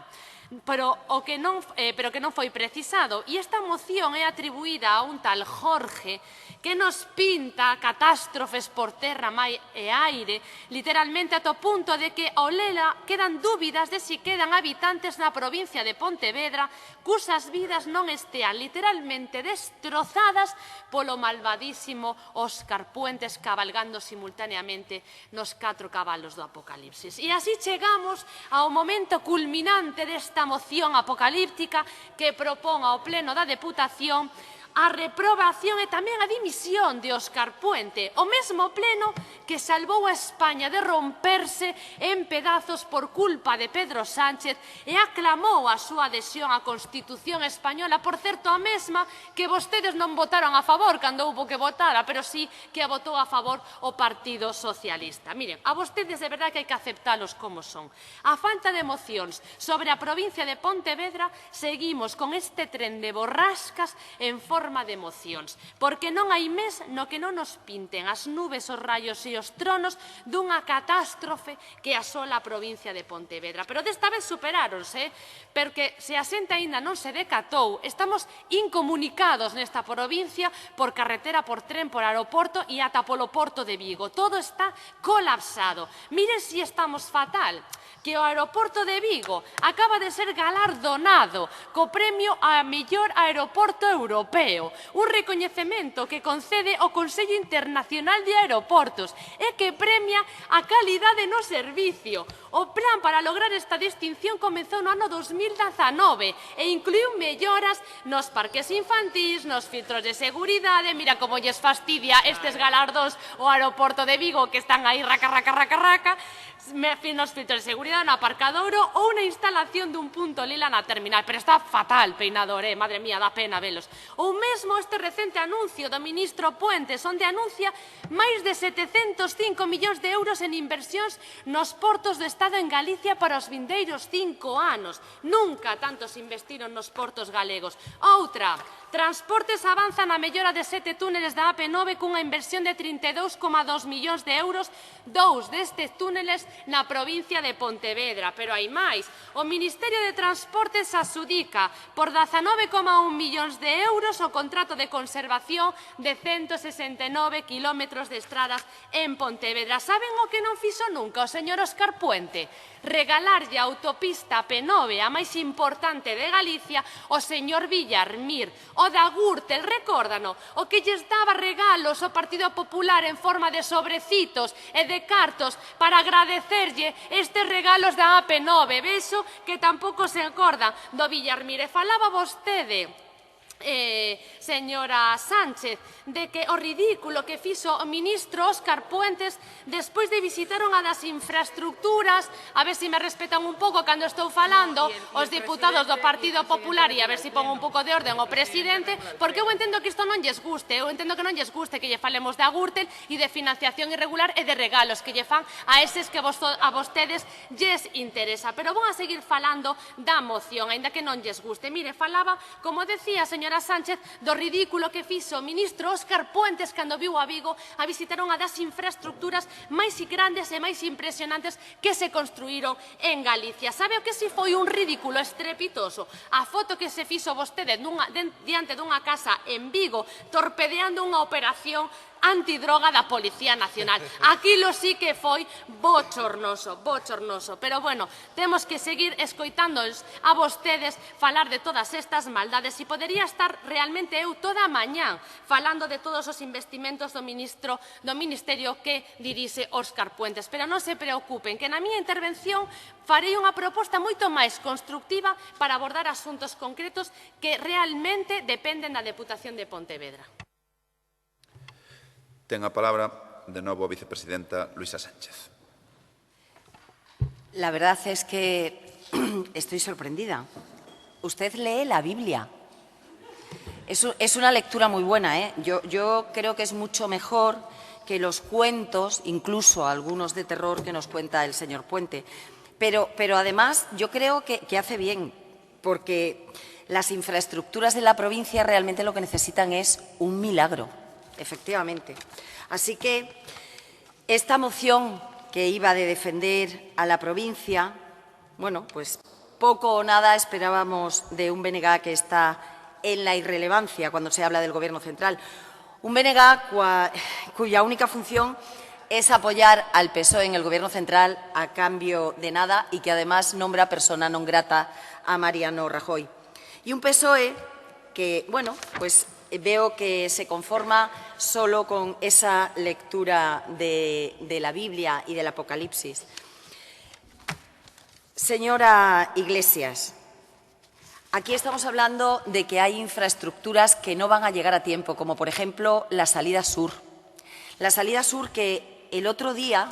pero que non foi precisado. E esta moción é atribuída a un tal Jorge que nos pinta catástrofes por terra, mar e aire, literalmente ata o punto de que ao lela quedan dúbidas de si quedan habitantes na provincia de Pontevedra cusas vidas non estean literalmente destrozadas polo malvadísimo Óscar Puentes cabalgando simultaneamente nos 4 cabalos do Apocalipsis. E así chegamos ao momento culminante desta moción apocalíptica que propón ao Pleno da Deputación a reprobación e tamén a dimisión de Óscar Puente, o mesmo pleno que salvou a España de romperse en pedazos por culpa de Pedro Sánchez e aclamou a súa adhesión á Constitución española, por certo, a mesma que vostedes non votaron a favor cando houbo que votara, pero sí que a votou a favor o Partido Socialista. Miren, a vostedes de verdade que hai que aceptalos como son. A falta de mocións sobre a provincia de Pontevedra, seguimos con este tren de borrascas en forma de mocións, porque non hai mes no que non nos pinten as nubes, os raios e os tronos dunha catástrofe que asola a provincia de Pontevedra. Pero desta vez superáronse, porque se a xente aínda non se decatou, estamos incomunicados nesta provincia por carretera, por tren, por aeroporto e ata polo porto de Vigo. Todo está colapsado. Miren si estamos fatal, que o aeroporto de Vigo acaba de ser galardonado co premio a mellor aeroporto europeo, un recoñecemento que concede o Consello Internacional de Aeroportos e que premia a calidade no servicio. O plan para lograr esta distinción comezou no ano 2019 e incluiu melloras nos parques infantís, nos filtros de seguridade. Mira como lles fastidia estes galardóns o aeroporto de Vigo que están aí raca, nos filtros de seguridade, no aparcadouro ou na instalación dun punto lila na terminal. Pero está fatal, peinador, madre mía, dá pena velos. Ou mesmo este recente anuncio do ministro Puentes, onde anuncia máis de 705 millóns de euros en inversións nos portos do Estado en Galicia para os vindeiros 5 anos. Nunca tantos investiron nos portos galegos. Outra, Transportes avanza na mellora de 7 túneles da AP9 cunha inversión de 32,2 millóns de euros, 2 destes túneles na provincia de Pontevedra. Pero hai máis. O Ministerio de Transportes adxudica por 19,1 millóns de euros o contrato de conservación de 169 kilómetros de estradas en Pontevedra. Saben o que non fixo nunca o señor Óscar Puente? Regalarlle a autopista P9, a máis importante de Galicia, o señor Villarmir, o da Gürtel, recórdano, o que lles daba regalos ao Partido Popular en forma de sobrecitos e de cartos para agradecerlle estes regalos da AP9. Vexo que tampouco se acordan do Villarmir. E falaba vostede, señora Sánchez, de que o ridículo que fixo o ministro Óscar Puentes despois de visitar unha das infraestructuras, a ver se me respetan un pouco cando estou falando, os diputados do Partido Popular, e a ver se pon un pouco de orden o presidente, porque eu entendo que isto non lles guste, eu entendo que non lles guste que lle falemos da Gürtel e de financiación irregular e de regalos que lle fan a eses que a vostedes lles interesa. Pero vou a seguir falando da moción, aínda que non lles guste. Mire, falaba, como decía a señora Sánchez, do ridículo que fixo o ministro Óscar Puentes cando viu a Vigo a visitar unha das infraestructuras máis grandes e máis impresionantes que se construíron en Galicia. Sabe o que si foi un ridículo estrepitoso? A foto que se fixo vostede diante dunha casa en Vigo torpedeando unha operación antidroga da Policía Nacional. Aquilo sí que foi bochornoso, bochornoso. Pero, bueno, temos que seguir escoitándoos a vostedes falar de todas estas maldades e podería estar realmente eu toda a mañá falando de todos os investimentos do Ministerio que dirixe Óscar Puentes. Pero non se preocupen, que na miña intervención farei unha proposta moito máis constructiva para abordar asuntos concretos que realmente dependen da Deputación de Pontevedra. Ten a palabra de novo a vicepresidenta Luisa Sánchez. La verdad es que estoy sorprendida. Usted lee la Biblia. Es una lectura muy buena, ¿eh? Yo creo que es mucho mejor que los cuentos, incluso algunos de terror que nos cuenta el señor Puente. Pero además yo creo que hace bien, porque las infraestructuras de la provincia realmente lo que necesitan es un milagro, efectivamente. Así que esta moción que iba de defender a la provincia, bueno, pues poco o nada esperábamos de un BNG que está en la irrelevancia cuando se habla del Gobierno central. Un BNG cuya única función es apoyar al PSOE en el Gobierno central a cambio de nada y que además nombra persona non grata a Mariano Rajoy. Y un PSOE que, bueno, pues veo que se conforma solo con esa lectura de la Biblia y del Apocalipsis. Señora Iglesias, aquí estamos hablando de que hay infraestructuras que no van a llegar a tiempo, como por ejemplo la salida sur. La salida sur que el otro día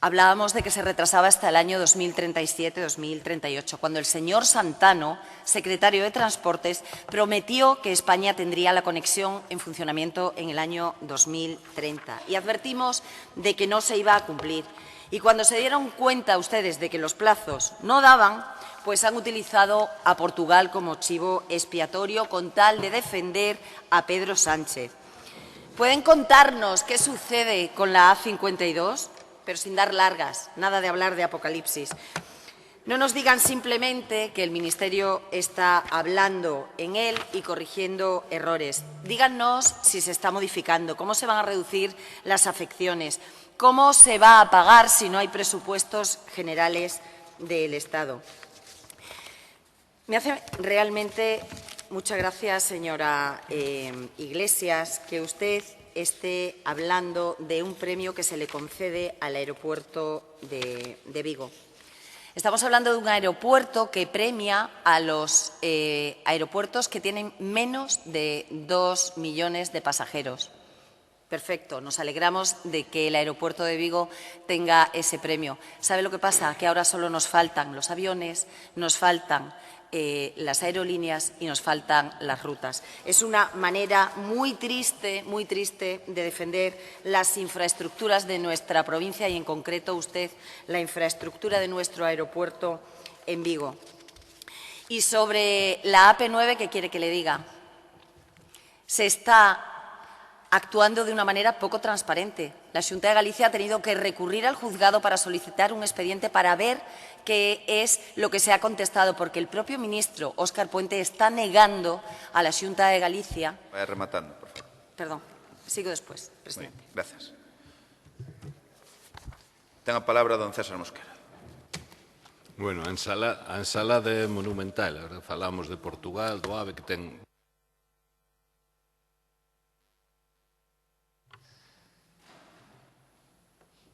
hablábamos de que se retrasaba hasta el año 2037-2038, cuando el señor Santano, secretario de Transportes, prometió que España tendría la conexión en funcionamiento en el año 2030. Y advertimos de que no se iba a cumplir. Y cuando se dieron cuenta ustedes de que los plazos no daban, pues han utilizado a Portugal como chivo expiatorio con tal de defender a Pedro Sánchez. ¿Pueden contarnos qué sucede con la A52? Pero sin dar largas, nada de hablar de apocalipsis. No nos digan simplemente que el Ministerio está hablando en él y corrigiendo errores. Díganos si se está modificando, cómo se van a reducir las afecciones, cómo se va a pagar si no hay presupuestos generales del Estado. Me hace realmente mucha gracia, señora Iglesias, que usted esté hablando de un premio que se le concede al aeropuerto de Vigo. Estamos hablando de un aeropuerto que premia a los aeropuertos que tienen menos de 2 millones de pasajeros. Perfecto, nos alegramos de que el aeropuerto de Vigo tenga ese premio. ¿Sabe lo que pasa? Que ahora solo nos faltan los aviones, nos faltan las aerolíneas y nos faltan las rutas. Es una manera muy triste de defender las infraestructuras de nuestra provincia y, en concreto, usted, la infraestructura de nuestro aeropuerto en Vigo. Y sobre la AP9, ¿qué quiere que le diga? Se está actuando de una manera poco transparente. La Xunta de Galicia ha tenido que recurrir al juzgado para solicitar un expediente para ver qué es lo que se ha contestado, porque el propio ministro, Óscar Puente, está negando a la Xunta de Galicia… Vaya rematando, por favor. Perdón, sigo después, presidente. Bien, gracias. Ten a palabra don César Mosquera. Bueno, a ensalada é monumental. Agora falamos de Portugal, do AVE, que ten…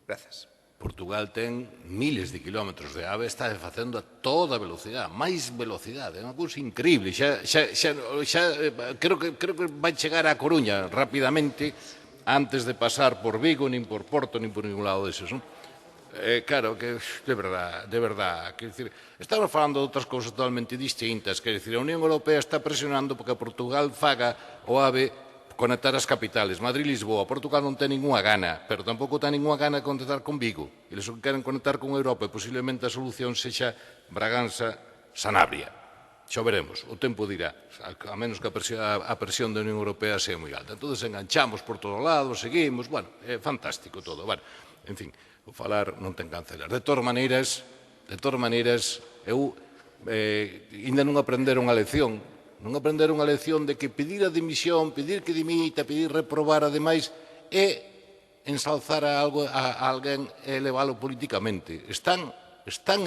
Gracias. Portugal ten miles de kilómetros de AVE, está facendo a toda velocidade, máis velocidade, é unha cousa increíble. Creo que vai chegar a Coruña rapidamente antes de pasar por Vigo, nin por Porto, nin por ningún lado deses, non? Claro, que de verdad, quer dicir, estamos falando de outras cousas totalmente distintas, quer dicir, a Unión Europea está presionando porque Portugal faga o AVE conectar as capitales, Madrid e Lisboa. Portugal non ten ninguna gana, pero tampouco ten ninguna gana de conectar con Vigo. Eles queren conectar con Europa e posiblemente a solución sexa Braganza-Sanabria. Xa veremos, o tempo dirá, a menos que a presión da Unión Europea sea moi alta. Entón, enganchamos por todo lado, seguimos, bueno, é fantástico todo. Bueno, en fin, o falar non ten cancelar. De todas maneiras, eu ainda non aprenderon a lección Non aprenderon a lección de que pedir a dimisión, pedir que dimita, pedir reprobar, ademais, é ensalzar a alguén e elevalo políticamente. Están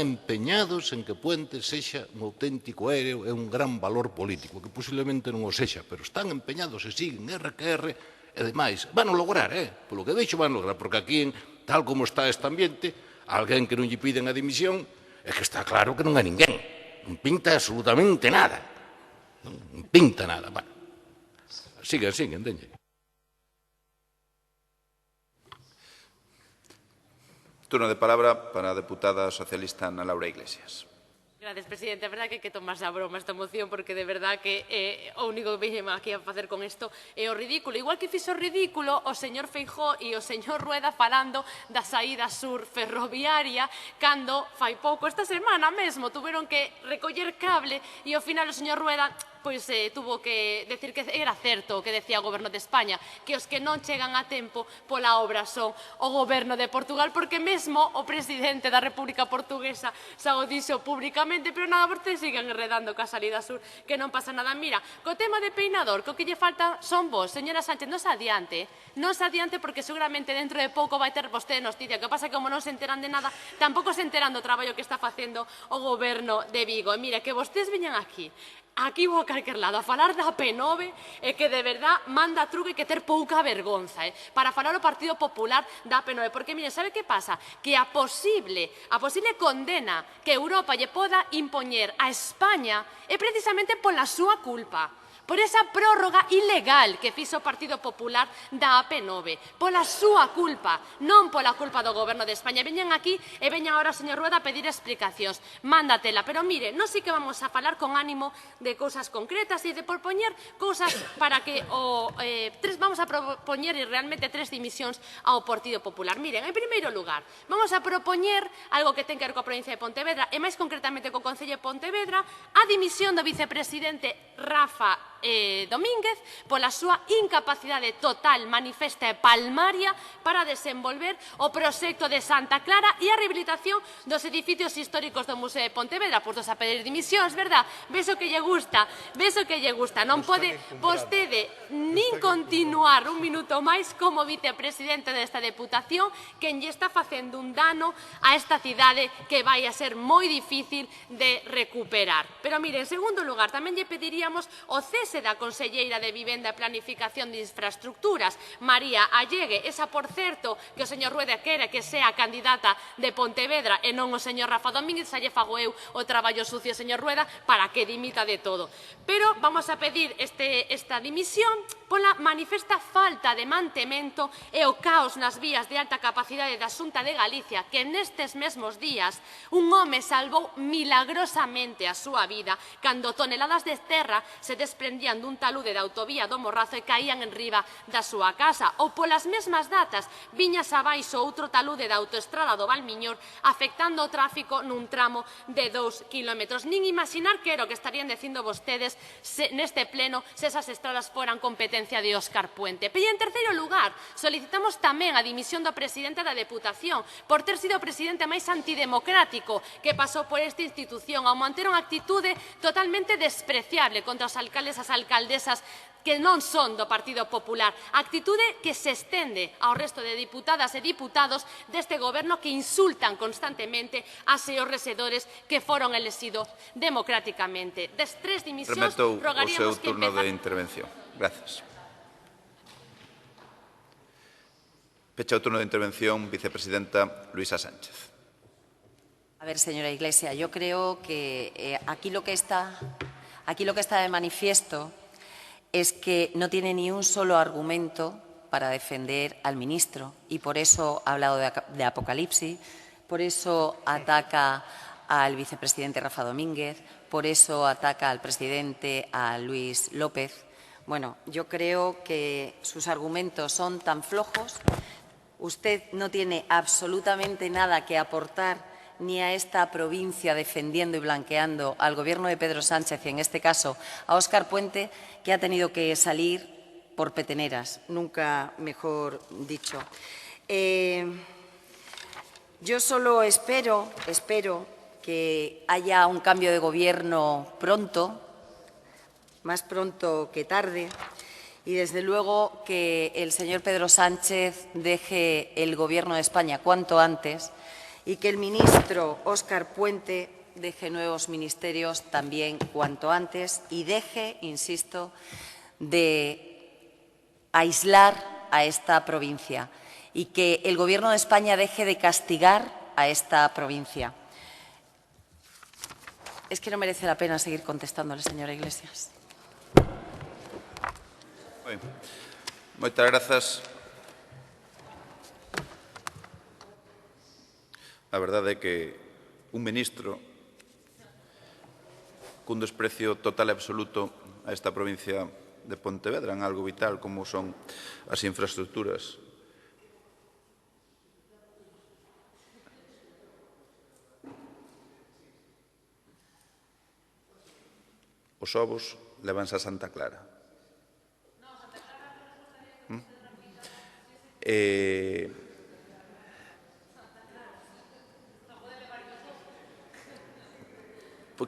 empeñados en que Puente sexa un auténtico héroe e un gran valor político, que posiblemente non o sexa, pero están empeñados e siguen R que R, e demais. Van a lograr, polo que deixo van a lograr, porque aquí, tal como está este ambiente, alguén que non lle piden a dimisión, é que está claro que non é ninguén. Non pinta absolutamente nada. Non pinta nada. Bueno, siguen, denlle. Turno de palabra para a deputada socialista Ana Laura Iglesias. Gracias, presidente. É verdade que hai que tomarse a broma esta moción porque de verdade que o único que veñen aquí a facer con isto é o ridículo. Igual que fixo o ridículo o señor Feijóo e o señor Rueda falando da saída sur ferroviaria cando fai pouco, esta semana mesmo, tuveron que recoller cable e ao final o señor Rueda tuvo que decir que era certo o que decía o Goberno de España, que os que non chegan a tempo pola obra son o Goberno de Portugal, porque mesmo o presidente da República Portuguesa xa o dixo públicamente, pero nada, vostedes siguen enredando ca salida sur, que non pasa nada. Mira, co tema de peinador, co que lle falta son vos, señora Sánchez, non se adiante, porque seguramente dentro de pouco vai ter vostede noticia, que pasa que como non se enteran de nada, tampouco se enteran do traballo que está facendo o Goberno de Vigo. E mire, que vostedes veñan aquí vou a calquer lado, a falar da P9 e que de verdad manda truque que ter pouca vergonza, para falar o Partido Popular da P9, porque, mire, sabe que pasa? Que a posible condena que Europa lle poda impoñer a España é precisamente pola súa culpa, por esa prórroga ilegal que fixo o Partido Popular da AP9, pola súa culpa, non pola culpa do Goberno de España. Veñan aquí e veñan agora o señor Rueda a pedir explicacións. Mándatela, pero mire, non sí que vamos a falar con ánimo de cousas concretas e de propoñer cousas para que vamos a propoñer realmente 3 dimisións ao Partido Popular. Miren, en primeiro lugar, vamos a propoñer algo que ten que ver coa provincia de Pontevedra e máis concretamente co Concello de Pontevedra, a dimisión do vicepresidente Rafa Domínguez pola súa incapacidade total, manifesta e palmaria para desenvolver o proxecto de Santa Clara e a rehabilitación dos edificios históricos do Museo de Pontevedra. Pois dos a pedir dimisións, verdad? Ves o que lle gusta, non pode vostede nin continuar un minuto máis como vicepresidente desta Deputación, quen lle está facendo un dano a esta cidade que vai a ser moi difícil de recuperar. Pero mire, en segundo lugar, tamén lle pediríamos o cese da conselleira de Vivenda e Planificación de Infraestructuras, María Allegue, esa, por certo, que o señor Rueda quere que sea candidata de Pontevedra e non o señor Rafa Domínguez, xa lle fago eu o traballo sucio, señor Rueda, para que dimita de todo. Pero vamos a pedir esta dimisión pola manifesta falta de mantemento e o caos nas vías de alta capacidade da Xunta de Galicia, que nestes mesmos días un home salvou milagrosamente a súa vida cando toneladas de terra se desprendían dun talude da autovía do Morrazo e caían en riba da súa casa. Ou polas mesmas datas viñas abaixo outro talude da autoestrada do Valmiñor afectando o tráfico nun tramo de 2 kilómetros. Nin imaginar que era o que estarían dicindo vostedes neste pleno se esas estradas foran competencia de Óscar Puente. E en terceiro lugar, solicitamos tamén a dimisión do presidente da Deputación por ter sido o presidente máis antidemocrático que pasou por esta institución ao manter unha actitude totalmente despreciable contra os alcaldes e as alcaldesas que non son do Partido Popular, actitude que se estende ao resto de diputadas e diputados deste goberno que insultan constantemente a seus redores que foron elexidos democráticamente. Des 3 dimisións rogaríamos que turno de intervención. Gracias. Pecha o turno de intervención, vicepresidenta Luisa Sánchez. A ver, señora Iglesias, yo creo que aquí lo que está de manifiesto es que no tiene ni un solo argumento para defender al ministro y por eso ha hablado de apocalipsis, por eso ataca al vicepresidente Rafa Domínguez, por eso ataca al presidente, a Luis López. Bueno, yo creo que sus argumentos son tan flojos. Usted no tiene absolutamente nada que aportar ni a esta provincia defendiendo y blanqueando al Gobierno de Pedro Sánchez y, en este caso, a Óscar Puente, que ha tenido que salir por peteneras, nunca mejor dicho. Yo solo espero que haya un cambio de Gobierno pronto más pronto que tarde. Y, desde luego, que el señor Pedro Sánchez deje el Gobierno de España cuanto antes y que el ministro Óscar Puente deje nuevos ministerios también cuanto antes y deje, insisto, de aislar a esta provincia y que el Gobierno de España deje de castigar a esta provincia. Es que no merece la pena seguir contestándole, señora Iglesias. Moitas grazas. A verdade é que un ministro cun desprecio total e absoluto a esta provincia de Pontevedra en algo vital como son as infraestructuras. Os ovos levanse a Santa Clara.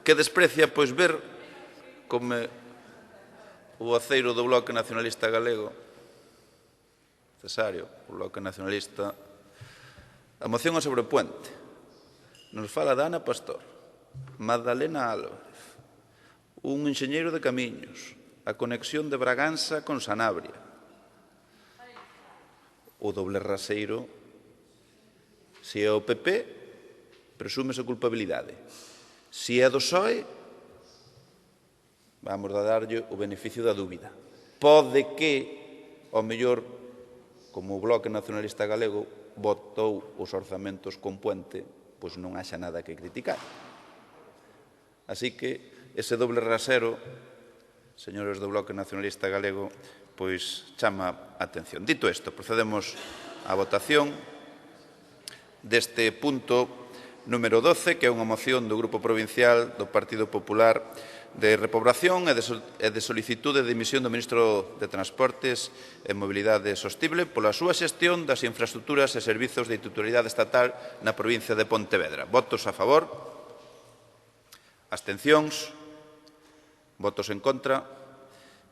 Que desprecia, pois, ver como o voceiro do Bloque Nacionalista Galego, Cesario, o Bloque Nacionalista, a moción é sobre o puente. Nos fala de Ana Pastor, Magdalena Álvarez, un enxeñeiro de camiños, a conexión de Braganza con Sanabria, o doble raseiro, se é o PP, presúmese culpabilidade. Se é do PSOE, vamos a darlle o beneficio da dúbida. Pode que, ao mellor, como o Bloque Nacionalista Galego votou os orzamentos con puente, pois non haxa nada que criticar. Así que ese doble rasero, señores do Bloque Nacionalista Galego, pois chama a atención. Dito isto, procedemos á votación deste punto número 12, que é unha moción do Grupo Provincial do Partido Popular de repoblación e de solicitude de dimisión do Ministro de Transportes e Mobilidade Sostible pola súa xestión das infraestructuras e servizos de titularidade estatal na provincia de Pontevedra. Votos a favor? Abstencións? Votos en contra?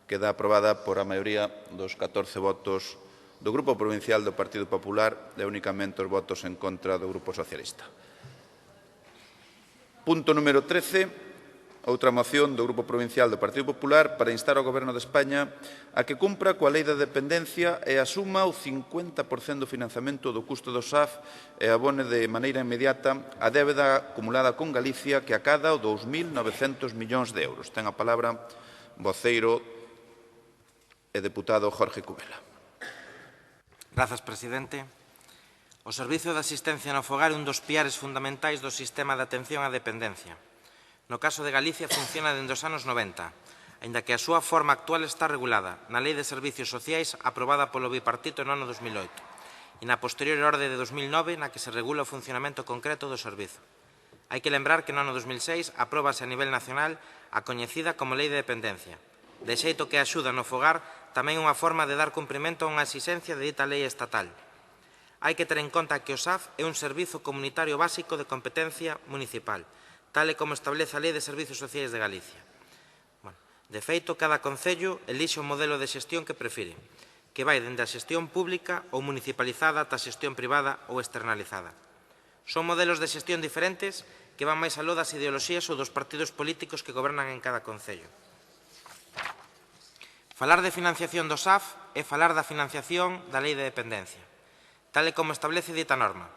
Queda aprobada por a maioría dos 14 votos do Grupo Provincial do Partido Popular e únicamente os votos en contra do Grupo Socialista. Punto número 13, outra moción do Grupo Provincial do Partido Popular para instar ao Goberno de España a que cumpra coa Lei da Dependencia e asuma o 50% do financiamento do custo do SAF e abone de maneira inmediata a débeda acumulada con Galicia que acada o 2.900 millóns de euros. Ten a palabra voceiro e deputado Jorge Cubela. Grazas, presidente. O Servizo de Asistencia no Fogar é un dos piares fundamentais do sistema de atención á dependencia. No caso de Galicia funciona dende os anos 90, aínda que a súa forma actual está regulada na Lei de Servicios Sociais aprobada polo Bipartito no ano 2008 e na posterior orde de 2009 na que se regula o funcionamento concreto do servizo. Hai que lembrar que no ano 2006 apróbase a nivel nacional a coñecida como Lei de Dependencia, de xeito que a axuda no fogar tamén é unha forma de dar cumprimento a unha exigencia de dita lei estatal. Hai que ter en conta que o SAF é un servizo comunitario básico de competencia municipal, tal e como establece a Lei de Servicios Sociais de Galicia. De feito, cada concello elixe o modelo de xestión que prefire, que vai dende a xestión pública ou municipalizada ata a xestión privada ou externalizada. Son modelos de xestión diferentes que van máis aló das ideoloxías ou dos partidos políticos que gobernan en cada concello. Falar de financiación do SAF é falar da financiación da Lei de Dependencia. Tal e como establece dita norma,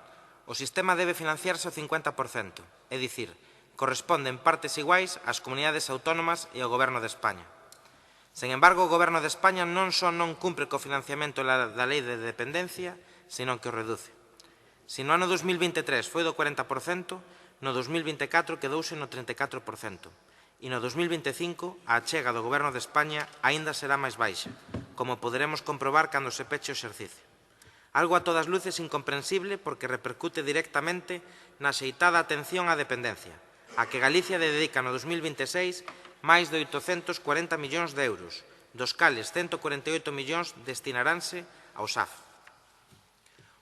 o sistema debe financiarse ao 50%, é dicir, corresponden partes iguais ás comunidades autónomas e ao Goberno de España. Sen embargo, o Goberno de España non só non cumpre co financiamento da Lei de Dependencia, senón que o reduce. Se no ano 2023 foi do 40%, no 2024 quedouse no 34%, e no 2025 a achega do Goberno de España aínda será máis baixa, como poderemos comprobar cando se peche o exercicio. Algo a todas luces incomprensible porque repercute directamente na axeitada atención á dependencia, a que Galicia dedica no 2026 máis de 840 millóns de euros, dos cales 148 millóns destinaránse ao SAF.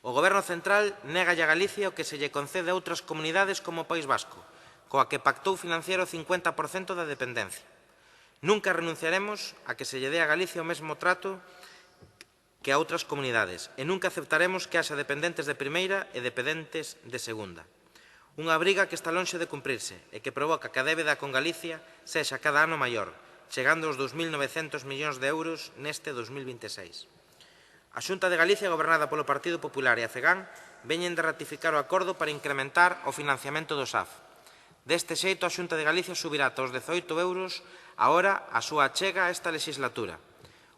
O Goberno Central négalle a Galicia o que se lle concede a outras comunidades como o País Vasco, coa que pactou financiar o 50% da dependencia. Nunca renunciaremos a que se lle dé a Galicia o mesmo trato que a outras comunidades e nunca aceptaremos que haxa dependentes de primeira e dependentes de segunda. Unha briga que está lonxe de cumprirse e que provoca que a débeda con Galicia sexa cada ano maior, chegando aos 2.900 millóns de euros neste 2026. A Xunta de Galicia, gobernada polo Partido Popular e a CEGAN, veñen de ratificar o acordo para incrementar o financiamento do SAF. Deste xeito, a Xunta de Galicia subirá ata os 18 euros a hora a súa achega a esta legislatura.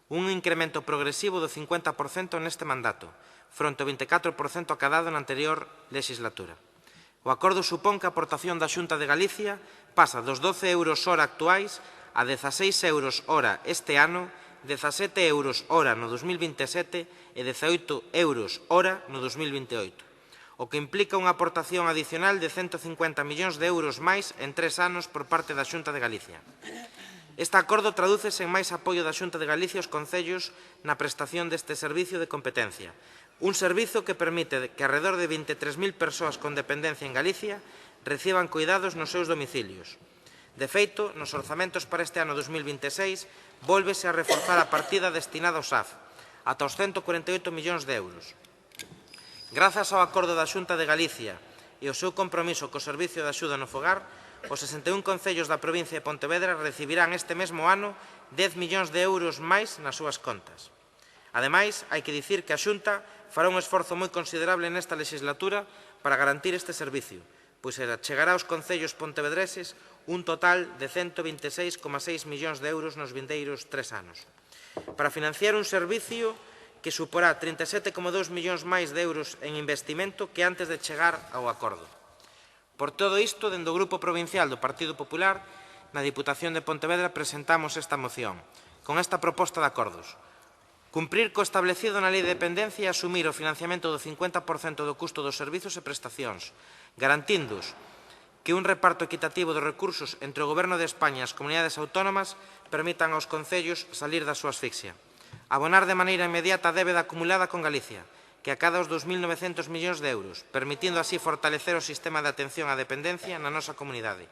Un incremento progresivo do 50% neste mandato, fronte ao 24% acadado na anterior legislatura. O acordo supón que a aportación da Xunta de Galicia pasa dos 12 euros hora actuais a 16 euros hora este ano, 17 euros hora no 2027 e 18 euros hora no 2028, o que implica unha aportación adicional de 150 millóns de euros máis en 3 anos por parte da Xunta de Galicia. Este acordo tradúcese en máis apoio da Xunta de Galicia aos concellos na prestación deste servicio de competencia, un servizo que permite que alrededor de 23.000 persoas con dependencia en Galicia reciban cuidados nos seus domicilios. De feito, nos orzamentos para este ano 2026, vólvese a reforzar a partida destinada ao SAF, ata os 148 millóns de euros. Grazas ao acordo da Xunta de Galicia e ao seu compromiso co Servicio de Axuda no Fogar, os 61 concellos da provincia de Pontevedra recibirán este mesmo ano 10 millóns de euros máis nas súas contas. Ademais, hai que dicir que a Xunta fará un esforzo moi considerable nesta legislatura para garantir este servicio, pois chegará aos concellos pontevedreses un total de 126,6 millóns de euros nos vindeiros 3 anos. Para financiar un servicio que suporá 37,2 millóns máis de euros en investimento que antes de chegar ao acordo. Por todo isto, dende o Grupo Provincial do Partido Popular, na Diputación de Pontevedra presentamos esta moción, con esta proposta de acordos. Cumprir co establecido na Lei de Dependencia e asumir o financiamento do 50% do custo dos servizos e prestacións, garantindos que un reparto equitativo dos recursos entre o Goberno de España e as comunidades autónomas permitan aos concellos salir da súa asfixia. Abonar de maneira inmediata a débeda acumulada con Galicia, que acada os 2.900 millóns de euros, permitindo así fortalecer o sistema de atención á dependencia na nosa comunidade.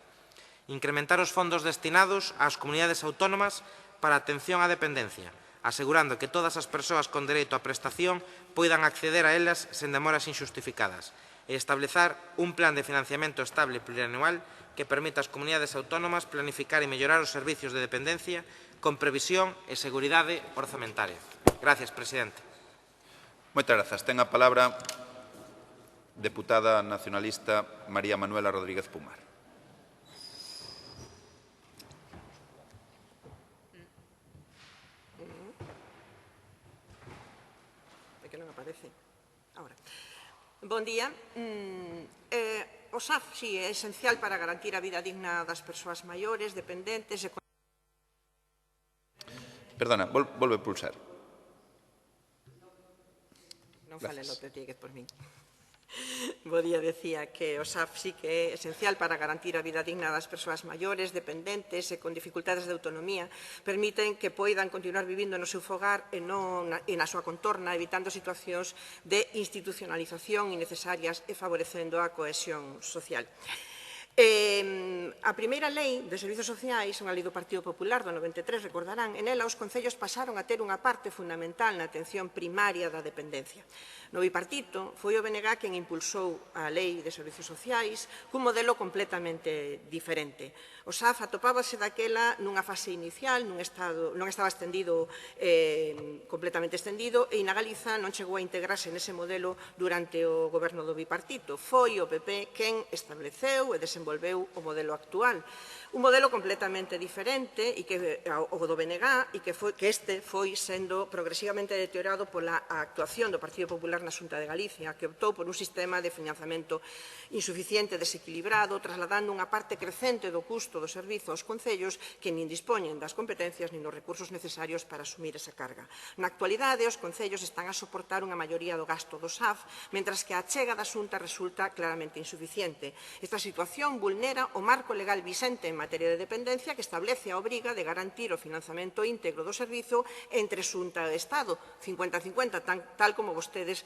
Incrementar os fondos destinados ás comunidades autónomas para a atención á dependencia, asegurando que todas as persoas con dereito á prestación poidan acceder a elas sen demoras injustificadas, e establecer un plan de financiamento estable plurianual que permita ás comunidades autónomas planificar e mellorar os servicios de dependencia con previsión e seguridade orzamentaria. Gracias, presidente. Moitas grazas. Ten a palabra deputada nacionalista María Manuela Rodríguez Pumar. É que non aparece. Ahora. Bon día. O SAF, sí, é esencial para garantir a vida digna das persoas maiores, dependentes e... Perdona, volve a pulsar. Non fale López Dieguez por min. Bo día, decía que o SAF sí que é esencial para garantir a vida digna das persoas maiores, dependentes e con dificultades de autonomía, permiten que poidan continuar vivindo no seu fogar e na súa contorna, evitando situacións de institucionalización innecesarias e favorecendo a cohesión social. A primeira lei de servizos sociais, unha lei do Partido Popular do 93, recordarán, en ela os concellos pasaron a ter unha parte fundamental na atención primaria da dependencia. No bipartito, foi o BNG quen impulsou a lei de servizos sociais cun modelo completamente diferente. O SAF atopábase daquela nunha fase inicial, non estaba estendido, completamente estendido, e na Galiza non chegou a integrarse nese modelo durante o goberno do bipartito. Foi o PP quen estableceu e desenvolveu o modelo actual. Un modelo completamente diferente ao do BNG e que este foi sendo progresivamente deteriorado pola actuación do Partido Popular na Xunta de Galicia, que optou por un sistema de financiamento insuficiente, desequilibrado, trasladando unha parte crecente do custo do servizo aos concellos que nin dispoñen das competencias nin dos recursos necesarios para asumir esa carga. Na actualidade, os concellos están a soportar unha maioría do gasto do SAF, mentras que a achega da Xunta resulta claramente insuficiente. Esta situación proposición vulnera o marco legal vixente en materia de dependencia que establece a obriga de garantir o financiamento íntegro do servizo entre Xunta e Estado, 50-50, tal como vostedes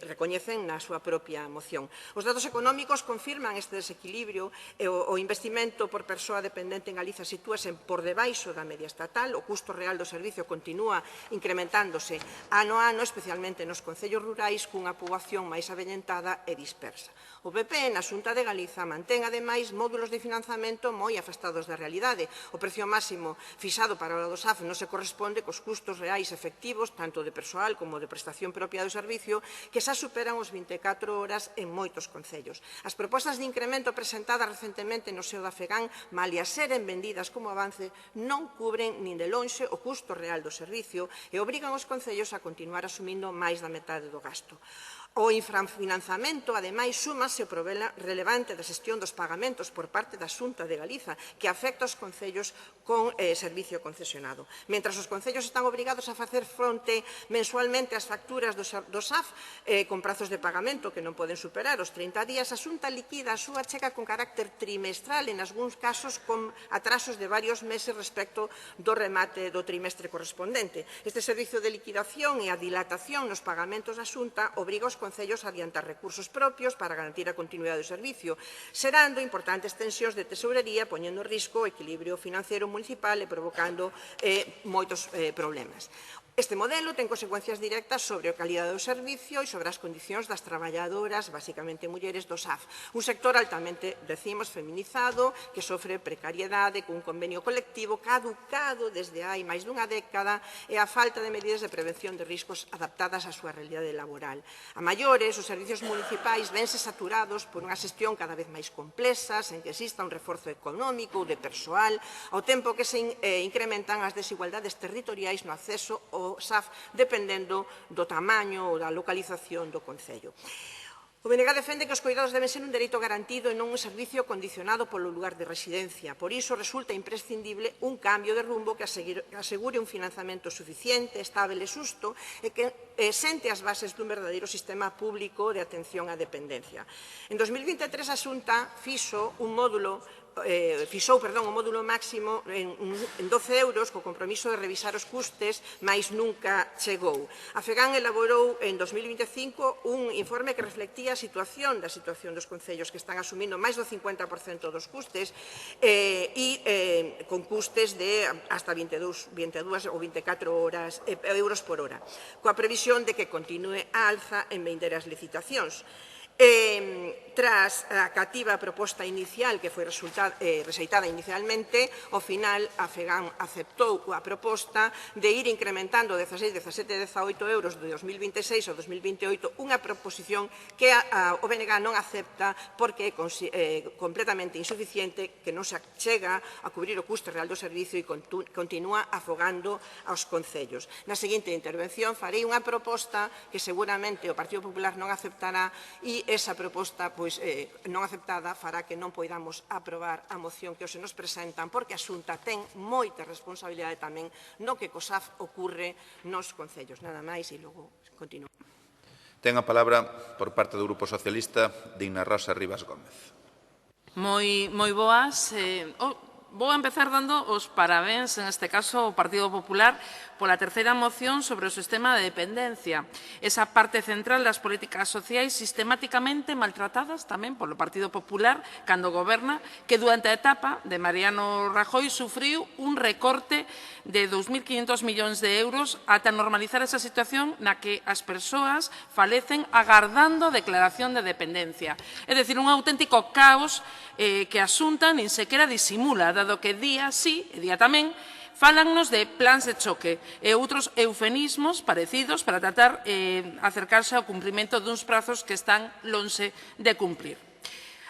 recoñecen na súa propia moción. Os datos económicos confirman este desequilibrio e o investimento por persoa dependente en Galiza sitúase por debaixo da media estatal, o custo real do servicio continúa incrementándose ano a ano, especialmente nos concellos rurais cunha poboación máis avellentada e dispersa. O PP na Xunta de Galiza mantén, ademais, módulos de financiamento moi afastados da realidade. O precio máximo fixado para o DOSAF non se corresponde cos custos reais efectivos, tanto de persoal como de prestación propia do servicio, que xa superan os 24 horas en moitos concellos. As propostas de incremento presentadas recentemente no seo da FEGAN, malia seren vendidas como avance, non cubren nin de lonxe o custo real do servicio e obrigan os concellos a continuar asumindo máis da metade do gasto. O infrafinanzamento, ademais, súmase o problema relevante da xestión dos pagamentos por parte da Xunta de Galiza, que afecta aos concellos con servicio concesionado. Mentras os concellos están obrigados a facer fronte mensualmente ás facturas do SAF con prazos de pagamento que non poden superar os 30 días, a Xunta liquida a súa chega con carácter trimestral, en algúns casos con atrasos de varios meses respecto do remate do trimestre correspondente. Este servicio de liquidación e a dilatación nos pagamentos da Xunta obriga os concellos a adiantar recursos propios para garantir a continuidade do servicio, xerando importantes tensións de tesourería, poñendo en risco o equilibrio financiero municipal e provocando moitos problemas. Este modelo ten consecuencias directas sobre a calidade do servicio e sobre as condicións das traballadoras, basicamente mulleres, do SAF. Un sector altamente, decimos, feminizado, que sofre precariedade cun convenio colectivo caducado desde hai máis dunha década e a falta de medidas de prevención de riscos adaptadas á súa realidade laboral. A maiores, os servicios municipais vense saturados por unha xestión cada vez máis complexa, sen que exista un reforzo económico ou de persoal, ao tempo que se incrementan as desigualdades territoriais no acceso ao SAF, dependendo do tamaño ou da localización do concello. O BNG defende que os cuidados deben ser un dereito garantido e non un servicio condicionado polo lugar de residencia. Por iso resulta imprescindible un cambio de rumbo que asegure un financiamento suficiente, estable e xusto e que sente as bases dun verdadeiro sistema público de atención á dependencia. En 2023 a Xunta fixou o módulo máximo en 12 euros co compromiso de revisar os custes, mais nunca chegou. A FEGAN elaborou en 2025 un informe que reflectía a situación dos concellos que están asumindo máis do 50% dos custes e con custes de hasta 22 ou 24 euros por hora, coa previsión de que continue a alza en vindeiras licitacións. Tras a cativa proposta inicial que foi rexeitada inicialmente, ao final a FEGAN aceptou a proposta de ir incrementando 16, 17 e 18 euros de 2026 ao 2028, unha proposición que o BNG non acepta porque é completamente insuficiente, que non se chega a cubrir o custo real do servicio e continúa afogando aos concellos. Na seguinte intervención farei unha proposta que seguramente o Partido Popular non aceptará e esa proposta non aceptada fará que non poidamos aprobar a moción que hoxe nos presentan, porque a Xunta ten moita responsabilidade tamén no que co SAF ocurre nos concellos. Nada máis e logo continuo. Ten a palabra por parte do Grupo Socialista Dina Rosa Rivas Gómez. Moi boas. Vou empezar dando os parabéns, en este caso, ao Partido Popular, pola terceira moción sobre o sistema de dependencia. Esa parte central das políticas sociais sistemáticamente maltratadas tamén polo Partido Popular cando goberna, que durante a etapa de Mariano Rajoy sufriu un recorte de 2.500 millóns de euros ata normalizar esa situación na que as persoas falecen agardando a declaración de dependencia. É dicir, un auténtico caos que a Xunta nin sequera disimula, dado que día sí e día tamén fálannos de plans de choque e outros eufemismos parecidos para tratar acercarse ao cumprimento duns prazos que están lonxe de cumplir.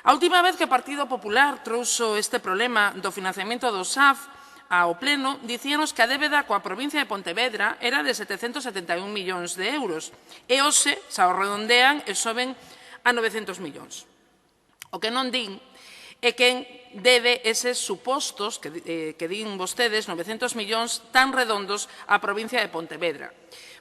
A última vez que o Partido Popular trouxo este problema do financiamento do SAF ao Pleno, dicíanos que a débeda coa provincia de Pontevedra era de 771 millóns de euros e hoxe xa o redondean e soben a 900 millóns. O que non din é quen debe eses supostos que din vostedes, 900 millóns tan redondos á provincia de Pontevedra.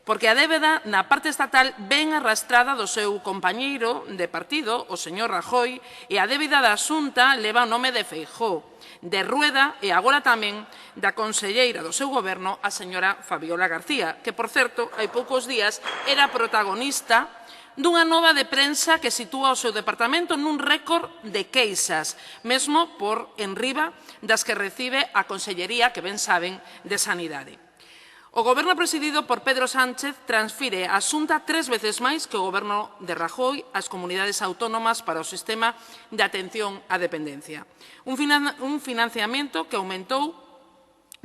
porque a débeda na parte estatal ven arrastrada do seu compañeiro de partido, o señor Rajoy, e a débeda da Xunta leva o nome de Feijóo, de Rueda e agora tamén da conselleira do seu goberno, a señora Fabiola García, que, por certo, hai poucos días era protagonista dunha nova de prensa que sitúa o seu departamento nun récord de queixas, mesmo por enriba das que recibe a Consellería, que ben saben, de Sanidade. O goberno presidido por Pedro Sánchez transfire a Xunta 3 veces máis que o goberno de Rajoy ás comunidades autónomas para o sistema de atención á dependencia. Un financiamento que aumentou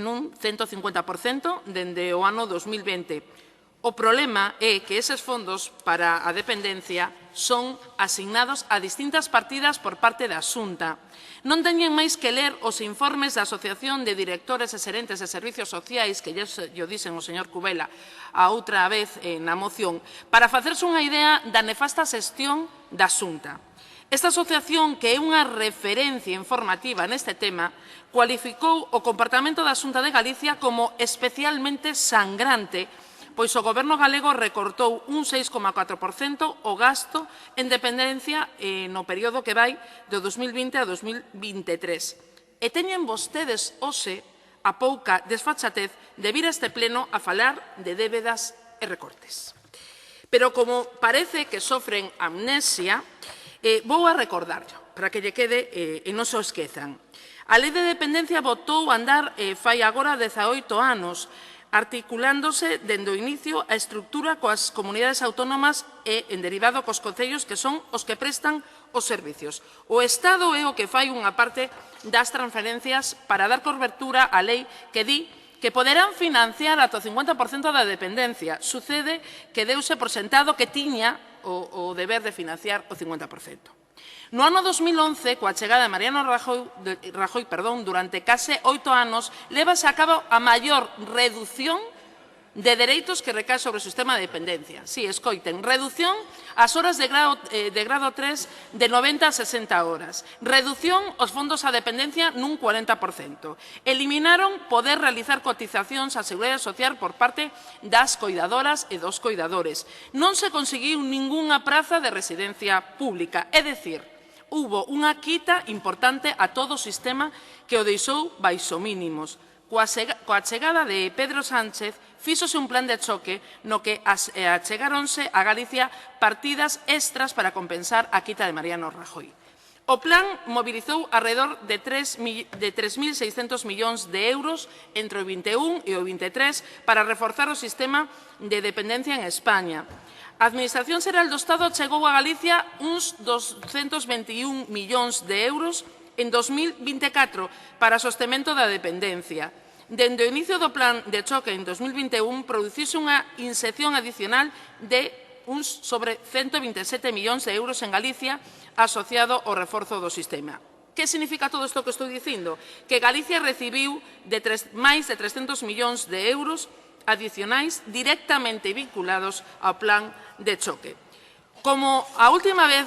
nun 150% dende o ano 2020. O problema é que eses fondos para a dependencia son asignados a distintas partidas por parte da Xunta. Non teñen máis que ler os informes da Asociación de Directores e Xerentes de Servicios Sociais, que yo dixen o señor Cubela a outra vez na moción, para facerse unha idea da nefasta xestión da Xunta. Esta asociación, que é unha referencia informativa neste tema, cualificou o comportamento da Xunta de Galicia como especialmente sangrante, pois o goberno galego recortou un 6,4% o gasto en dependencia no período que vai do 2020 a 2023. E teñen vostedes hoxe a pouca desfachatez de vir a este pleno a falar de débedas e recortes. Pero como parece que sofren amnesia, vou a recordarlo para que lle quede e non se o esquezan. A Lei de Dependencia botou a andar fai agora 18 anos, articulándose dende o inicio a estrutura coas comunidades autónomas e, en derivado, cos concellos que son os que prestan os servicios. O Estado é o que fai unha parte das transferencias para dar cobertura á lei que di que poderán financiar ata o 50% da dependencia. Sucede que deuse por sentado que tiña o deber de financiar o 50%. No ano 2011, coa chegada de Mariano Rajoy, durante case 8 anos, levase a cabo a maior reducción de dereitos que recae sobre o sistema de dependencia. Si, escoiten, reducción ás horas de grado 3 de 90 a 60 horas. Reducción aos fondos á dependencia nun 40%. Eliminaron poder realizar cotizacións á Seguridade Social por parte das coidadoras e dos coidadores. Non se conseguiu ningunha praza de residencia pública, é dicir, hubo unha quita importante a todo o sistema que o deixou baixo mínimos. Coa chegada de Pedro Sánchez, fíxose un plan de choque no que achegáronse a Galicia partidas extras para compensar a quita de Mariano Rajoy. O plan mobilizou alrededor de 3.600 millóns de euros entre o 21 e o 23 para reforzar o sistema de dependencia en España. A Administración Xeral do Estado chegou a Galicia uns 221 millóns de euros en 2024 para sostemento da dependencia. Dende o inicio do plan de choque en 2021, produciuse unha inxección adicional de uns sobre 127 millóns de euros en Galicia asociado ao reforzo do sistema. Que significa todo isto que estou dicindo? Que Galicia recibiu máis de 300 millóns de euros adicionais directamente vinculados ao plan de choque. Como a última vez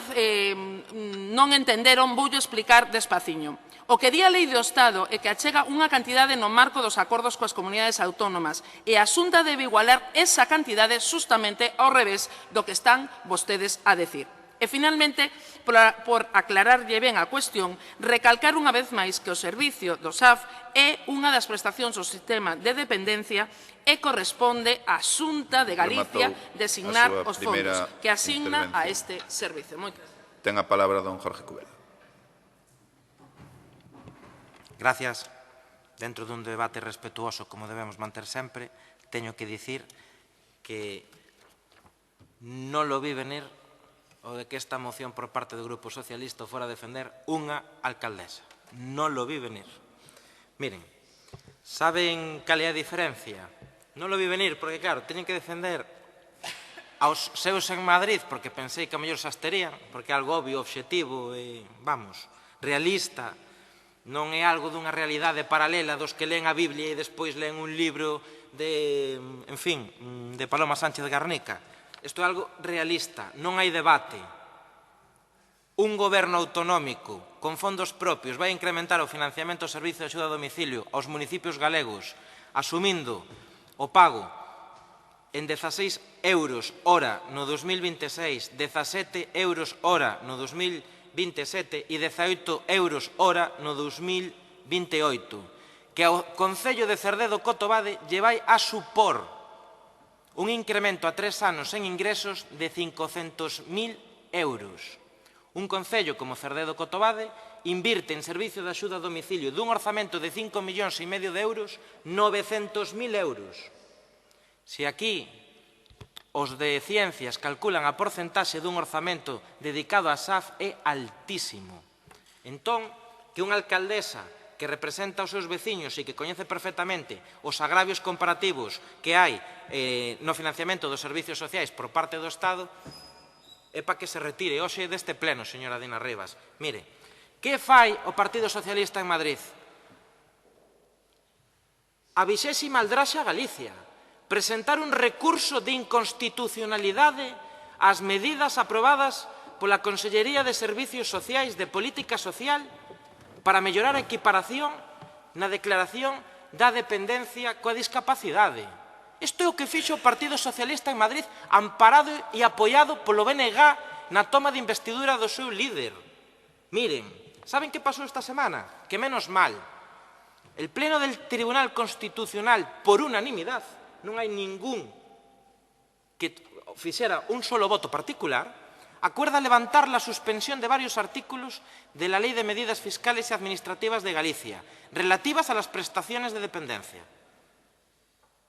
non entenderon, voulle explicar despaciño. O que di a Lei do Estado é que achega unha cantidade no marco dos acordos coas comunidades autónomas e a Xunta debe igualar esa cantidade justamente ao revés do que están vostedes a decir. E, finalmente, por aclararlle ben a cuestión, recalcar unha vez máis que o servicio do SAF é unha das prestacións do sistema de dependencia e corresponde á Xunta de Galicia designar os fondos que asigna a este servicio. Ten a palabra don Jorge Cubela. Gracias. Dentro dun debate respetuoso, como debemos manter sempre, teño que dicir que non lo vi venir o de que esta moción por parte do Grupo Socialista fora a defender unha alcaldesa. Non lo vi venir. Miren, saben cal é a diferencia? Non lo vi venir porque, claro, teñen que defender aos seus en Madrid porque pensei que a mellor se asterían, porque é algo obvio, objetivo e, vamos, realista. Non é algo dunha realidade paralela dos que leen a Biblia e despois leen un libro de, en fin, de Paloma Sánchez Garnica. Isto é algo realista, non hai debate. Un goberno autonómico con fondos propios vai incrementar o financiamento do servizo de axuda a domicilio aos municipios galegos, asumindo o pago en 16 euros hora no 2026, 17 euros hora no 2027 e 18 euros hora no 2028, que ao Concello de Cerdedo Cotobade lle vai a supor un incremento a 3 anos en ingresos de 500.000 euros. Un concello como Cerdedo Cotobade invirte en servicio de axuda a domicilio dun orzamento de 5,5 millóns de euros 900.000 euros. Se aquí os de Ciencias calculan a porcentaxe dun orzamento dedicado á SAF é altísimo. Entón, que unha alcaldesa que representa aos seus veciños e que coñece perfectamente os agravios comparativos que hai no financiamento dos servicios sociais por parte do Estado, é para que se retire hoxe deste pleno, señora Dina Rivas. Mire, que fai o Partido Socialista en Madrid? A 20ª aldraxe a Galicia. Presentar un recurso de inconstitucionalidade ás medidas aprobadas pola Consellería de Servicios Sociais de Política Social para mellorar a equiparación na declaración da dependencia coa discapacidade. Isto é o que fixo o Partido Socialista en Madrid, amparado e apoiado polo BNG na toma de investidura do seu líder. Miren, saben que pasou esta semana? Que menos mal. El Pleno del Tribunal Constitucional, por unanimidade, non hai ningún que fixera un solo voto particular, acuerda levantar la suspensión de varios artículos de la Ley de Medidas Fiscales y Administrativas de Galicia, relativas a las prestaciones de dependencia.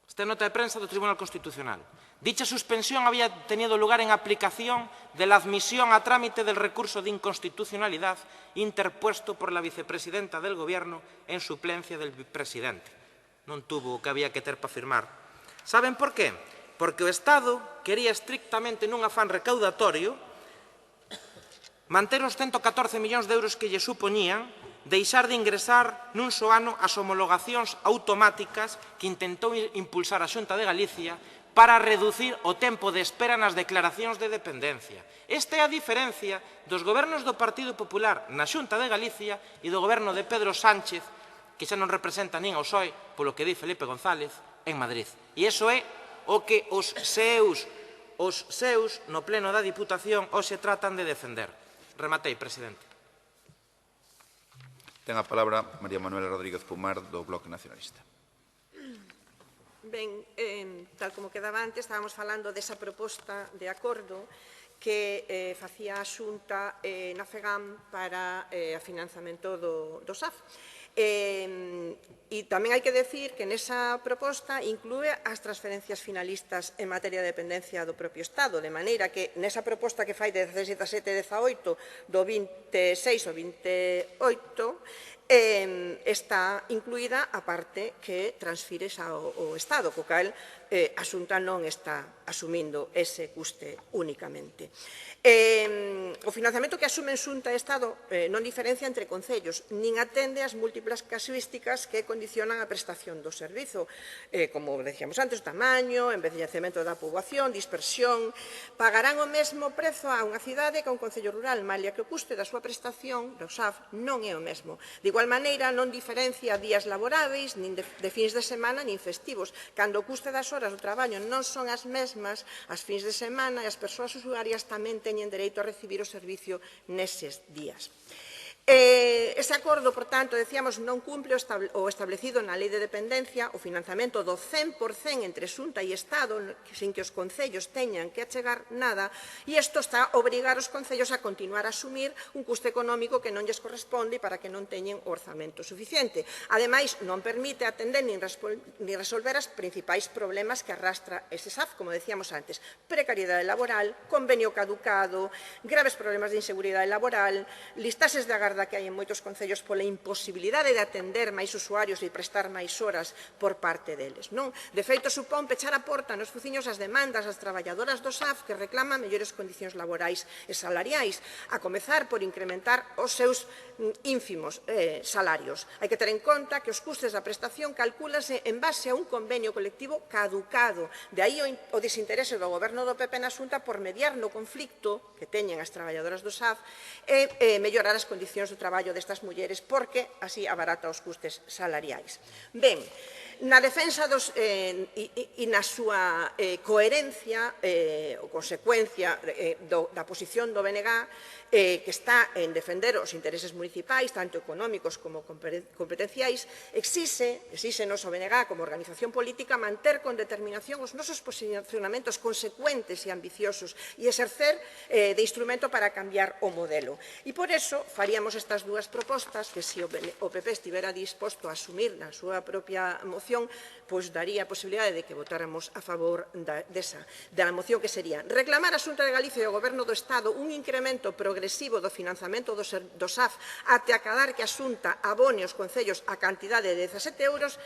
Esta nota de prensa do Tribunal Constitucional. Dicha suspensión había tenido lugar en aplicación de la admisión a trámite del recurso de inconstitucionalidad interpuesto por la vicepresidenta del Gobierno en suplencia del presidente. Non tuvo o que había que ter para firmar. Saben por qué? Porque o Estado quería estrictamente nun afán recaudatorio manter os 114 millóns de euros que lle supoñían deixar de ingresar nun só ano as homologacións automáticas que intentou impulsar a Xunta de Galicia para reducir o tempo de espera nas declaracións de dependencia. Esta é a diferencia dos gobernos do Partido Popular na Xunta de Galicia e do goberno de Pedro Sánchez, que xa non representa nin ao PSOE, polo que di Felipe González, en Madrid. E iso é o que os seus no pleno da Diputación hoxe tratan de defender. Rematei, presidente. Ten a palabra María Manuela Rodríguez Pumar, do Bloque Nacionalista. Ben, tal como quedaba antes, estábamos falando desa proposta de acordo que facía a Xunta na FEGAM para o financiamento do SAF. E tamén hai que decir que nesa proposta inclúe as transferencias finalistas en materia de dependencia do propio Estado, de maneira que nesa proposta que fai de 17, 18, do 26 ao 28, está incluída a parte que transfires ao Estado, co cal a Xunta non está asumindo ese custe únicamente. O financiamento que asumen Xunta e Estado non diferencia entre concellos, nin atende as múltiplas casuísticas que condicionan a prestación do servizo, como decíamos antes, o tamaño, envellecemento da poboación, dispersión. Pagarán o mesmo prezo a unha cidade que a un concello rural, malia que o custe da súa prestación, do SAF, non é o mesmo. De igual maneira, non diferencia días laboráveis, nin de fins de semana, nin festivos, cando o custe das horas do traballo non son as mesmas, as fins de semana e as persoas usuarias tamén teñen dereito a recibir o servicio neses días. Ese acordo, por tanto, decíamos, non cumpre o establecido na Lei de Dependencia, o financiamento do 100% entre Xunta e Estado, sin que os concellos teñan que achegar nada, e isto está a obrigar os concellos a continuar a asumir un custe económico que non lles corresponde para que non teñen orzamento suficiente. Ademais, non permite atender nin resolver os principais problemas que arrastra ese SAF, como decíamos antes: precariedade laboral, convenio caducado, graves problemas de inseguridade laboral, listaxes de agarda que hai en moitos concellos pola imposibilidade de atender máis usuarios e prestar máis horas por parte deles. De feito, supón pechar a porta nos fuciños as demandas das traballadoras do SAF que reclaman mellores condicións laborais e salariais, a comezar por incrementar os seus ínfimos salarios. Hai que ter en conta que os custes da prestación calcúlase en base a un convenio colectivo caducado. De aí o desinterese do goberno do PP na Xunta por mediar no conflicto que teñen as traballadoras do SAF e mellorar as condicións condicións do traballo destas mulleres porque así abarata os custes salariais. Ben, na defensa e na súa coherencia ou consecuencia da posición do BNG que está en defender os intereses municipais, tanto económicos como competenciais, exíxenos o BNG como organización política manter con determinación os nosos posicionamentos consecuentes e ambiciosos e exercer de instrumento para cambiar o modelo. E por eso faríamos estas dúas propostas que se o PP estivera disposto a asumir na súa propia moción, pois daría a posibilidade de que votáramos a favor da moción, que sería reclamar a Xunta de Galicia e ao Goberno do Estado un incremento progresivo do financiamento do SAF até acadar que a Xunta abone os concellos a cantidade de 17 euros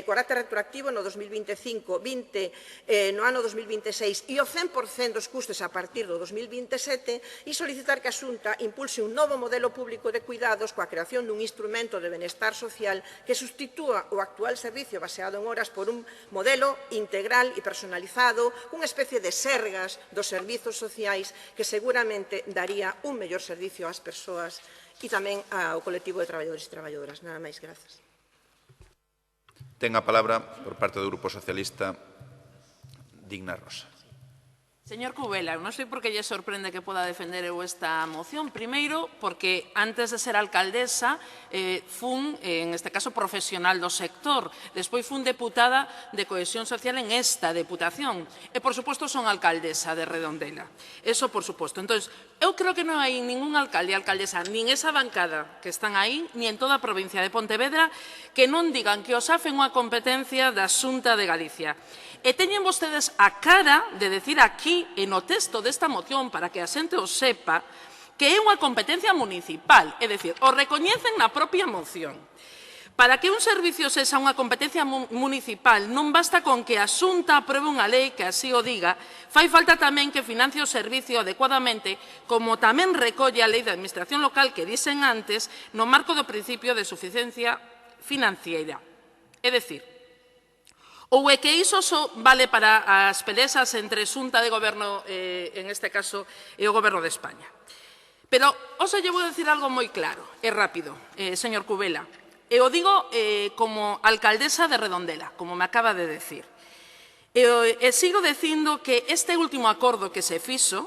carácter retroactivo no 2025, 20 no ano 2026 e o 100% dos custes a partir do 2027 e solicitar que a Xunta impulse un novo modelo público de cuidados coa creación dun instrumento de benestar social que sustitúa o actual servicio baseado en horas por un modelo integral e personalizado, unha especie de sergas dos servizos sociais que seguramente daría un mellor servicio ás persoas e tamén ao colectivo de traballadores e traballadoras. Nada máis, grazas. Ten a palabra, por parte do Grupo Socialista, Digna Rosa. Señor Cubela, non sei por que lle sorprende que poda defender eu esta moción. Primeiro, porque antes de ser alcaldesa fun, en este caso, profesional do sector. Despois fun deputada de Cohesión Social en esta deputación. E, por suposto, son alcaldesa de Redondela. Eso, por suposto. Entón, eu creo que non hai ningún alcalde e alcaldesa, nin esa bancada que están aí, ni en toda a provincia de Pontevedra, que non digan que o SAF é unha competencia da Xunta de Galicia. E teñen vostedes a cara de decir aquí, no texto desta moción, para que a xente o sepa, que é unha competencia municipal, é dicir, o recoñecen na propia moción. Para que un servicio sexa unha competencia municipal non basta con que a Xunta apruebe unha lei que así o diga, fai falta tamén que financie o servicio adecuadamente, como tamén recolle a Lei de Administración Local que dixen antes, no marco do principio de suficiencia financiera. É dicir, ou é que iso só vale para as pelexas entre Xunta de Goberno, en este caso, e o Goberno de España. Pero hoxe lle vou dicir algo moi claro e rápido, señor Cubela. E o digo como alcaldesa de Redondela, como me acaba de decir. E sigo dicindo que este último acordo que se fixo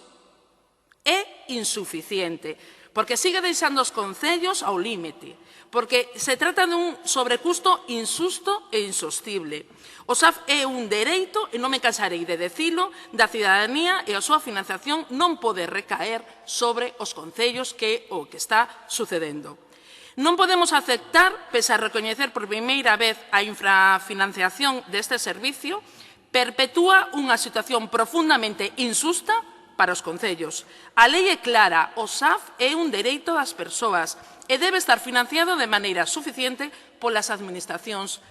é insuficiente, porque sigue deixando os concellos ao límite, porque se trata dun sobrecusto insusto e insostible. O SAF é un dereito, e non me cansarei de dicilo, da cidadanía e a súa financiación non pode recaer sobre os concellos, que é o que está sucedendo. Non podemos aceptar, pese a recoñecer por primeira vez a infrafinanciación deste servicio, perpetúa unha situación profundamente injusta para os concellos. A lei é clara, o SAF é un dereito das persoas e debe estar financiado de maneira suficiente polas administracións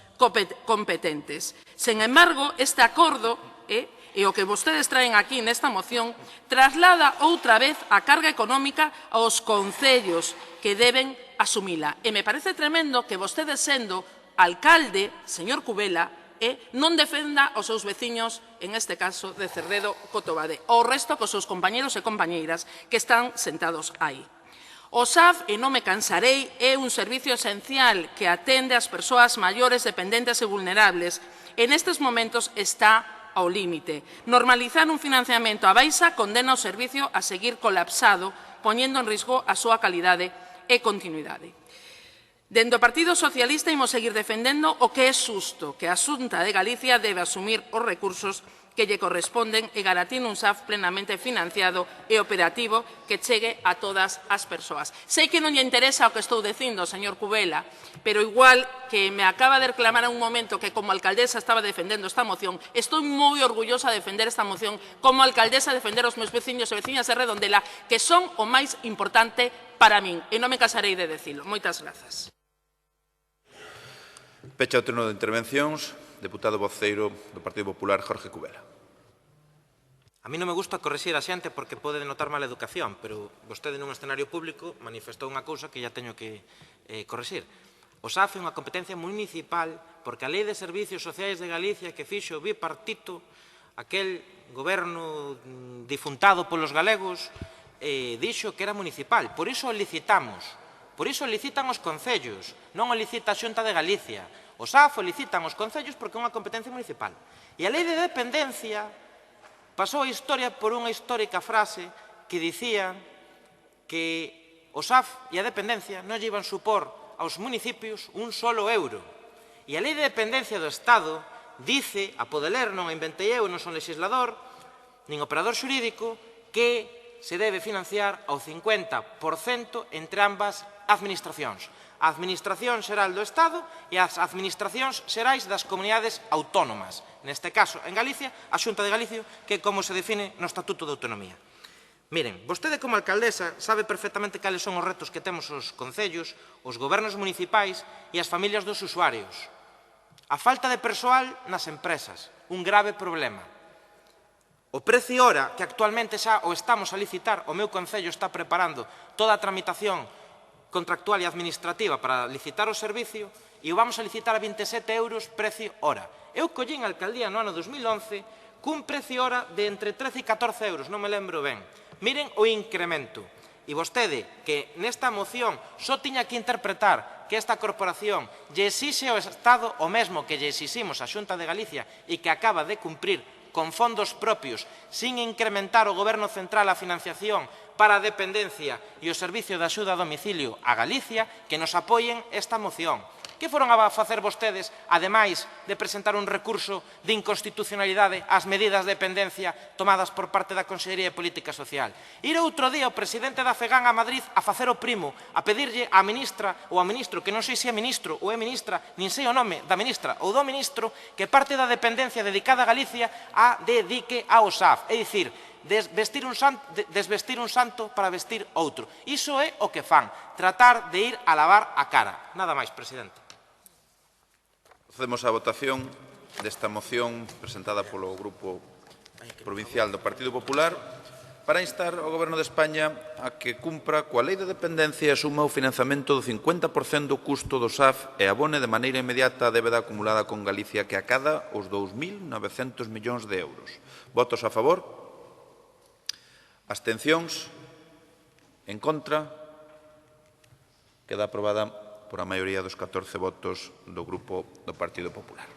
competentes. Sen embargo, este acordo e o que vostedes traen aquí nesta moción traslada outra vez a carga económica aos concellos que deben asumila. E me parece tremendo que vostede, sendo alcalde, señor Cubela, non defenda os seus veciños, en este caso de Cerredo, Cotobade, ou o resto cos seus compañeros e compañeiras que están sentados aí. O SAF, e non me cansarei, é un servicio esencial que atende ás persoas maiores, dependentes e vulnerables. En estes momentos está ao límite. Normalizar un financiamento á baixa condena o servicio a seguir colapsado, poñendo en risco a súa calidade e continuidade. Dende o Partido Socialista imos seguir defendendo o que é xusto, que a Xunta de Galicia debe asumir os recursos que lle corresponden e garantir un SAF plenamente financiado e operativo que chegue a todas as persoas. Sei que non lle interesa o que estou dicindo, señor Cubela, pero igual que me acaba de reclamar en un momento que como alcaldesa estaba defendendo esta moción, estou moi orgullosa de defender esta moción como alcaldesa, defender os meus veciños e veciñas de Redondela, que son o máis importante para min, e non me casarei de decilo. Moitas grazas. Pecha o turno de intervencións. Deputado voceiro do Partido Popular, Jorge Cubela. A mí non me gusta corrixir a xente porque pode denotar mala educación, pero vostede nun escenario público manifestou unha cousa que ya teño que corrixir. O SAF é unha competencia municipal porque a Lei de Servicios Sociais de Galicia que fixo o bipartito, aquel goberno difuntado polos galegos, dixo que era municipal. Por iso licitamos Por iso licitan os concellos, non o licita a Xunta de Galicia. Os SAF o licitan os concellos porque é unha competencia municipal. E a lei de dependencia pasou a historia por unha histórica frase que dicía que o SAF e a dependencia non lle iban supor aos municipios un solo euro. E a lei de dependencia do Estado dice, a pode ler, non a inventei eu, non son legislador, nin operador xurídico, que se debe financiar ao 50% entre ambas administracións. A Administración Xeral do Estado e as Administracións Xerais das comunidades autónomas. Neste caso, en Galicia, a Xunta de Galicia, que é como se define no Estatuto de Autonomía. Miren, vostede como alcaldesa sabe perfectamente cales son os retos que temos os concellos, os gobernos municipais e as familias dos usuarios. A falta de persoal nas empresas, un grave problema. O precio hora, que actualmente xa o estamos a licitar, o meu concello está preparando toda a tramitación contractual e administrativa para licitar o servicio e o vamos a licitar a 27 euros precio hora. Eu collín a alcaldía no ano 2011 cun precio hora de entre 13 e 14 euros, non me lembro ben. Miren o incremento. E vostede, que nesta moción só tiña que interpretar que esta corporación lle exixe ao Estado o mesmo que lle exiximos a Xunta de Galicia e que acaba de cumprir con fondos propios, sin incrementar o Goberno Central a financiación para a dependencia e o Servicio de Axuda a Domicilio a Galicia, que nos apoien esta moción. Que foron a facer vostedes, ademais de presentar un recurso de inconstitucionalidade ás medidas de dependencia tomadas por parte da Consellería de Política Social? Ir outro día o presidente da FEGAN a Madrid a facer o primo, a pedirlle á ministra ou ao ministro, que non sei se é ministro ou é ministra, nin sei o nome da ministra ou do ministro, que parte da dependencia dedicada a Galicia a dedique ao SAF. É dicir, desvestir un santo para vestir outro. Iso é o que fan, tratar de ir a lavar a cara. Nada máis, presidente. Procedemos á votación desta moción presentada polo Grupo Provincial do Partido Popular para instar ao Goberno de España a que cumpra coa Lei de Dependencia e asuma o financiamento do 50% do custo do SAF e abone de maneira inmediata a débeda acumulada con Galicia que acada os 2.900 millóns de euros. Votos a favor? Abstencións? En contra? Queda aprobada por a maioría dos 14 votos do Grupo do Partido Popular.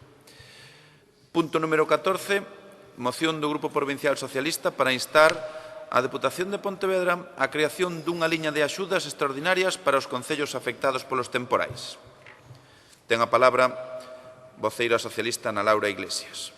Punto número 14, moción do Grupo Provincial Socialista para instar a Deputación de Pontevedra a creación dunha liña de axudas extraordinarias para os concellos afectados polos temporais. Ten a palabra voceira socialista Ana Laura Iglesias.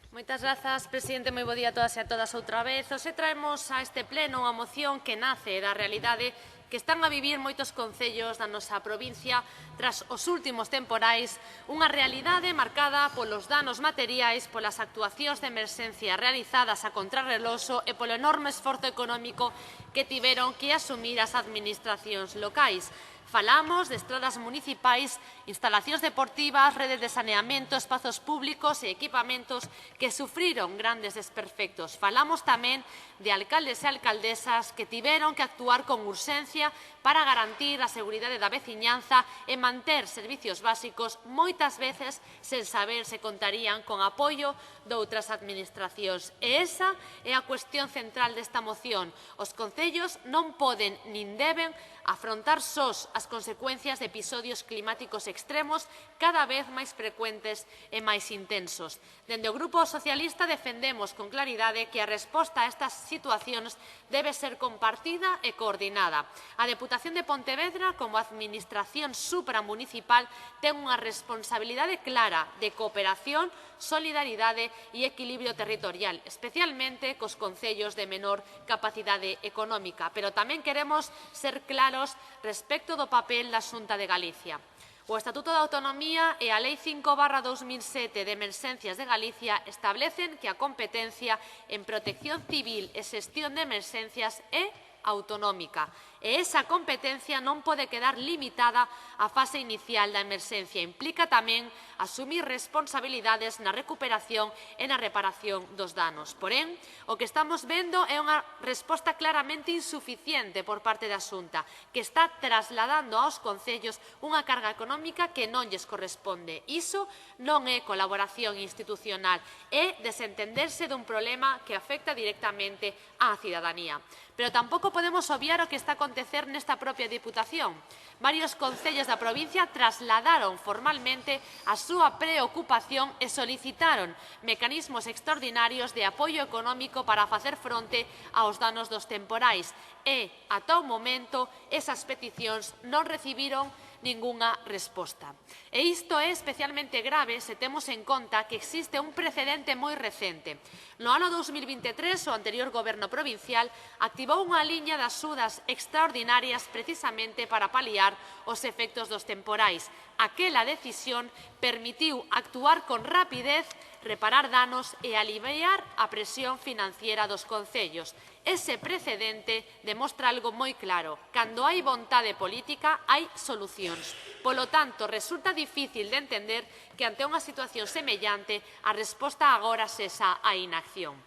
Moitas grazas, presidente. Moi bo día a todas e a todas outra vez. Hoxe traemos a este pleno unha moción que nace da realidade que están a vivir moitos concellos da nosa provincia tras os últimos temporais, unha realidade marcada polos danos materiais, polas actuacións de emerxencia realizadas a contrarreloxo e polo enorme esforzo económico que tiveron que asumir as administracións locais. Falamos de estradas municipais, instalacións deportivas, redes de saneamento, espazos públicos e equipamentos que sufriron grandes desperfectos. Falamos tamén de alcaldes e alcaldesas que tiveron que actuar con urxencia para garantir a seguridade da veciñanza e manter servicios básicos, moitas veces sen saber se contarían con apoio de outras administracións. E esa é a cuestión central desta moción. Os concellos non poden nin deben afrontar sós as consecuencias de episodios climáticos extremos cada vez máis frecuentes e máis intensos. Dende o Grupo Socialista defendemos con claridade que a resposta a estas situacións debe ser compartida e coordinada. A Deputación de Pontevedra, como administración supramunicipal, ten unha responsabilidade clara de cooperación, solidaridade e equilibrio territorial, especialmente cos concellos de menor capacidade económica, pero tamén queremos ser claros respecto do papel da Xunta de Galicia. O Estatuto de Autonomía e a Lei 5/2007 de Emerxencias de Galicia establecen que a competencia en protección civil e xestión de emerxencias é autonómica. E esa competencia non pode quedar limitada á fase inicial da emerxencia. Implica tamén asumir responsabilidades na recuperación e na reparación dos danos. Porén, o que estamos vendo é unha resposta claramente insuficiente por parte da Xunta, que está trasladando aos concellos unha carga económica que non lles corresponde. Iso non é colaboración institucional, é desentenderse dun problema que afecta directamente á cidadanía. Pero tampouco podemos obviar o que está a acontecer nesta propia Diputación. Varios concellos da provincia trasladaron formalmente a súa preocupación e solicitaron mecanismos extraordinarios de apoio económico para facer fronte aos danos dos temporais e, ata o momento, esas peticións non recibiron ningunha resposta. E isto é especialmente grave se temos en conta que existe un precedente moi recente. No ano 2023, o anterior Goberno provincial activou unha liña de axudas extraordinarias precisamente para paliar os efectos dos temporais. Aquela decisión permitiu actuar con rapidez, reparar danos e aliviar a presión financiera dos concellos. Ese precedente demostra algo moi claro. Cando hai vontade política, hai solucións. Polo tanto, resulta difícil de entender que ante unha situación semellante a resposta agora sexa a inacción.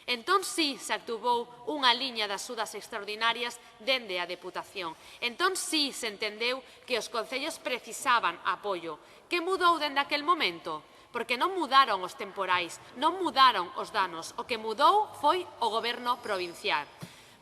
Entón, sí, se activou unha liña de axudas extraordinarias dende a Deputación. Entón, sí, se entendeu que os concellos precisaban apoio. Que mudou dende aquel momento? Porque non mudaron os temporais, non mudaron os danos. O que mudou foi o Goberno provincial.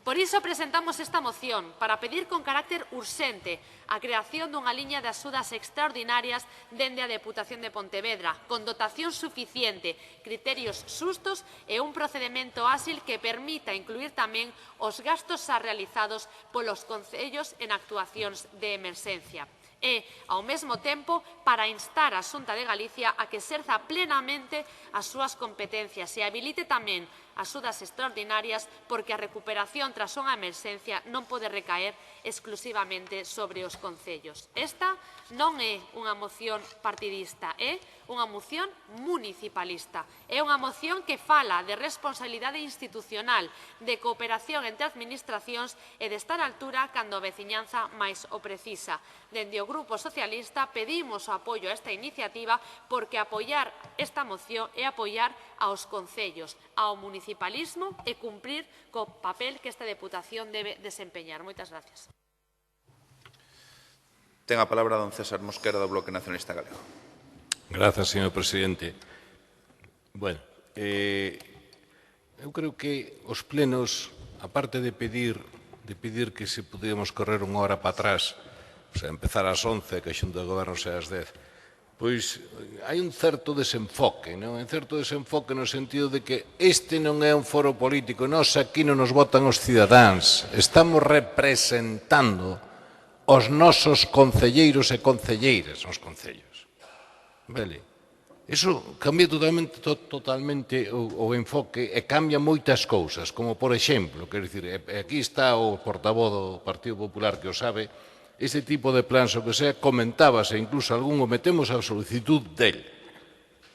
Por iso presentamos esta moción para pedir con carácter urxente a creación dunha liña de axudas extraordinarias dende a Deputación de Pontevedra, con dotación suficiente, criterios xustos e un procedimento áxil que permita incluir tamén os gastos xa realizados polos concellos en actuacións de emerxencia. E, ao mesmo tempo, para instar a Xunta de Galicia a que exerza plenamente as súas competencias e habilite tamén axudas extraordinarias porque a recuperación tras unha emerxencia non pode recaer exclusivamente sobre os concellos. Esta non é unha moción partidista, é unha moción municipalista. É unha moción que fala de responsabilidade institucional, de cooperación entre administracións e de estar á altura cando a veciñanza máis o precisa. Dende o Grupo Socialista pedimos o apoio a esta iniciativa porque apoiar esta moción é apoiar aos concellos, ao municipalismo e cumprir co papel que esta Deputación debe desempeñar. Moitas gracias. Ten a palabra don César Mosquera do Bloque Nacionalista Galego. Grazas, señor presidente. Bueno, eu creo que os plenos, aparte de pedir que se pudiéramos correr unha hora para atrás, o sea, empezar ás 11, que a Xunta de Goberno sea ás 10, pois hai un certo desenfoque, non? Un certo desenfoque no sentido de que este non é un foro político, nós aquí non nos votan os cidadáns, estamos representando os nosos concelleiros e concelleiras nos concellos. Vale. Iso cambia totalmente o enfoque e cambia moitas cousas, como por exemplo, quero dicir, aquí está o portavoz do Partido Popular que o sabe, este tipo de plans o que sea, comentábase, incluso algún o metemos a solicitud del.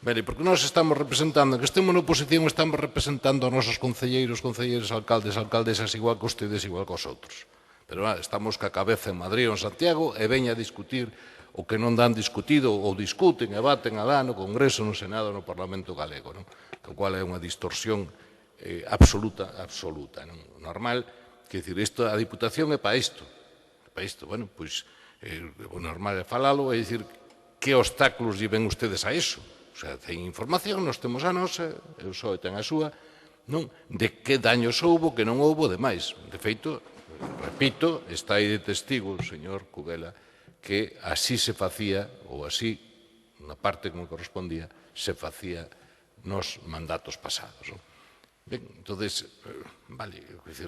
Vale, porque nós estamos representando, que estemos na oposición, estamos representando a nosos concelleiros, concelleiras, alcaldes, alcaldesas, igual que ustedes, igual que os outros. Pero estamos ca cabeza en Madrid ou en Santiago e veña a discutir o que non dan discutido ou discuten e baten alá no Congreso, no Senado, no Parlamento Galego, non? O cual é unha distorsión absoluta. Non? Normal, que dicir, a Diputación é para isto. Bueno, pois, o normal é falalo, é dicir, que obstáculos lle ven ustedes a iso? O sea, ten información, nós temos a nosa, eu só ten a súa, non? De que daños houbo, que non houbo, demais. De feito, repito, está aí de testigo o señor Cubela, que así se facía, ou así, na parte que me correspondía, se facía nos mandatos pasados. Non? Ben, entonces, vale, é dicir,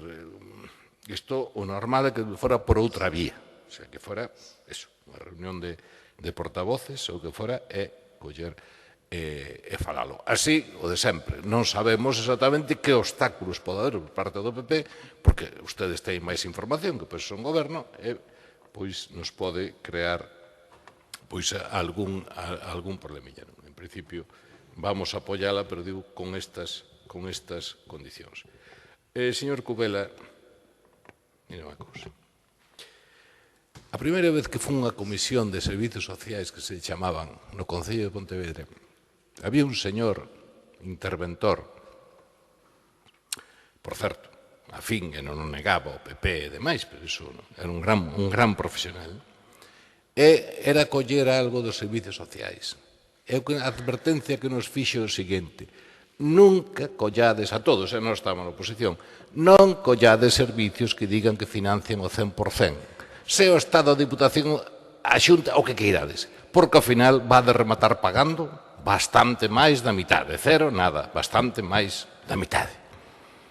isto o normal é que fora por outra vía, o sea, que fora, eso, unha reunión de portavoces, ou que fora é coller e falalo. Así, o de sempre, non sabemos exactamente que obstáculos pode haber por parte do PP, porque ustedes teñen máis información que son goberno, e pois nos pode crear pois algún problemilla. En principio, vamos a apoiala, pero digo con estas condicións. Señor Cubela, mira unha cousa. A primeira vez que fun a Comisión de Servizos Sociais que se chamaban no Concello de Pontevedra, había un señor interventor, por certo, afín, e non o negaba o PP e demais, pero iso era un gran profesional, e era coller algo dos servizos sociais. E a advertencia que nos fixo o seguinte: nunca collades a todos, e nós estamos na oposición, non collades servicios que digan que financian o 100%. Se o Estado, a Diputación, a Xunta, o que queirades, porque ao final va de rematar pagando bastante máis da mitade, cero, nada, bastante máis da mitade.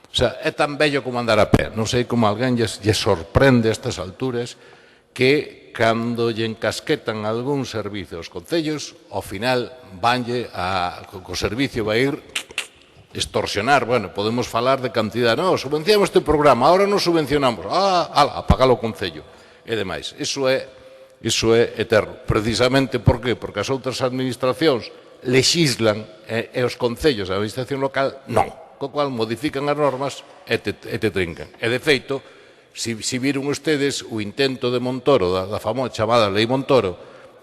O sea, é tan bello como andar a pé. Non sei como alguén lle sorprende a estas alturas que cando lle encasquetan algún servicio aos concellos, ao final vanlle co servicio vai ir extorsionar. Bueno, podemos falar de cantidad. Non, subvencionamos este programa, ahora non subvencionamos. Apagalo o concello e demais. Iso é eterno. Precisamente por qué? Porque as outras administracións lexislan e os concellos da administración local non. Co cual modifican as normas e te trincan. E de feito, se viron ustedes o intento de Montoro, da famosa chamada Lei Montoro,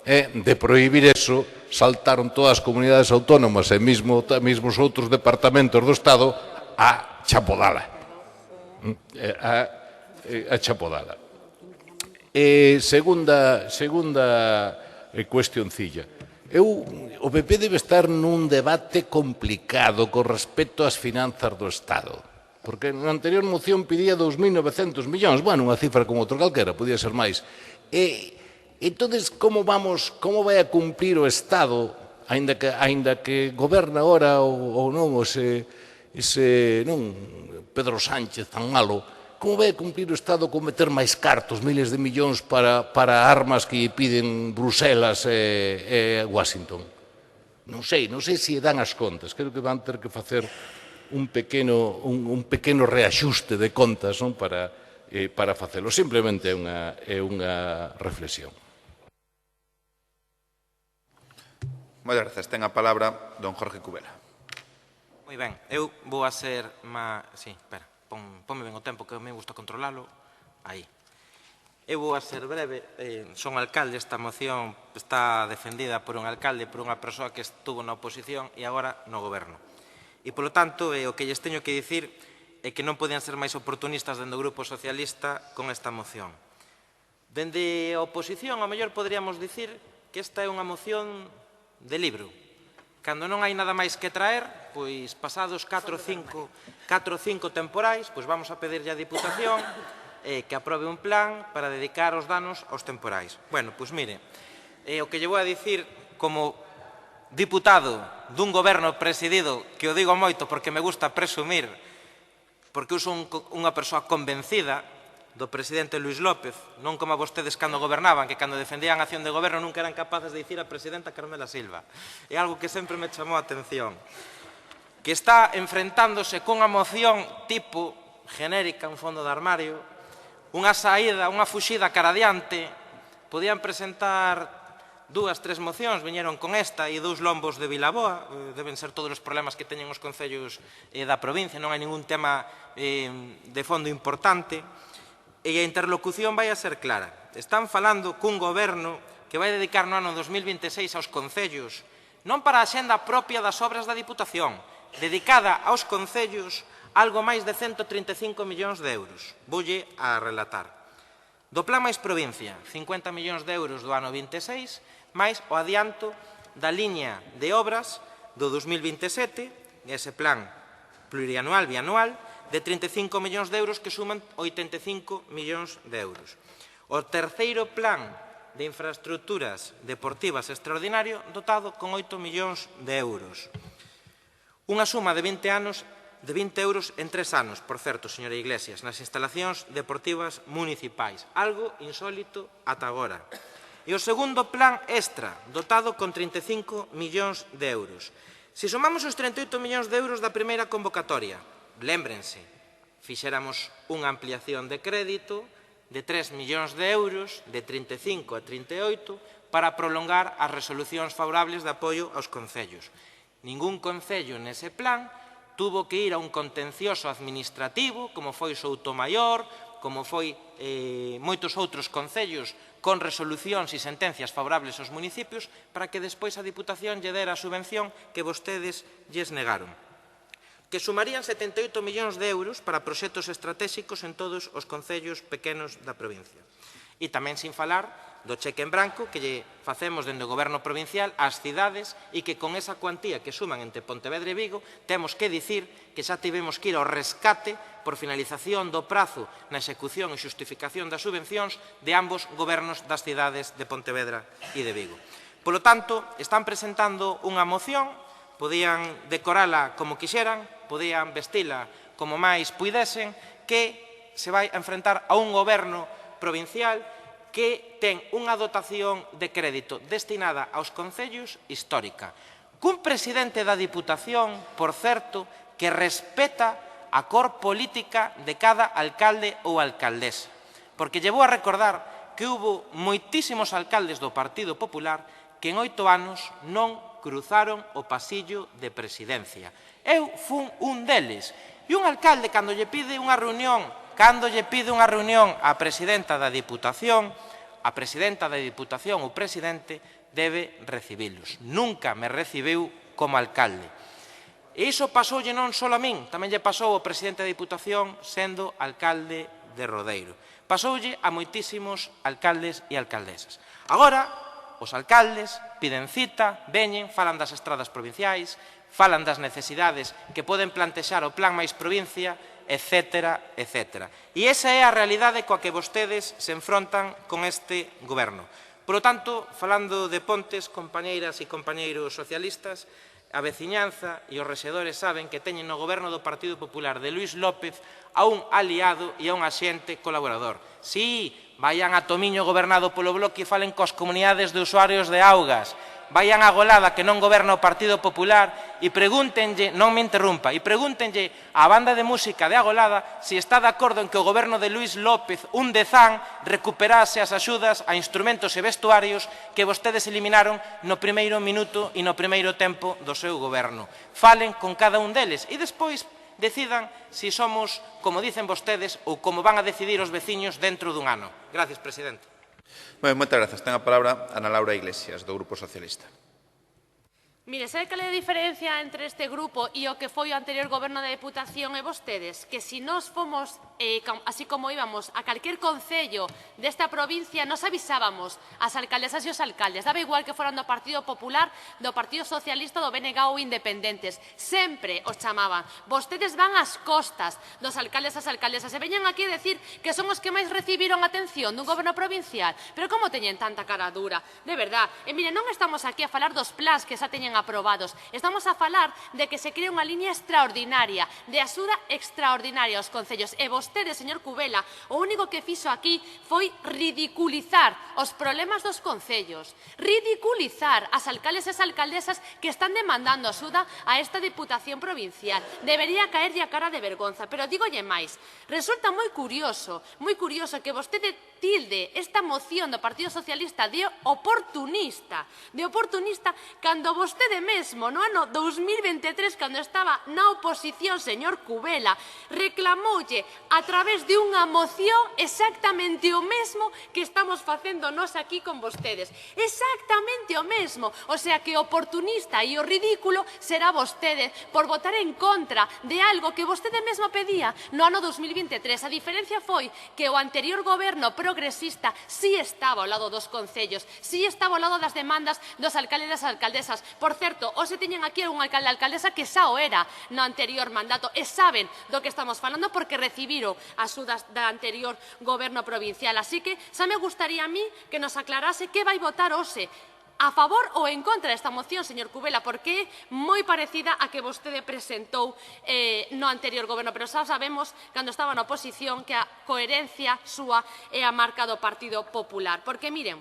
de prohibir eso, saltaron todas as comunidades autónomas e mesmo os outros departamentos do Estado a chapodala. A chapodala. Segunda cuestioncilla. O PP debe estar nun debate complicado con respecto ás finanzas do Estado. Porque na anterior moción pedía 2.900 millóns. Bueno, unha cifra como outro calquera, podía ser máis. Entonces, como vai a cumprir o Estado, aínda que goberna agora ou non, Pedro Sánchez tan malo, como vai a cumprir o Estado con meter máis cartos, miles de millóns para armas que lle piden Bruselas e Washington? Non sei se dan as contas. Creo que van ter que facer un pequeno reaxuste de contas para facelo. Simplemente é unha reflexión. Moitas grazas. Ten a palabra don Jorge Cubela. Moi ben, eu vou a ser Sí, espera, ponme ben o tempo que me gusta controlalo. Aí. Eu vou a ser breve. Son alcalde, esta moción está defendida por un alcalde, por unha persoa que estuvo na oposición e agora no goberno. E, polo tanto, o que lles teño que dicir é que non podían ser máis oportunistas dende o Grupo Socialista con esta moción. Dende a oposición, ao mellor poderíamos dicir que esta é unha moción de libro. Cando non hai nada máis que traer, pois pasados 4 ou 5 temporais, pois vamos a pedirlle á Diputación que aprobe un plan para dedicar os danos aos temporais. Bueno, pois mire, o que lle vou a dicir como diputado dun goberno presidido, que o digo moito porque me gusta presumir, porque eu son unha persoa convencida do presidente Luís López, non como vostedes cando gobernaban, que cando defendían a acción de goberno nunca eran capaces de dicir a presidenta Carmela Silva. É algo que sempre me chamou a atención. Que está enfrentándose cunha moción tipo genérica, un fondo de armario, unha saída, unha fuxida cara adiante. Podían presentar 2, 3 mocións, viñeron con esta e 2 lombos de Vilaboa. Deben ser todos os problemas que teñen os concellos da provincia, non hai ningún tema de fondo importante. E a interlocución vai a ser clara. Están falando cun goberno que vai dedicar no ano 2026 aos concellos, non para a xenda propia das obras da Diputación, dedicada aos concellos algo máis de 135 millóns de euros. Voulle a relatar. Do Plan máis provincia, 50 millóns de euros do ano 26, máis o adianto da liña de obras do 2027, ese plan plurianual, bianual, de 35 millóns de euros que suman 85 millóns de euros. O terceiro plan de infraestructuras deportivas extraordinario dotado con 8 millóns de euros. Unha suma de 20 euros en 3 anos, por certo, señora Iglesias, nas instalacións deportivas municipais. Algo insólito ata agora. E o segundo plan extra, dotado con 35 millóns de euros. Se sumamos os 38 millóns de euros da primeira convocatoria, lémbrense, fixéramos unha ampliación de crédito de 3 millóns de euros, de 35 a 38, para prolongar as resolucións favorables de apoio aos concellos. Ningún concello nese plan tuvo que ir a un contencioso administrativo, como foi Soutomaior, como foi moitos outros concellos con resolucións e sentencias favorables aos municipios, para que despois a Diputación lle dera a subvención que vostedes lles negaron. que sumarían 78 millóns de euros para proxectos estratégicos en todos os concellos pequenos da provincia. E tamén sin falar do cheque en branco que lle facemos dende o Goberno provincial ás cidades e que con esa cuantía que suman entre Pontevedra e Vigo temos que dicir que xa tivemos que ir ao rescate por finalización do prazo na execución e xustificación das subvencións de ambos gobernos das cidades de Pontevedra e de Vigo. Polo tanto, están presentando unha moción, podían decorala como quixeran, podían vestila como máis puidesen, que se vai a enfrentar a un goberno provincial que ten unha dotación de crédito destinada aos concellos histórica, cun presidente da Diputación, por certo, que respeta a cor política de cada alcalde ou alcaldesa, porque lle vou a recordar que hubo moitísimos alcaldes do Partido Popular que en 8 anos non cruzaron o pasillo de presidencia. Eu fun un deles, e un alcalde, cando lle pide unha reunión á presidenta da Diputación, a presidenta da Diputación ou presidente debe recibilos. Nunca me recibiu como alcalde. E iso pasoulle non só a min, tamén lle pasou ao presidente da Diputación sendo alcalde de Rodeiro. Pasoulle a moitísimos alcaldes e alcaldesas. Agora, os alcaldes piden cita, veñen, falan das estradas provinciais, falan das necesidades que poden plantexar o Plan máis provincia, etcétera, etcétera. E esa é a realidade coa que vostedes se enfrontan con este goberno. Por lo tanto, falando de pontes, compañeiras e compañeiros socialistas, a veciñanza e os rexedores saben que teñen no goberno do Partido Popular de Luís López a un aliado e a un axente colaborador. Sí, vayan a Tomiño gobernado polo Bloque e falen cos comunidades de usuarios de augas. Vayan a Golada, que non goberna o Partido Popular, e pregúntenlle, non me interrumpa, e pregúntenlle á banda de música de Agolada se está de acordo en que o goberno de Luís López, un dezán, recuperase as axudas a instrumentos e vestuarios que vostedes eliminaron no primeiro minuto e no primeiro tempo do seu goberno. Falen con cada un deles e despois decidan se somos, como dicen vostedes, ou como van a decidir os veciños dentro dun ano. Gracias, presidente. Moitas grazas. Ten a palabra Ana Laura Iglesias, do Grupo Socialista. Mire, sabe cal é a diferencia entre este grupo e o que foi o anterior goberno da Deputación e vostedes? Que se nós fomos, así como íbamos, a calquer concello desta provincia, nos avisábamos as alcaldesas e os alcaldes. Daba igual que foran do Partido Popular, do Partido Socialista, do BNG ou independentes. Sempre os chamaban. Vostedes van ás costas dos alcaldes e as alcaldesas e veñen aquí a decir que son os que máis recibiron atención dun goberno provincial. Pero como teñen tanta cara dura? De verdad. E mire, non estamos aquí a falar dos plans que xa teñen aprobados. Estamos a falar de que se crea unha liña extraordinaria, de axuda extraordinaria aos concellos. E vostede, señor Cubela, o único que fixo aquí foi ridiculizar os problemas dos concellos, ridiculizar as alcaldes e as alcaldesas que están demandando axuda a esta Diputación provincial. Debería caerlle a cara de vergonza, pero dígolle máis. Resulta moi curioso que vostede tilde esta moción do Partido Socialista de oportunista, cando vostede mesmo, no ano 2023, cando estaba na oposición, señor Cubela, reclamoulle a través de unha moción exactamente o mesmo que estamos facendo nós aquí con vostedes. Exactamente o mesmo. O sea que o oportunista e o ridículo será vostede por votar en contra de algo que vostede mesmo pedía no ano 2023. A diferencia foi que o anterior goberno progresista sí estaba ao lado dos concellos, sí estaba ao lado das demandas dos alcaldes e das alcaldesas. Por certo, hoxe teñen aquí un alcalde e alcaldesa que xa o era no anterior mandato e saben do que estamos falando porque recibiron axudas da anterior goberno provincial. Así que xa me gustaría a mí que nos aclarase que vai votar hoxe, a favor ou en contra desta moción, señor Cubela, porque é moi parecida a que vostede presentou no anterior goberno, pero xa sabemos, cando estaba na oposición, que a coherencia súa é a marca do Partido Popular. Porque, miren,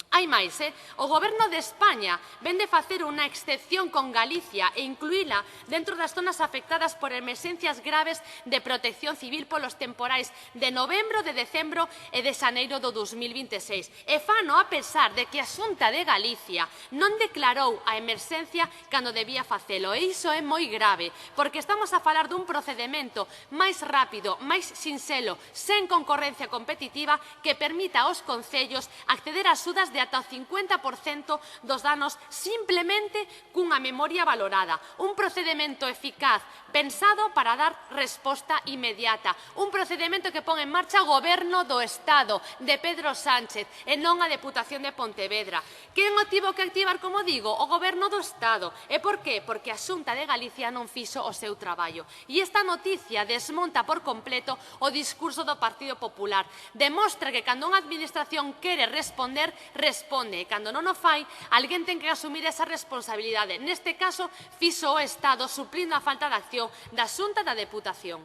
hai máis, o Goberno de España vende facer unha excepción con Galicia e incluíla dentro das zonas afectadas por emerxencias graves de protección civil polos temporais de novembro, de decembro e de xaneiro do 2026. E fano a pesar de que a Xunta de Galicia non declarou a emerxencia cando debía facelo. E iso é moi grave, porque estamos a falar dun procedimento máis rápido, máis sinxelo, sen concorrencia competitiva, que permita aos concellos acceder a axudas de ata o 50% dos danos simplemente cunha memoria valorada. Un procedimento eficaz, pensado para dar resposta inmediata. Un procedimento que pon en marcha o Goberno do Estado de Pedro Sánchez e non a Deputación de Pontevedra. Quen o tivo que activar, como digo? O Goberno do Estado. E por qué? Porque a Xunta de Galicia non fixo o seu traballo. E esta noticia desmonta por completo o discurso do Partido Popular. Demostra que cando unha administración quere responder, responde. E cando non o fai, alguén ten que asumir esa responsabilidade. Neste caso, fixo o Estado suplindo a falta de acción da Xunta da Deputación.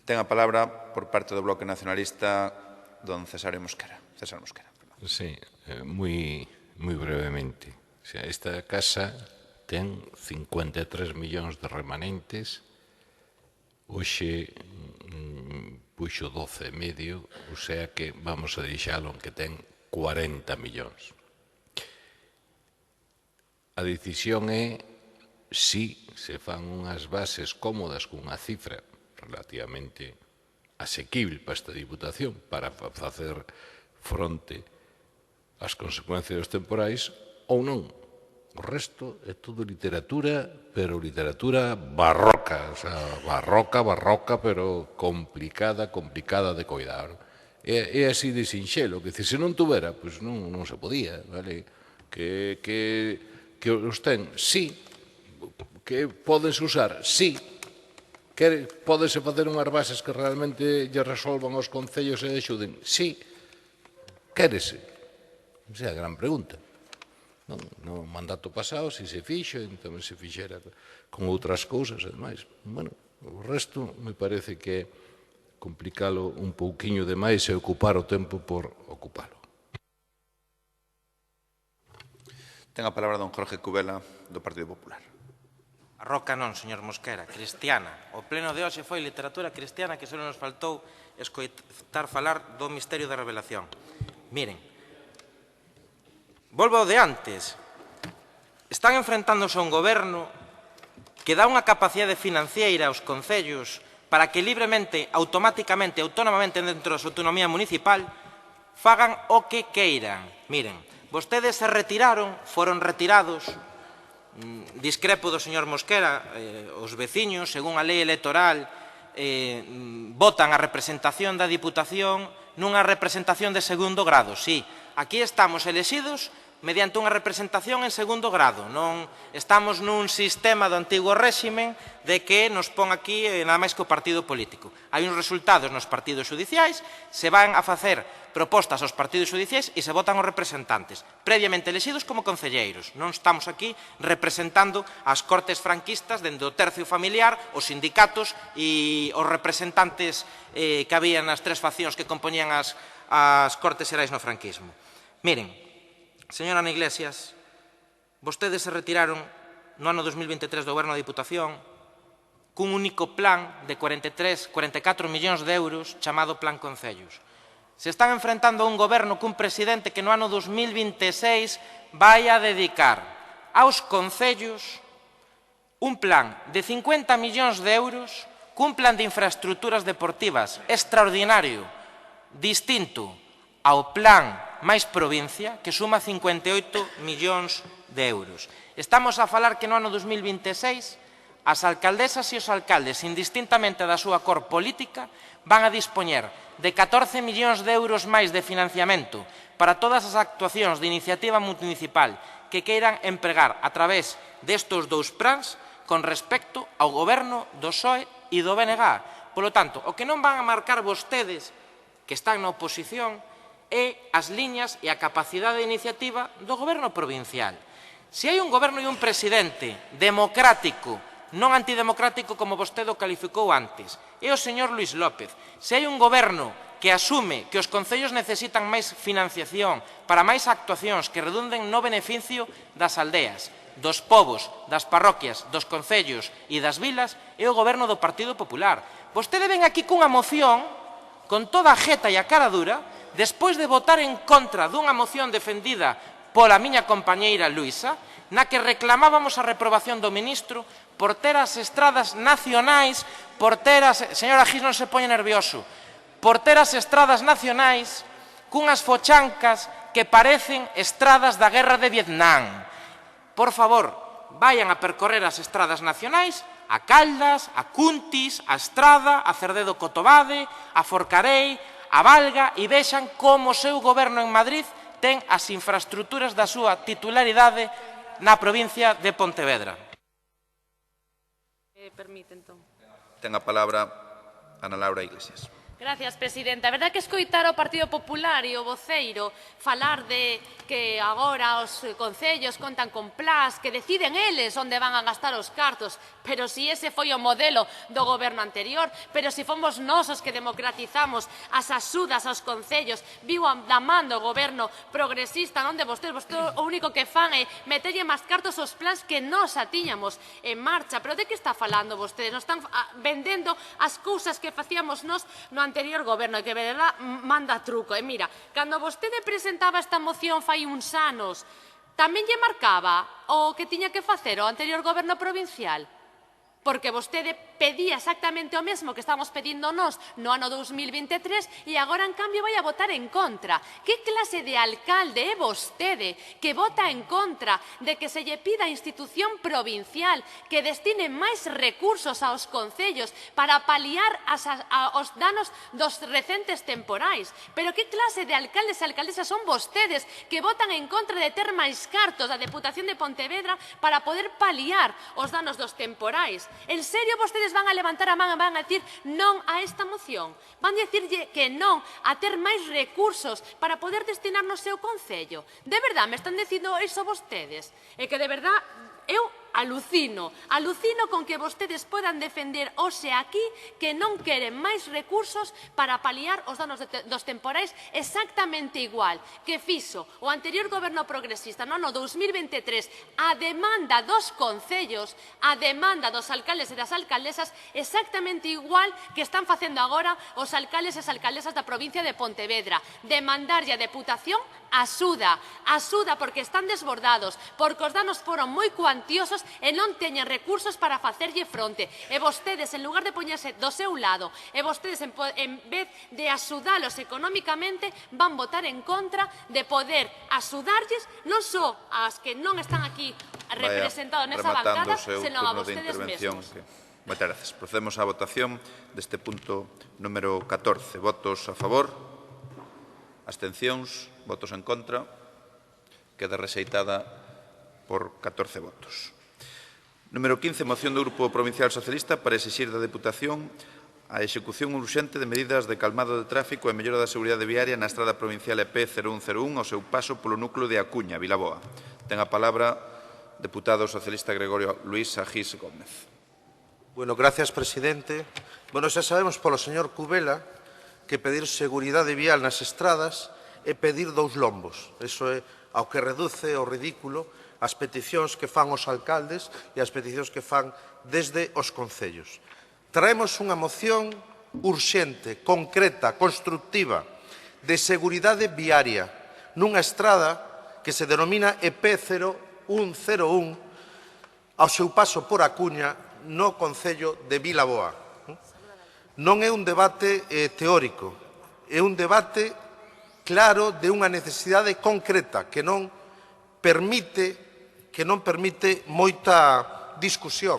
Ten a palabra por parte do Bloque Nacionalista don César Mosquera. César Mosquera. Sí, moi brevemente. Esta casa ten 53 millóns de remanentes, hoxe puxo 12,5, o sea que vamos a deixalo que ten 40 millóns. A decisión é si se fan unhas bases cómodas cunha cifra relativamente asequible para esta Diputación para facer fronte ás consecuencias dos temporais ou non. O resto é todo literatura, pero literatura barroca, o sea, barroca, pero complicada de coidar. É así de sinxelo, que se non tuvera, pois non se podía, vale? Que os ten, sí, que podense usar, sí, que podense facer unhas bases que realmente lle resolvan aos concellos e axuden, sí, quérese. Esa é a gran pregunta. No mandato pasado, se fixo, tamén se fixera con outras cousas e demais. Bueno, o resto me parece que é complicalo un pouquiño demais e ocupar o tempo por ocupalo. Ten a palabra don Jorge Cubela, do Partido Popular. A roca non, señor Mosquera, cristiana. O pleno de hoxe foi literatura cristiana que só nos faltou escoitar falar do misterio da revelación. Miren, volvo ao de antes. Están enfrentándose a un goberno que dá unha capacidade financiera aos concellos para que libremente, automáticamente, autónomamente dentro da súa autonomía municipal fagan o que queiran. Miren, vostedes se retiraron, foron retirados, discrepo do señor Mosquera, os veciños, según a lei electoral, votan a representación da Diputación nunha representación de segundo grado, sí. Aquí estamos elexidos mediante unha representación en segundo grado. Non estamos nun sistema do antigo réximen de que nos pon aquí nada máis que o partido político. Hai uns resultados nos partidos xudiciais, se van a facer propostas aos partidos xudiciais e se votan os representantes, previamente elexidos como concelleiros. Non estamos aquí representando as cortes franquistas dende o tercio familiar, os sindicatos e os representantes que había nas tres faccións que compoñían as cortes xerais no franquismo. Miren, señora Ana Iglesias, vostedes se retiraron no ano 2023 do Goberno da Diputación cun único plan de 44 millóns de euros chamado Plan Concellos. Se están enfrentando a un goberno cun presidente que no ano 2026 vai a dedicar aos concellos un plan de 50 millóns de euros cun plan de infraestructuras deportivas extraordinario, distinto ao plan máis provincia, que suma 58 millóns de euros. Estamos a falar que no ano 2026 as alcaldesas e os alcaldes, indistintamente da súa cor política, van a dispoñer de 14 millóns de euros máis de financiamento para todas as actuacións de iniciativa municipal que queiran empregar a través destes dous plans con respecto ao goberno do PSOE e do BNG. Polo tanto, o que non van a marcar vostedes, que están na oposición, é as liñas e a capacidade de iniciativa do goberno provincial. Se hai un goberno e un presidente democrático, non antidemocrático como vostede o calificou antes, é o señor Luís López. Se hai un goberno que asume que os concellos necesitan máis financiación para máis actuacións que redunden no beneficio das aldeas, dos povos, das parroquias, dos concellos e das vilas, é o goberno do Partido Popular. Vostede ven aquí cunha moción con toda a jeta e a cara dura, despois de votar en contra dunha moción defendida pola miña compañeira Luisa, na que reclamábamos a reprobación do ministro por ter as estradas nacionais, por ter as... Señora Gis, non se poña nervioso. Por ter as estradas nacionais cunhas fochancas que parecen estradas da guerra de Vietnam. Por favor, vayan a percorrer as estradas nacionais, a Caldas, a Cuntis, a Estrada, a Cerdedo Cotobade, a Forcarei, a Valga, e vexan como o seu goberno en Madrid ten as infraestructuras da súa titularidade na provincia de Pontevedra. Permite, entón. Ten a palabra Ana Laura Iglesias. Gracias, presidenta. A verdade que escoitar o Partido Popular e o voceiro falar de que agora os concellos contan con plás, que deciden eles onde van a gastar os cartos, pero si ese foi o modelo do goberno anterior, pero si fomos nós os que democratizamos as axudas aos concellos, vivo da man do goberno progresista, onde vostedes o único que fan é meterlle máis cartos aos plans que nós a tiñamos en marcha. Pero de que está falando vostedes? Nos están vendendo as cousas que facíamos nós no anterior goberno, que verdad manda truco. E mira, cando vostede presentaba esta moción fai uns anos, tamén lle marcaba o que tiña que facer o anterior goberno provincial? Porque vostede pedía exactamente o mesmo que estamos pedindo nós no ano 2023 e agora, en cambio, vai a votar en contra. Que clase de alcalde é vostede que vota en contra de que se lle pida a institución provincial que destine máis recursos aos concellos para paliar os danos dos recentes temporais? Pero que clase de alcaldes e alcaldesas son vostedes que votan en contra de ter máis cartos da Deputación de Pontevedra para poder paliar os danos dos temporais? En serio vostedes van a levantar a man e van a decir non a esta moción? Van a dicirlle que non a ter máis recursos para poder destinar no seu concello? De verdad me están dicindo iso vostedes? É que de verdad eu alucino con que vostedes podan defender hoxe aquí que non queren máis recursos para paliar os danos dos temporais exactamente igual que fixo o anterior goberno progresista no ano 2023 a demanda dos concellos, a demanda dos alcaldes e das alcaldesas, exactamente igual que están facendo agora os alcaldes e as alcaldesas da provincia de Pontevedra. Demandarlle a Deputación axuda porque están desbordados, porque os danos foron moi cuantiosos e non teñen recursos para facerlle fronte. E vostedes, en lugar de poñerse do seu lado, e vostedes, en vez de axudalos económicamente, van votar en contra de poder axudarlles non só as que non están aquí representados nesa bancada, senón a vostedes mesmos. Moitas gracias. Procedemos á votación deste punto número 14. Votos a favor, abstencións, votos en contra. Queda rexeitada por 14 votos. Número 15, moción do Grupo Provincial Socialista para exixir da Deputación a execución urxente de medidas de calmado de tráfico e mellora da seguridade viaria na estrada provincial EP 0101 ao seu paso polo núcleo de Acuña, Vilaboa. Ten a palabra deputado socialista Gregorio Luís Agís Gómez. Bueno, gracias, presidente. Bueno, xa sabemos polo señor Cubela que pedir seguridade vial nas estradas é pedir dous lombos. Eso é ao que reduce ao ridículo as peticións que fan os alcaldes e as peticións que fan desde os concellos. Traemos unha moción urxente, concreta, constructiva, de seguridade viaria nunha estrada que se denomina EP 0101 ao seu paso por Acuña no concello de Vilaboa. Non é un debate teórico, é un debate claro de unha necesidade concreta que non permite moita discusión.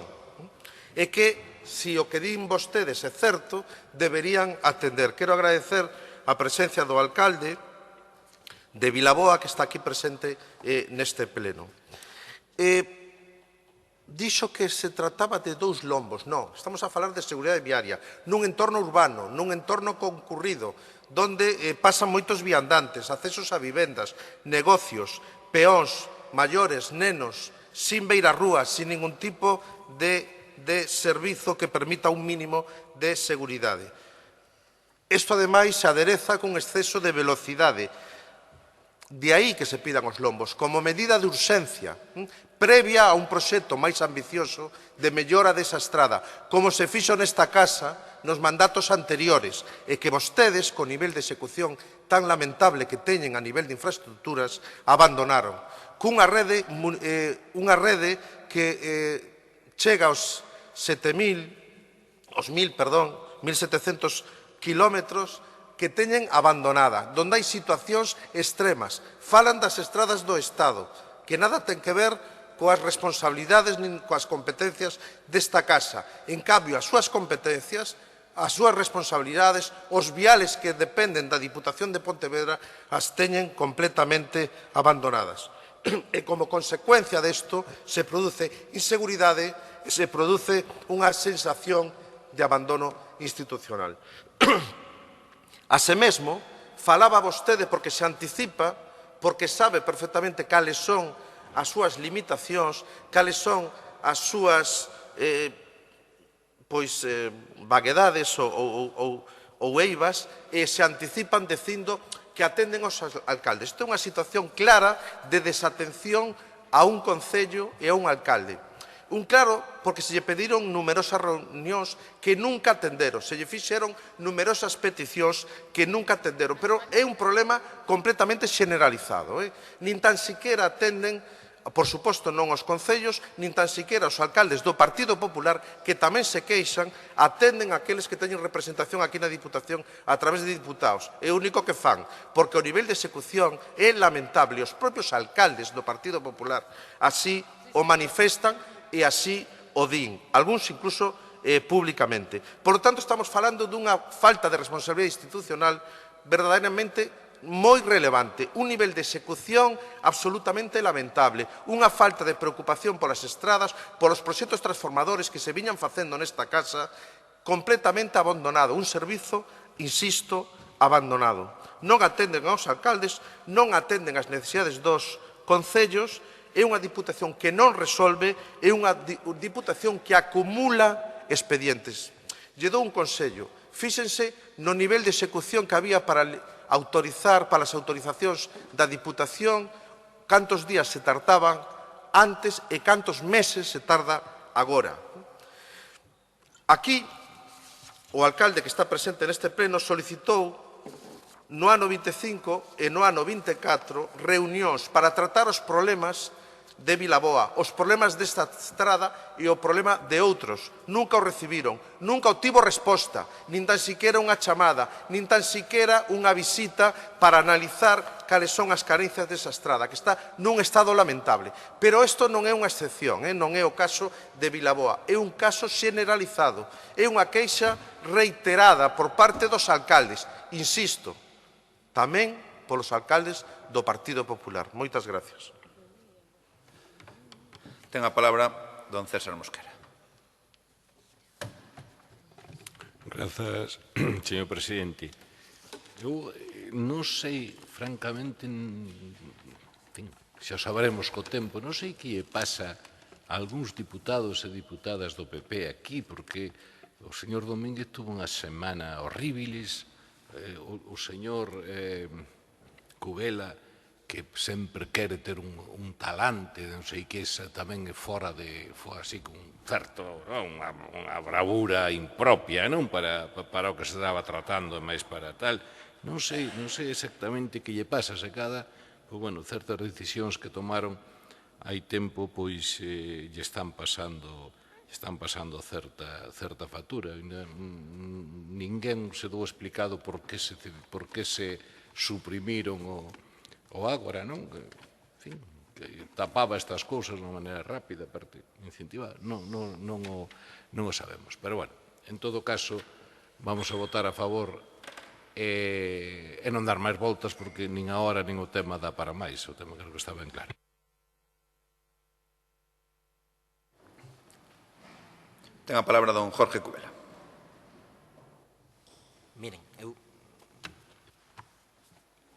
É que, se o que din vostedes é certo, deberían atender. Quero agradecer a presencia do alcalde de Vilaboa, que está aquí presente neste pleno. Dixo que se trataba de dous lombos. Non, estamos a falar de seguridade viaria nun entorno urbano, nun entorno concurrido, onde pasan moitos viandantes, accesos a vivendas, negocios, peóns, maiores, nenos, sin beirarrúas, sin ningún tipo de servizo que permita un mínimo de seguridade. Isto, ademais, se adereza con exceso de velocidade. De aí que se pidan os lombos, como medida de urxencia, previa a un proxecto máis ambicioso de mellora desa estrada, como se fixo nesta casa nos mandatos anteriores, e que vostedes, co nivel de execución tan lamentable que teñen a nivel de infraestructuras, abandonaron. Cunha rede que chega aos 1.700 kilómetros, que teñen abandonada, donde hai situacións extremas. Falan das estradas do Estado, que nada ten que ver coas responsabilidades nin coas competencias desta Casa. En cambio, as súas competencias, as súas responsabilidades, os viales que dependen da Diputación de Pontevedra, as teñen completamente abandonadas. E como consecuencia desto se produce inseguridade, se produce unha sensación de abandono institucional. Así mesmo, falaba vostede porque se anticipa, porque sabe perfectamente cales son as súas limitacións, cales son as súas vaguedades ou eivas, e se anticipan dicindo que atenden os alcaldes. Isto é unha situación clara de desatención a un concello e a un alcalde. Un claro, porque se lle pediron numerosas reunións que nunca atenderon, se lle fixeron numerosas peticións que nunca atenderon, pero é un problema completamente xeneralizado. Nin tan siquiera atenden, por suposto non os concellos, nin tan siquiera os alcaldes do Partido Popular, que tamén se queixan, atenden aqueles que teñen representación aquí na Diputación a través de diputados. É o único que fan, porque o nivel de execución é lamentable. Os propios alcaldes do Partido Popular así o manifestan e así o din, algúns incluso públicamente. Por lo tanto, estamos falando dunha falta de responsabilidade institucional verdadeiramente moi relevante, un nivel de execución absolutamente lamentable, unha falta de preocupación polas estradas, polos proxectos transformadores que se viñan facendo nesta casa, completamente abandonado, un servizo, insisto, abandonado. Non atenden aos alcaldes, non atenden as necesidades dos concellos. É unha Diputación que non resolve, é unha Diputación que acumula expedientes. Lle dou un consello. Fíxense no nivel de execución que había para autorizar, para as autorizacións da Diputación, cantos días se tardaban antes e cantos meses se tarda agora. Aquí, o alcalde que está presente neste pleno solicitou no ano 25 e no ano 24 reunións para tratar os problemas de Vilaboa, os problemas desta estrada e o problema de outros. Nunca o recibiron, nunca obtivo resposta, nin tan siquiera unha chamada, nin tan siquiera unha visita para analizar cales son as carencias desa estrada, que está nun estado lamentable. Pero isto non é unha excepción, non é o caso de Vilaboa, é un caso xeneralizado, é unha queixa reiterada por parte dos alcaldes, insisto, tamén polos alcaldes do Partido Popular. Moitas gracias. Ten a palabra don César Mosquera. Grazas, señor presidente. Eu non sei, francamente, xa saberemos co tempo, non sei que lle pasa a algúns diputados e diputadas do PP aquí, porque o señor Domínguez tuvo unha semana horribilis, o señor Cubela, que sempre quere ter un talante, non sei que tamén é fora de, así con certo, unha bravura impropia, non para o que se estaba tratando, máis para tal. Non sei exactamente que lle pasa, se cada, certas decisións que tomaron hai tempo, pois lle están pasando certa factura. Ninguén se dou explicado por que se suprimiron o Ágora, non? Que tapaba estas cousas de unha maneira rápida, incentivada. Non o sabemos. Pero, bueno, en todo caso, vamos a votar a favor e non dar máis voltas, porque nin a hora nin o tema dá para máis. O tema creo que está ben claro. Ten a palabra don Jorge Cubela. Miren,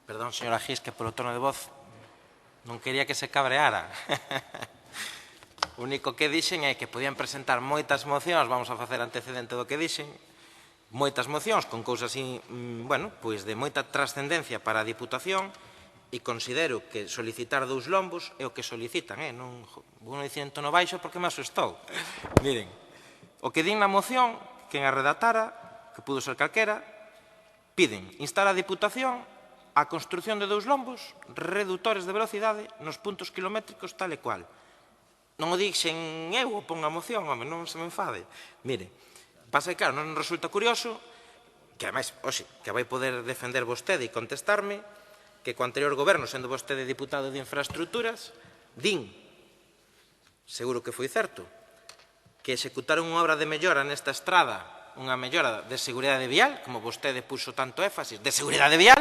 perdón, señora Gis, que polo tono de voz non quería que se cabreara. O único que dixen é que podían presentar moitas mocións, vamos a facer antecedente do que dixen, moitas mocións con cousas de moita trascendencia para a Diputación, e considero que solicitar 2 lombos é o que solicitan, non vou dicir en tono baixo porque me asustou. Miren, o que din na moción, quen a redactara, que pudo ser calquera, piden instar a Diputación a construción de 2 lombos reductores de velocidade nos puntos kilométricos tal e cual. Non o dixen eu, o pon a moción, home, non se me enfade. Mire, pasa que, claro, non resulta curioso que ademais, oxe, que vai poder defender vostede e contestarme, que co anterior goberno, sendo vostede diputado de infraestructuras, din, seguro que foi certo, que executaron unha obra de mellora nesta estrada, unha mellora de seguridade vial, como vostede puxo tanto énfasis, de seguridade vial,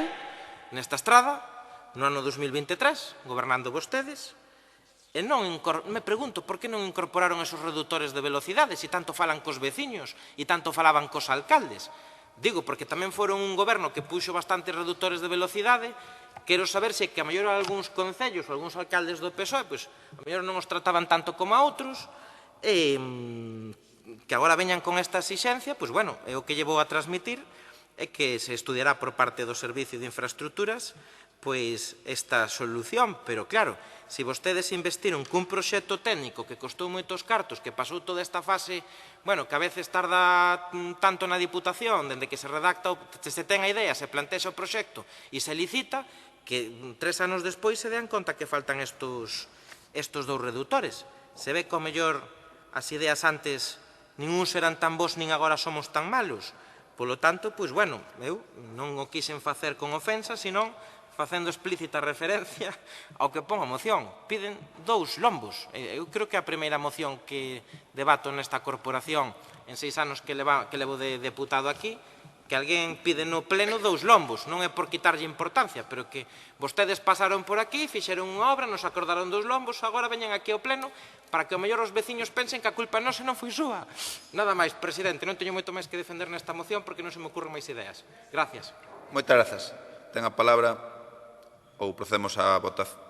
nesta estrada, no ano 2023, gobernando vostedes, e non me pregunto por que non incorporaron esos reductores de velocidade, se tanto falan cos veciños e tanto falaban cos alcaldes. Digo, porque tamén foron un goberno que puxo bastantes reductores de velocidade. Quero saber se que a mellor algúns concellos ou algúns alcaldes do PSOE, pois, a mellor non os trataban tanto como a outros, e que agora veñan con esta exixencia, pois, bueno, é o que llevou a transmitir, é que se estudiará por parte do Servicio de Infraestructuras pois esta solución, pero claro, se vostedes investiron cun proxecto técnico que costou moitos cartos, que pasou toda esta fase, bueno, que a veces tarda tanto na Diputación, dende que se redacta, se ten a idea, se plantexa o proxecto e se licita, que 3 anos despois se dan conta que faltan estos 2 reductores. Se ve que, ao mellor, as ideas antes nin uns eran tan bons, nin agora somos tan malos. Polo tanto, pois, bueno, eu non o quixen facer con ofensa, senón facendo explícita referencia ao que pon a moción. Piden 2 lombos. Eu creo que é a primeira moción que debato nesta corporación en 6 anos que levo de deputado aquí, que alguén pide no pleno 2 lombos. Non é por quitarlle importancia, pero que vostedes pasaron por aquí, fixeron unha obra, nos acordaron 2 lombos, agora veñen aquí ao pleno para que ao mellor os veciños pensen que a culpa nosa non foi súa. Nada máis, presidente, non teño moito máis que defender nesta moción porque non se me ocurren máis ideas. Gracias. Moitas grazas. Ten a palabra ou procedemos a votación.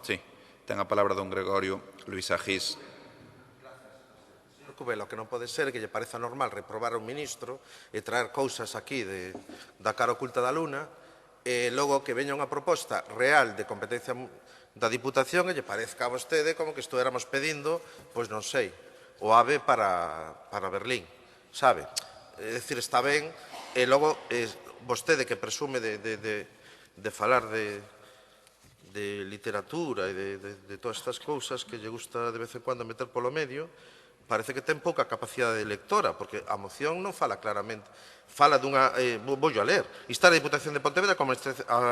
Sí, ten a palabra don Gregorio Luís Agís. Cubelo, que non pode ser que lle pareza normal reprobar a un ministro e traer cousas aquí da cara oculta da luna e logo que veña unha proposta real de competencia da Diputación e lle parezca a vostede como que estuéramos pedindo, pois non sei, o AVE para Berlín, sabe? É dicir, está ben, e logo vostede que presume de falar de literatura e de todas estas cousas que lle gusta de vez en cuando meter polo medio, parece que ten pouca capacidade de lectora, porque a moción non fala claramente. Fala dunha, vou a ler, instar a Diputación de Pontevedra como a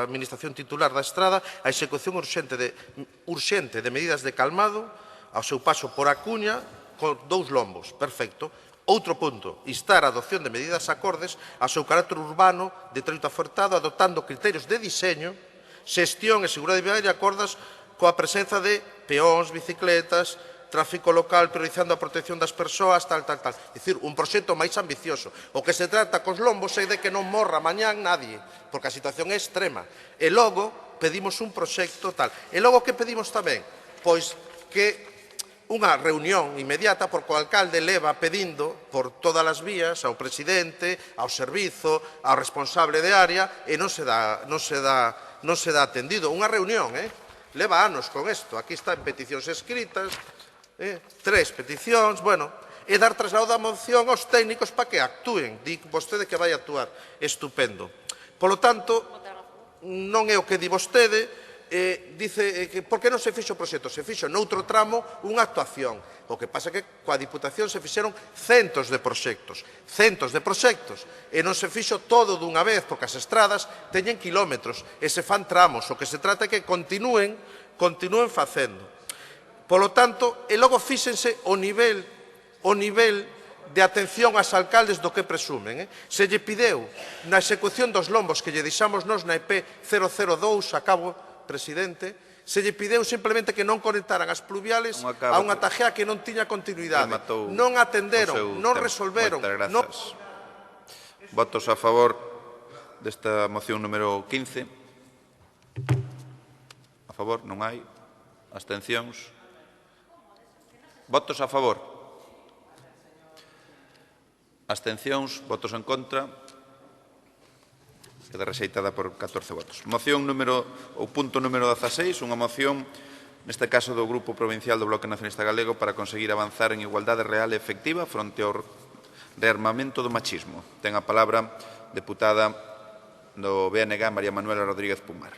administración titular da estrada a execución urxente de medidas de calmado ao seu paso por A Coruña con 2 lombos. Perfecto. Outro punto, instar a adopción de medidas acordes ao seu carácter urbano de trento afortado adoptando criterios de diseño, xestión e seguridade viaria acordas coa presenza de peóns, bicicletas, tráfico local priorizando a protección das persoas, tal. É dicir, un proxecto máis ambicioso. O que se trata cos lombos é de que non morra mañán nadie, porque a situación é extrema. E logo pedimos un proxecto tal. E logo que pedimos tamén? Pois que unha reunión inmediata, porque o alcalde leva pedindo por todas as vías ao presidente, ao servizo, ao responsable de área, e non se dá atendido. Unha reunión, leva anos con isto. Aquí está en peticións escritas, 3 peticións, bueno, e dar traslado da moción aos técnicos para que actúen. Di vostede que vai actuar, estupendo. Polo tanto, non é o que di vostede, dice que por que non se fixo o proxecto? Se fixo noutro tramo unha actuación. O que pasa é que coa Diputación se fixeron centos de proxectos, e non se fixo todo dunha vez, porque as estradas teñen kilómetros e se fan tramos. O que se trata é que continúen facendo. Polo tanto, e logo fíxense o nivel de atención ás alcaldes do que presumen. Se lle pideu na execución dos lombos que lle deixamos nos na EP 002, acabo, presidente, se lle pideu simplemente que non conectaran as pluviales a unha taxea que non tiña continuidade. Non atenderon, non resolveron. Votos a favor desta moción número 15. A favor, non hai. Abstencións. Votos a favor. Abstencións, votos en contra. Queda rexeitada por 14 votos. Moción punto número 16, unha moción, neste caso do Grupo Provincial do Bloque Nacionalista Galego, para conseguir avanzar en igualdade real e efectiva fronte ao rearmamento do machismo. Ten a palabra deputada do BNG, María Manuela Rodríguez Pumar.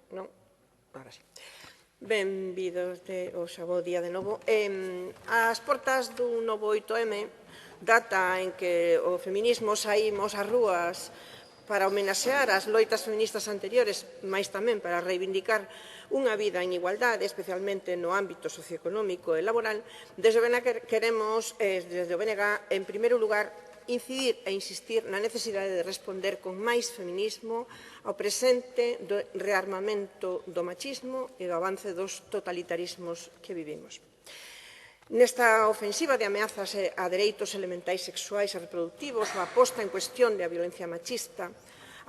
Non, ahora sí. Benvidos xa bo día de novo. As portas dun novo 8M, data en que o feminismo saímos ás rúas para homenaxear as loitas feministas anteriores, mais tamén para reivindicar unha vida en igualdade, especialmente no ámbito socioeconómico e laboral. Desde o BNG queremos, desde o BNG, en primeiro lugar, incidir e insistir na necesidade de responder con máis feminismo ao presente do rearmamento do machismo e do avance dos totalitarismos que vivimos. Nesta ofensiva de ameazas a dereitos elementais sexuais e reproductivos, ou a posta en cuestión da violencia machista,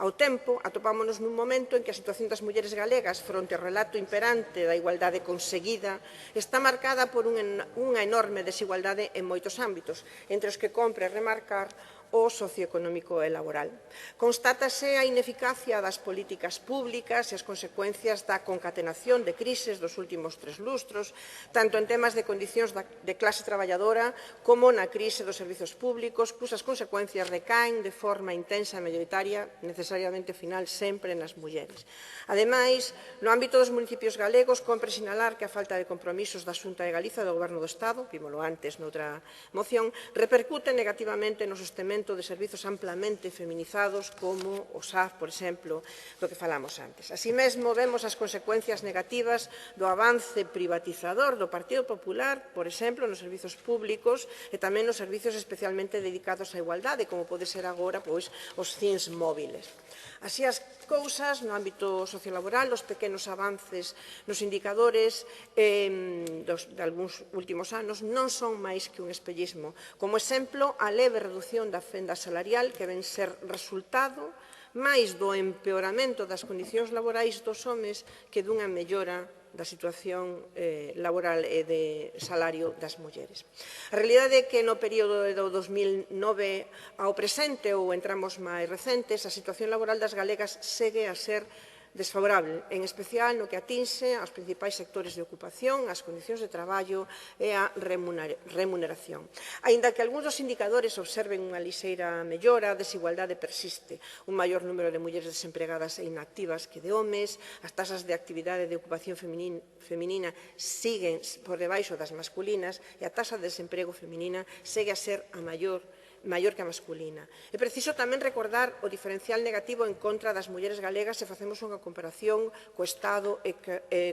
ao tempo, atopámonos nun momento en que a situación das mulleres galegas fronte ao relato imperante da igualdade conseguida está marcada por unha enorme desigualdade en moitos ámbitos, entre os que compre remarcar o socioeconómico e laboral. Constátase a ineficacia das políticas públicas e as consecuencias da concatenación de crises dos últimos 3 lustros, tanto en temas de condicións de clase traballadora como na crise dos servizos públicos, cusas consecuencias recaen de forma intensa e mayoritaria, necesariamente final, sempre nas mulleres. Ademais, no ámbito dos municipios galegos, compre sinalar que a falta de compromisos da Xunta de Galiza do Goberno do Estado, vímolo antes noutra moción, repercute negativamente no sostentamento de servizos amplamente feminizados como o SAF, por exemplo, do que falamos antes. Así mesmo, vemos as consecuencias negativas do avance privatizador do Partido Popular, por exemplo, nos servizos públicos e tamén nos servizos especialmente dedicados á igualdade, como pode ser agora os CINS móviles. Así as cousas, no ámbito sociolaboral, os pequenos avances nos indicadores de algúns últimos anos non son máis que un espellismo. Como exemplo, a leve reducción da fenda salarial que ven ser resultado máis do empeoramento das condicións laborais dos homes que dunha mellora da situación laboral e de salario das mulleres. A realidade é que no período do 2009 ao presente ou en tramos máis recentes, a situación laboral das galegas segue a ser desfavorable, en especial no que atinxe aos principais sectores de ocupación, as condicións de traballo e a remuneración. Aínda que algúns dos indicadores observen unha lixeira mellora, a desigualdade persiste. Un maior número de mulleres desempregadas e inactivas que de homes, as tasas de actividade de ocupación feminina siguen por debaixo das masculinas e a tasa de desemprego feminina segue a ser a maior que a masculina. É preciso tamén recordar o diferencial negativo en contra das mulleres galegas se facemos unha comparación co Estado e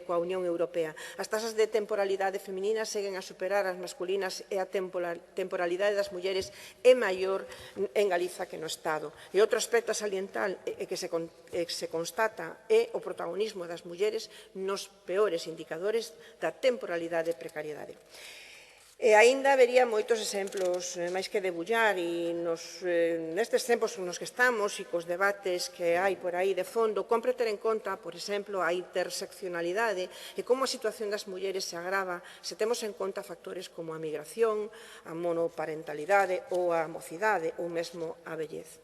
coa Unión Europea. As tasas de temporalidade feminina seguen a superar as masculinas e a temporalidade das mulleres é maior en Galiza que no Estado. E outro aspecto a salientar que se constata é o protagonismo das mulleres nos peores indicadores da temporalidade e precariedade. E aínda habería moitos exemplos máis que debullar e nestes tempos nos que estamos e cos debates que hai por aí de fondo, compre ter en conta, por exemplo, a interseccionalidade e como a situación das mulleres se agrava se temos en conta factores como a migración, a monoparentalidade ou a mocidade ou mesmo a vellez.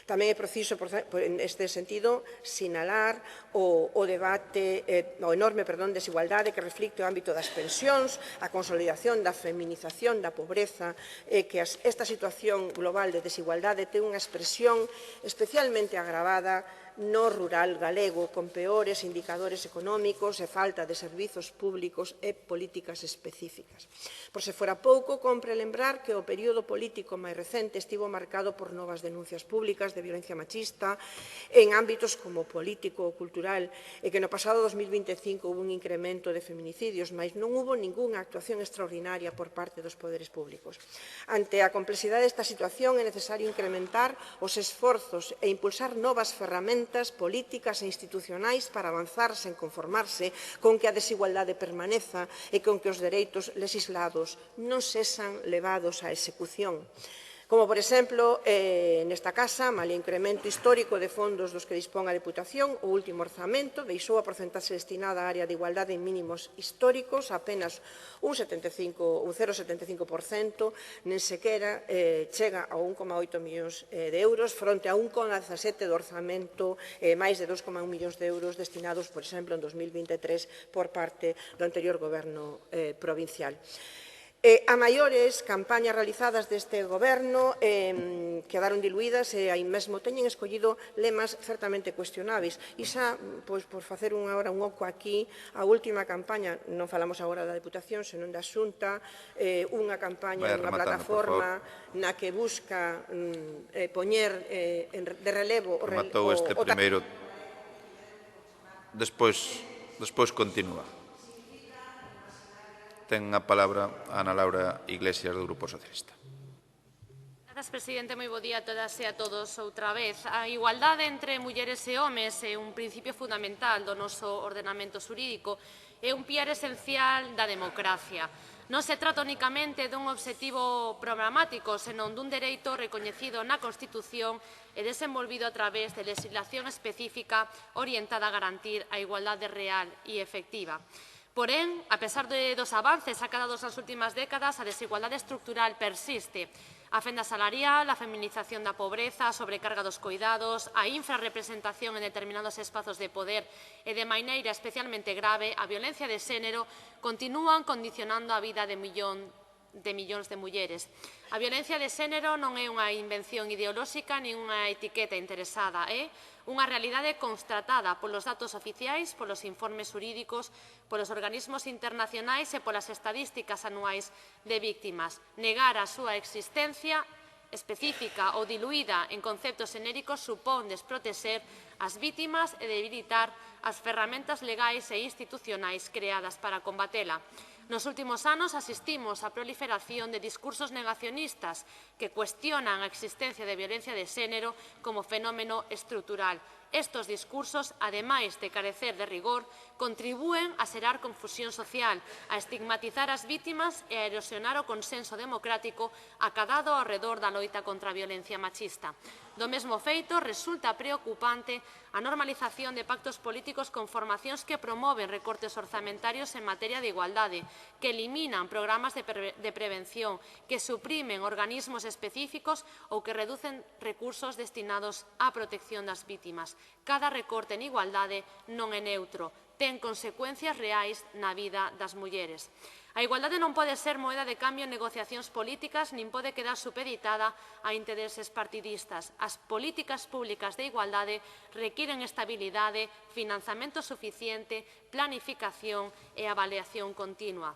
Tamén é preciso, neste sentido, sinalar o debate, o enorme desigualdade que reflicte o ámbito das pensións, a consolidación da feminización da pobreza, e que esta situación global de desigualdade ten unha expresión especialmente agravada no rural galego, con peores indicadores económicos e falta de servizos públicos e políticas específicas. Por se fora pouco, compre lembrar que o período político máis recente estivo marcado por novas denuncias públicas de violencia machista en ámbitos como político ou cultural e que no pasado 2025 hubo un incremento de feminicidios, mas non hubo ningunha actuación extraordinaria por parte dos poderes públicos. Ante a complexidade desta situación é necesario incrementar os esforzos e impulsar novas ferramentas políticas e institucionais para avanzar sen conformarse con que a desigualdade permaneza e con que os dereitos legislados non sexan levados á execución. Como, por exemplo, nesta casa, malia incremento histórico de fondos dos que dispón a Deputación, o último orzamento deixou a porcentaxe destinada á área de igualdade en mínimos históricos, apenas un 0,75%, nen sequera chega a 1,8 millóns de euros, fronte a 1,17 do orzamento, máis de 2,1 millóns de euros destinados, por exemplo, en 2023 por parte do anterior goberno provincial. A maiores, campañas realizadas deste goberno quedaron diluídas e aí mesmo teñen escollido lemas certamente cuestionáveis. E xa, pois, por facer agora un oco aquí, a última campaña, non falamos agora da Deputación, senón da Xunta, unha campaña, unha plataforma na que busca poñer de relevo o Rematou este primeiro. Despois continúa. Ten a palabra Ana Laura Iglesias, do Grupo Socialista. Grazas, presidente. Moi bo día a todas e a todos outra vez. A igualdade entre mulleres e homes é un principio fundamental do noso ordenamento xurídico e un piar esencial da democracia. Non se trata únicamente dun obxectivo programático, senón dun dereito recoñecido na Constitución e desenvolvido a través de legislación específica orientada a garantir a igualdade real e efectiva. Porén, a pesar dos avances acadados nas últimas décadas, a desigualdade estructural persiste. A fenda salarial, a feminización da pobreza, a sobrecarga dos coidados, a infrarrepresentación en determinados espazos de poder e, de maneira especialmente grave, a violencia de xénero continúan condicionando a vida de millóns de mulleres. A violencia de xénero non é unha invención ideolóxica nin unha etiqueta interesada, é unha realidade constatada polos datos oficiais, polos informes xurídicos, polos organismos internacionais e polas estadísticas anuais de víctimas. Negar a súa existencia específica ou diluída en conceptos xenéricos supón desprotexer as vítimas e debilitar as ferramentas legais e institucionais creadas para combatela. Nos últimos anos asistimos á proliferación de discursos negacionistas que cuestionan a existencia de violencia de xénero como fenómeno estrutural. Estos discursos, ademais de carecer de rigor, contribúen a xerar confusión social, a estigmatizar as vítimas e a erosionar o consenso democrático acadado ao redor da loita contra a violencia machista. Do mesmo feito, resulta preocupante a normalización de pactos políticos con formacións que promoven recortes orzamentarios en materia de igualdade, que eliminan programas de prevención, que suprimen organismos específicos ou que reducen recursos destinados á protección das vítimas. Cada recorte en igualdade non é neutro, ten consecuencias reais na vida das mulleres. A igualdade non pode ser moeda de cambio en negociacións políticas nin pode quedar supeditada a intereses partidistas. As políticas públicas de igualdade requiren estabilidade, financiamento suficiente, planificación e avaliación continua.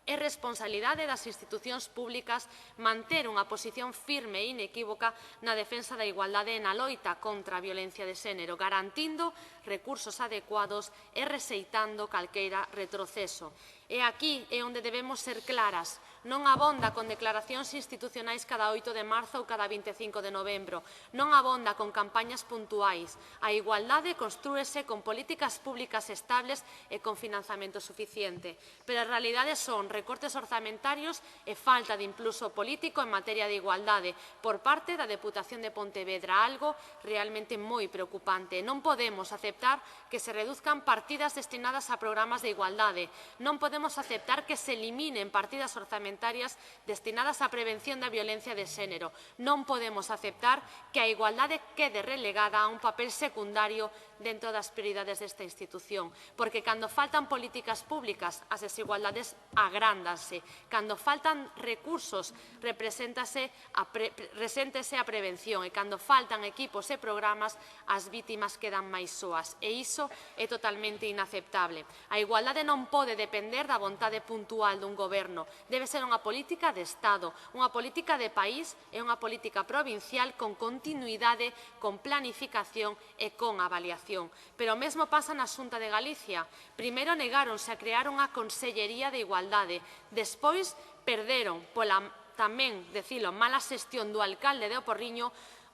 É responsabilidade das institucións públicas manter unha posición firme e inequívoca na defensa da igualdade e na loita contra a violencia de xénero, garantindo recursos adecuados e rexeitando calqueira retroceso. E aquí é onde debemos ser claras. Non abonda con declaracións institucionais cada 8 de marzo ou cada 25 de novembro. Non abonda con campañas puntuais. A igualdade constrúese con políticas públicas estables e con financiamento suficiente. Pero a realidade son recortes orzamentarios e falta de impulso político en materia de igualdade por parte da Deputación de Pontevedra, algo realmente moi preocupante. Non podemos aceptar que se reduzcan partidas destinadas a programas de igualdade. Non podemos aceptar que se eliminen partidas orzamentarias destinadas á prevención da violencia de xénero. Non podemos aceptar que a igualdade quede relegada a un papel secundario dentro das prioridades desta institución, porque cando faltan políticas públicas as desigualdades agrándanse, cando faltan recursos reséntese a prevención e cando faltan equipos e programas as vítimas quedan máis soas e iso é totalmente inaceptable. A igualdade non pode depender da vontade puntual dun goberno, debe ser unha política de Estado, unha política de país e unha política provincial con continuidade, con planificación e con avaliación. Pero o mesmo pasa na Xunta de Galicia. Primeiro negáronse a crear unha Consellería de Igualdade, despois perderon pola tamén, decilo, mala xestión do alcalde de O Porriño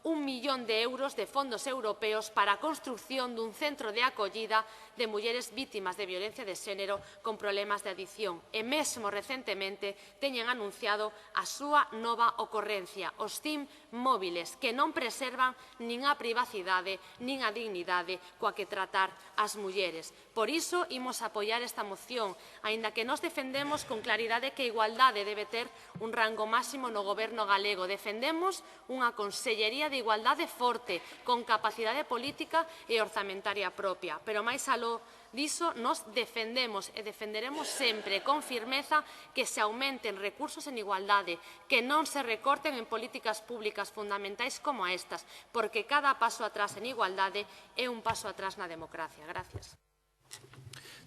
1 millón de euros de fondos europeos para a construción dun centro de acollida de mulleres vítimas de violencia de xénero con problemas de adicción. E mesmo recentemente teñen anunciado a súa nova ocorrencia, os CIM móviles, que non preservan nin a privacidade nin a dignidade coa que tratar as mulleres. Por iso, imos apoiar esta moción, aínda que nos defendemos con claridade que a igualdade debe ter un rango máximo no goberno galego. Defendemos unha Consellería de Igualdade forte, con capacidade política e orzamentaria propia. Pero máis aló falo diso, nos defendemos e defenderemos sempre con firmeza que se aumenten recursos en igualdade, que non se recorten en políticas públicas fundamentais como estas, porque cada paso atrás en igualdade é un paso atrás na democracia. Gracias.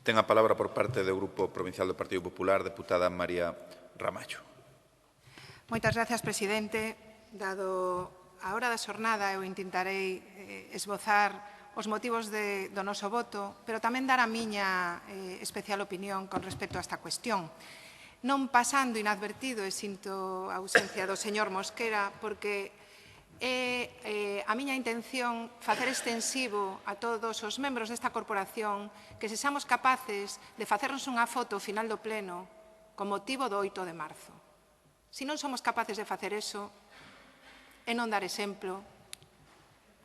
Ten a palabra por parte do Grupo Provincial do Partido Popular, deputada María Ramallo. Moitas gracias, presidente. Dado a hora da xornada, eu intentarei esbozar os motivos do noso voto, pero tamén dar a miña especial opinión con respecto a esta cuestión. Non pasando inadvertido, e sinto a ausencia do señor Mosquera, porque é a miña intención facer extensivo a todos os membros desta corporación que sexamos capaces de facernos unha foto ao final do pleno con motivo do 8 de marzo. Se non somos capaces de facer eso e non dar exemplo,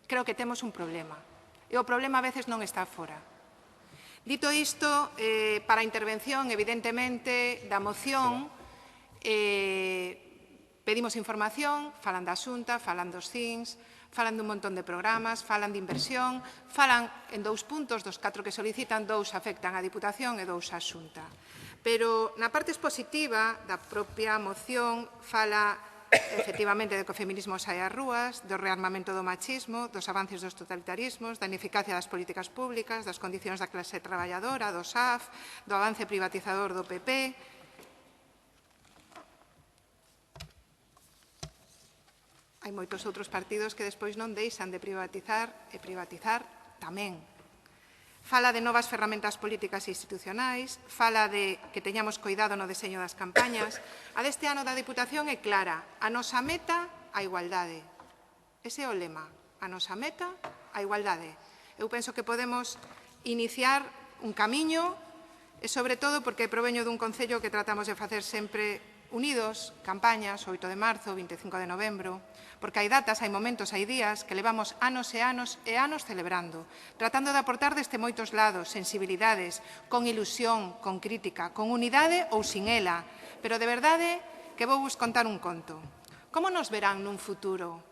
creo que temos un problema. E o problema a veces non está fora. Dito isto, para a intervención, evidentemente, da moción, pedimos información, falan da Xunta, falan dos CINS, falan dun montón de programas, falan de inversión, falan en 2 puntos, dos 4 que solicitan, 2 afectan á Diputación e 2 á Xunta. Pero na parte expositiva da propia moción fala efectivamente de que o feminismo sae ás rúas, do rearmamento do machismo, dos avances dos totalitarismos, da ineficacia das políticas públicas, das condicións da clase traballadora, do SAF, do avance privatizador do PP. Hai moitos outros partidos que despois non deixan de privatizar e privatizar tamén. Fala de novas ferramentas políticas e institucionais, fala de que teñamos cuidado no deseño das campañas. A deste ano da Diputación é clara, a nosa meta, a igualdade. Ese é o lema, a nosa meta, a igualdade. Eu penso que podemos iniciar un camiño, e sobre todo porque proveño dun concello que tratamos de facer sempre unidos, campañas, 8 de marzo, 25 de novembro, porque hai datas, hai momentos, hai días que levamos anos e anos e anos celebrando, tratando de aportar deste moitos lados, sensibilidades, con ilusión, con crítica, con unidade ou sin ela, pero de verdade que vou vos contar un conto. Como nos verán nun futuro?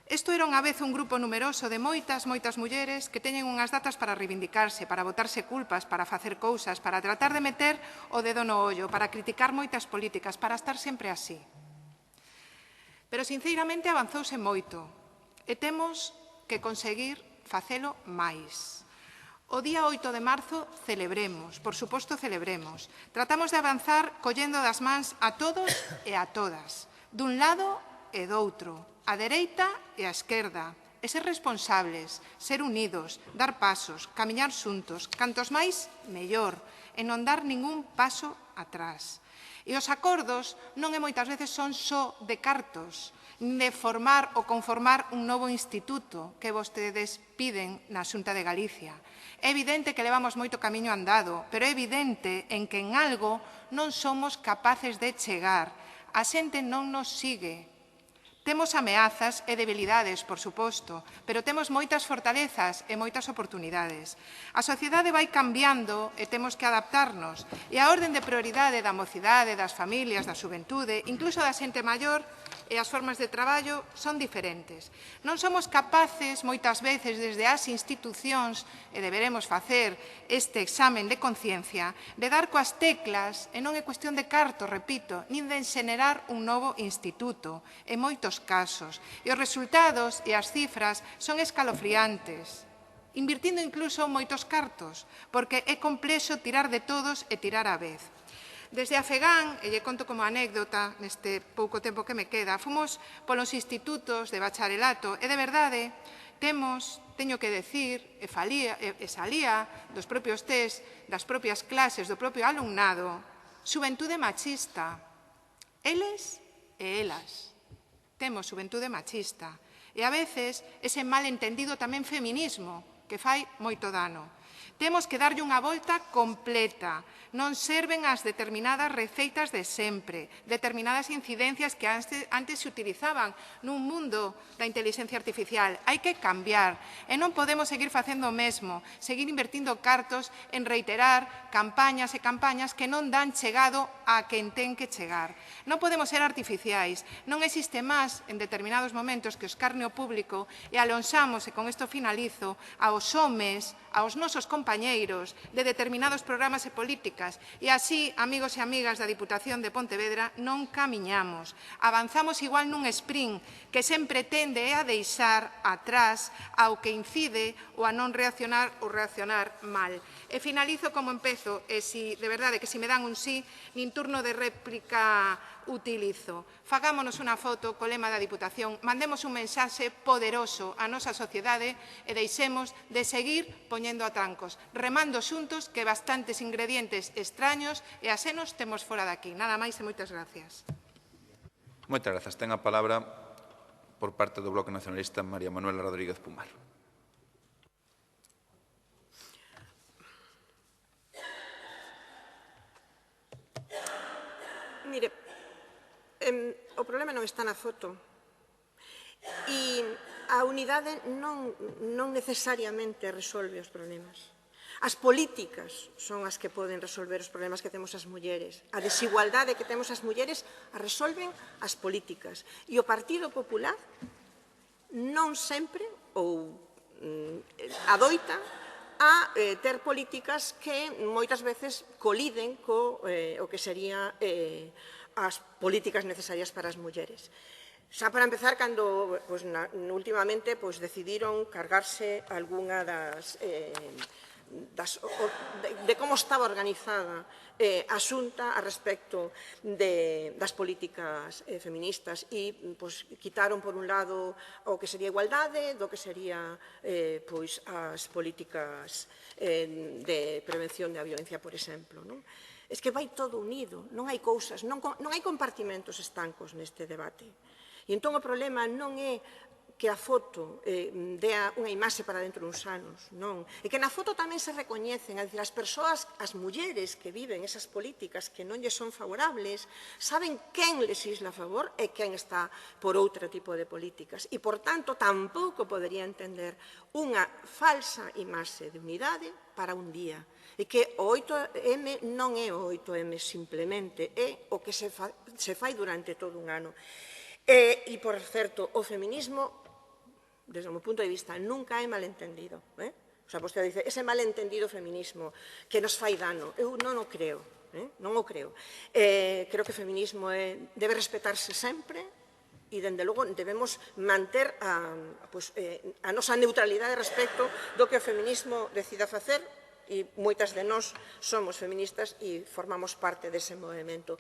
Isto era unha vez un grupo numeroso de moitas mulleres que teñen unhas datas para reivindicarse, para botarse culpas, para facer cousas, para tratar de meter o dedo no ollo, para criticar moitas políticas, para estar sempre así. Pero, sinceramente, avanzouse moito e temos que conseguir facelo máis. O día 8 de marzo celebremos, por suposto celebremos. Tratamos de avanzar collendo das mans a todos e a todas, dun lado e do outro, a dereita e a esquerda, e ser responsables, ser unidos, dar pasos, camiñar xuntos, cantos máis, mellor, e non dar ningún paso atrás. E os acordos non é moitas veces son só de cartos, de formar ou conformar un novo instituto que vostedes piden na Xunta de Galicia. É evidente que levamos moito camiño andado, pero é evidente en que en algo non somos capaces de chegar. A xente non nos sigue. Temos ameazas e debilidades, por suposto, pero temos moitas fortalezas e moitas oportunidades. A sociedade vai cambiando e temos que adaptarnos. E a orden de prioridade da mocidade, das familias, da xuventude, incluso da xente maior, e as formas de traballo son diferentes. Non somos capaces, moitas veces, desde as institucións, e deberemos facer este examen de conciencia, de dar coas teclas, e non é cuestión de cartos, repito, nin de xenerar un novo instituto, en moitos casos. E os resultados e as cifras son escalofriantes, invirtindo incluso moitos cartos, porque é complexo tirar de todos e tirar á vez. Desde a FEGAN, e lle conto como anécdota neste pouco tempo que me queda, fomos polos institutos de bacharelato e de verdade teño que decir, e salía dos propios test, das propias clases, do propio alumnado, xuventude machista. Eles e elas. Temos xuventude machista. E a veces ese malentendido tamén feminismo, que fai moito dano. Temos que darlle unha volta completa. Non serven as determinadas receitas de sempre, determinadas incidencias que antes se utilizaban nun mundo da inteligencia artificial. Hai que cambiar e non podemos seguir facendo o mesmo, seguir invertindo cartos en reiterar campañas e campañas que non dan chegado a quen ten que chegar. Non podemos ser artificiais. Non existe máis en determinados momentos que o escarnio público e alonxamos, e con isto finalizo, aos homes, aos nosos compañeros, compañeiros de determinados programas e políticas e así, amigos e amigas da Diputación de Pontevedra, non camiñamos. Avanzamos igual nun sprint que sempre tende a deixar atrás ao que incide ou a non reaccionar ou reaccionar mal. E finalizo como empezo, e de verdade que se me dan un sí, nin turno de réplica utilizo. Fagámonos unha foto co lema da Diputación, mandemos un mensaxe poderoso á nosa sociedade e deixemos de seguir poñendo atrancos, remando xuntos que bastantes ingredientes extraños e asenos temos fora daqui. Nada máis e moitas gracias. Moitas grazas. Ten a palabra por parte do Bloque Nacionalista María Manuela Rodríguez Pumar. Mire, o problema non está na foto e a unidade non necesariamente resolve os problemas. As políticas son as que poden resolver os problemas que temos as mulleres. A desigualdade que temos as mulleres a resolven as políticas. E o Partido Popular non sempre ou adoita a ter políticas que moitas veces coliden co que sería as políticas necesarias para as mulleres. Xa para empezar, cando últimamente decidiron cargarse algunha de como estaba organizada a Xunta a respecto das políticas feministas e quitaron por un lado o que sería igualdade do que sería as políticas de prevención da violencia, por exemplo. Es que vai todo unido, non hai cousas, non hai compartimentos estancos neste debate. E entón o problema non é que a foto dea unha imaxe para dentro duns anos, non. E que na foto tamén se recoñecen, é dicir, as persoas, as mulleres que viven esas políticas que non lles son favorables, saben quen legisla a favor e quen está por outro tipo de políticas. E, por tanto, tampouco podería entender unha falsa imaxe de unidade para un día. E que o 8M non é o 8M simplemente, é o que se fai durante todo un ano. E, por certo, o feminismo, desde o meu punto de vista, nunca é malentendido. O sea, vostede dice, ese malentendido feminismo que nos fai dano. Eu non o creo, non o creo. Creo que o feminismo debe respetarse sempre e, dende logo, debemos manter a nosa neutralidade respecto do que o feminismo decida facer, e moitas de nós somos feministas e formamos parte dese movimento.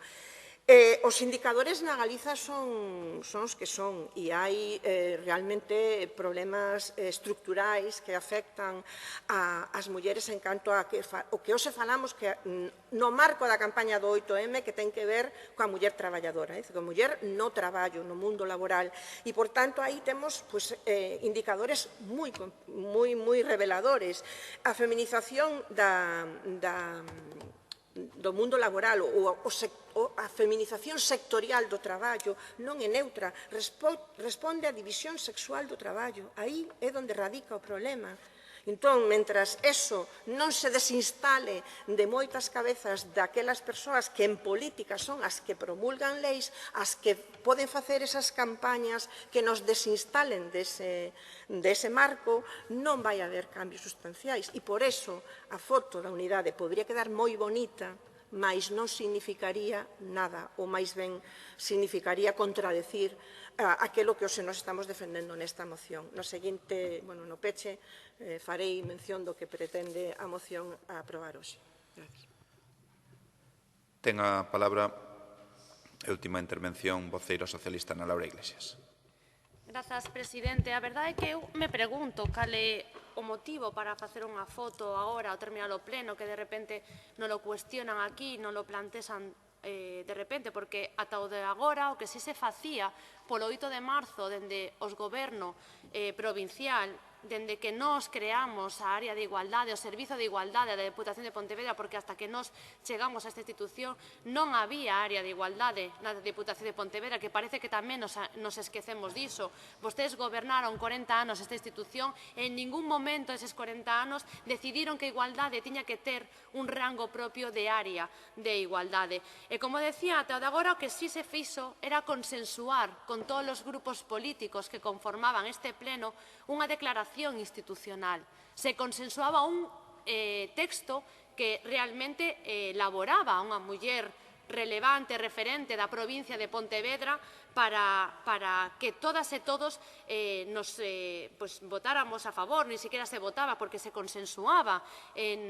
Os indicadores na Galiza son os que son e hai realmente problemas estructurais que afectan ás mulleres en canto a o que hoxe falamos que no marco da campaña do 8M que ten que ver coa muller traballadora, coa muller no traballo, no mundo laboral e, por tanto, aí temos indicadores moi reveladores. A feminización do mundo laboral ou a feminización sectorial do traballo non é neutra, responde á división sexual do traballo. Aí é onde radica o problema. Entón, mentras eso non se desinstale de moitas cabezas daquelas persoas que en política son as que promulgan leis, as que poden facer esas campañas que nos desinstalen dese marco, non vai haber cambios sustanciais. E por eso a foto da unidade podría quedar moi bonita, mas non significaría nada, ou máis ben significaría contradecir aquilo que hoxe nos estamos defendendo nesta moción. No seguinte, no peche, farei mención do que pretende a moción a aprobar hoxe. Gracias. Ten a palabra a última intervención voceira socialista Ana Laura Iglesias. Grazas, presidente. A verdade é que eu me pregunto cal é o motivo para facer unha foto agora ao terminar o pleno que de repente non lo cuestionan aquí, non lo plantean de repente, porque ata o de agora o que si se facía polo 8 de marzo dende os goberno provincial, dende que nós creamos a área de igualdade, o Servizo de Igualdade da Deputación de Pontevedra, porque hasta que nós chegamos a esta institución non había área de igualdade na Deputación de Pontevedra, que parece que tamén nos esquecemos diso. Vostedes gobernaron 40 anos esta institución e en ningún momento eses 40 anos decidiron que a igualdade tiña que ter un rango propio de área de igualdade. E como decía, ata de agora o que si se fixo era consensuar con todos os grupos políticos que conformaban este pleno unha declaración institucional. Se consensuaba un texto que realmente elaboraba unha muller relevante, referente da provincia de Pontevedra para que todas e todos nos votáramos a favor, ni siquiera se votaba porque se consensuaba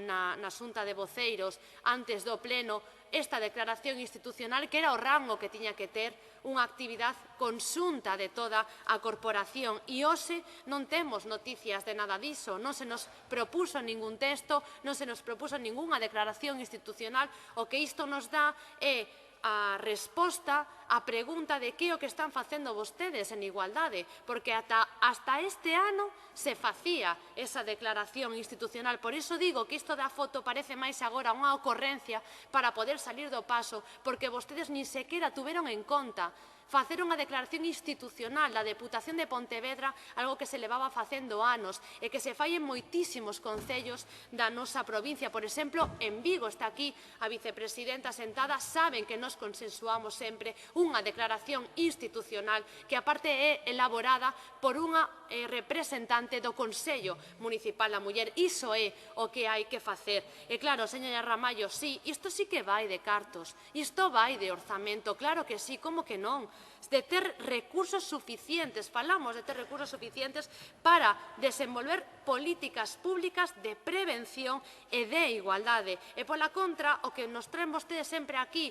na Xunta de Voceiros antes do pleno esta declaración institucional que era o rango que tiña que ter unha actividade conxunta de toda a corporación. E hoxe non temos noticias de nada diso, non se nos propuso ningún texto, non se nos propuso ningunha declaración institucional. O que isto nos dá é a resposta á pregunta de que é o que están facendo vostedes en igualdade, porque hasta este ano se facía esa declaración institucional. Por iso digo que isto da foto parece máis agora unha ocorrencia para poder salir do paso, porque vostedes ni sequera tuveron en conta facer unha declaración institucional da Deputación de Pontevedra, algo que se levaba facendo anos e que se fai en moitísimos concellos da nosa provincia. Por exemplo, en Vigo está aquí a vicepresidenta sentada, saben que nos consensuamos sempre unha declaración institucional que aparte é elaborada por unha representante do Consello Municipal da Muller. Iso é o que hai que facer. E claro, señora Ramallo, sí, isto sí que vai de cartos, isto vai de orzamento, claro que sí, como que non? De ter recursos suficientes, falamos de ter recursos suficientes para desenvolver políticas públicas de prevención e de igualdade. E pola contra, o que nos traen vostedes sempre aquí,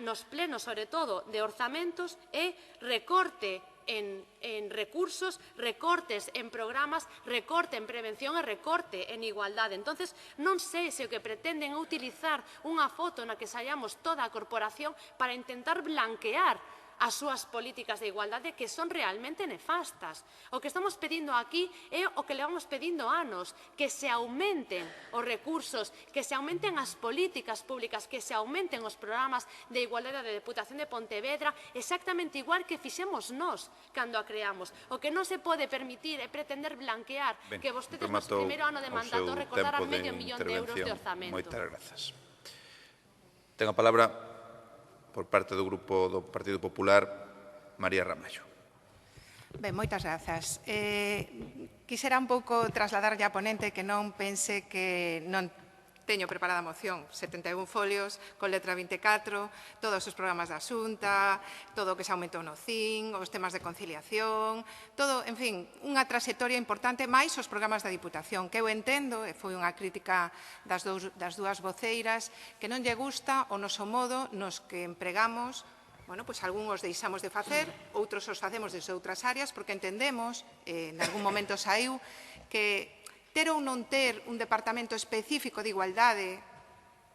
nos plenos, sobre todo, de orzamentos, é recorte en recursos, recortes en programas, recorte en prevención e recorte en igualdade. Entonces, non sei se o que pretenden é utilizar unha foto na que saíamos toda a corporación para intentar blanquear as súas políticas de igualdade que son realmente nefastas. O que estamos pedindo aquí é o que levamos pedindo anos, que se aumenten os recursos, que se aumenten as políticas públicas, que se aumenten os programas de igualdade da Deputación de Pontevedra, exactamente igual que fixemos nós cando a creamos. O que non se pode permitir é pretender blanquear que vostedes no primeiro ano de mandato recordaran medio millón de euros de orzamento. Moitas grazas. Ten a palabra por parte do Grupo do Partido Popular, María Ramallo. Ben, moitas grazas. Quixera un pouco trasladarlle á ponente que non pense que non teño preparada a moción, 71 folios, con letra 24, todos os programas da Xunta, todo o que se aumentou no CIN, os temas de conciliación, todo, en fin, unha trayectoria importante, máis os programas da Diputación, que eu entendo, e foi unha crítica das dúas voceiras, que non lle gusta o noso modo nos que empregamos. Bueno, pois algúns deixamos de facer, outros os facemos desde outras áreas, porque entendemos, en algún momento saiu, que ter ou non ter un departamento específico de igualdade,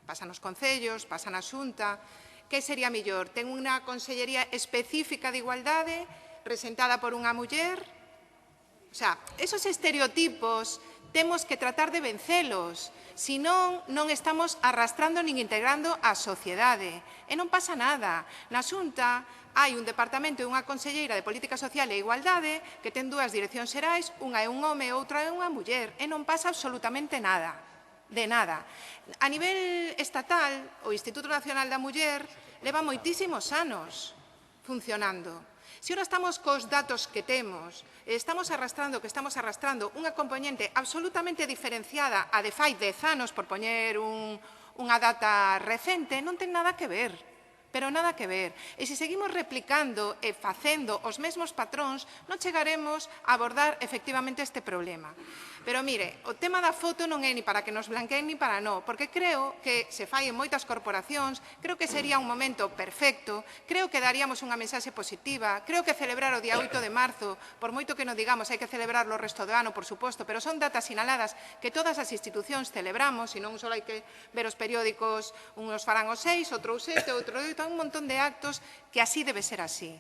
pasa nos concellos, pasa na Xunta, que sería mellor? Ten unha consellería específica de igualdade, presentada por unha muller? O sea, esos estereotipos temos que tratar de vencelos, senón non estamos arrastrando nin integrando a sociedade. E non pasa nada. Na Xunta hai un departamento e unha conselleira de Política Social e Igualdade que ten dúas direccións xerais, unha é un home e outra é unha muller, e non pasa absolutamente nada, de nada. A nivel estatal, o Instituto Nacional da Muller leva moitísimos anos funcionando. Se ora estamos cos datos que temos, estamos arrastrando unha componente absolutamente diferenciada a de fai 10 anos, por poñer unha data recente, non ten nada que ver. Pero nada que ver. E se seguimos replicando e facendo os mesmos patróns, non chegaremos a abordar efectivamente este problema. Pero mire, o tema da foto non é ni para que nos blanqueen ni para non, porque creo que se fai en moitas corporacións, creo que sería un momento perfecto, creo que daríamos unha mensaxe positiva, creo que celebrar o día 8 de marzo, por moito que non digamos, hai que celebrarlo o resto do ano, por suposto, pero son datas sinaladas que todas as institucións celebramos, e non só hai que ver os periódicos, uns farán os 6, outro o 7, outro o 8, un montón de actos que así debe ser así.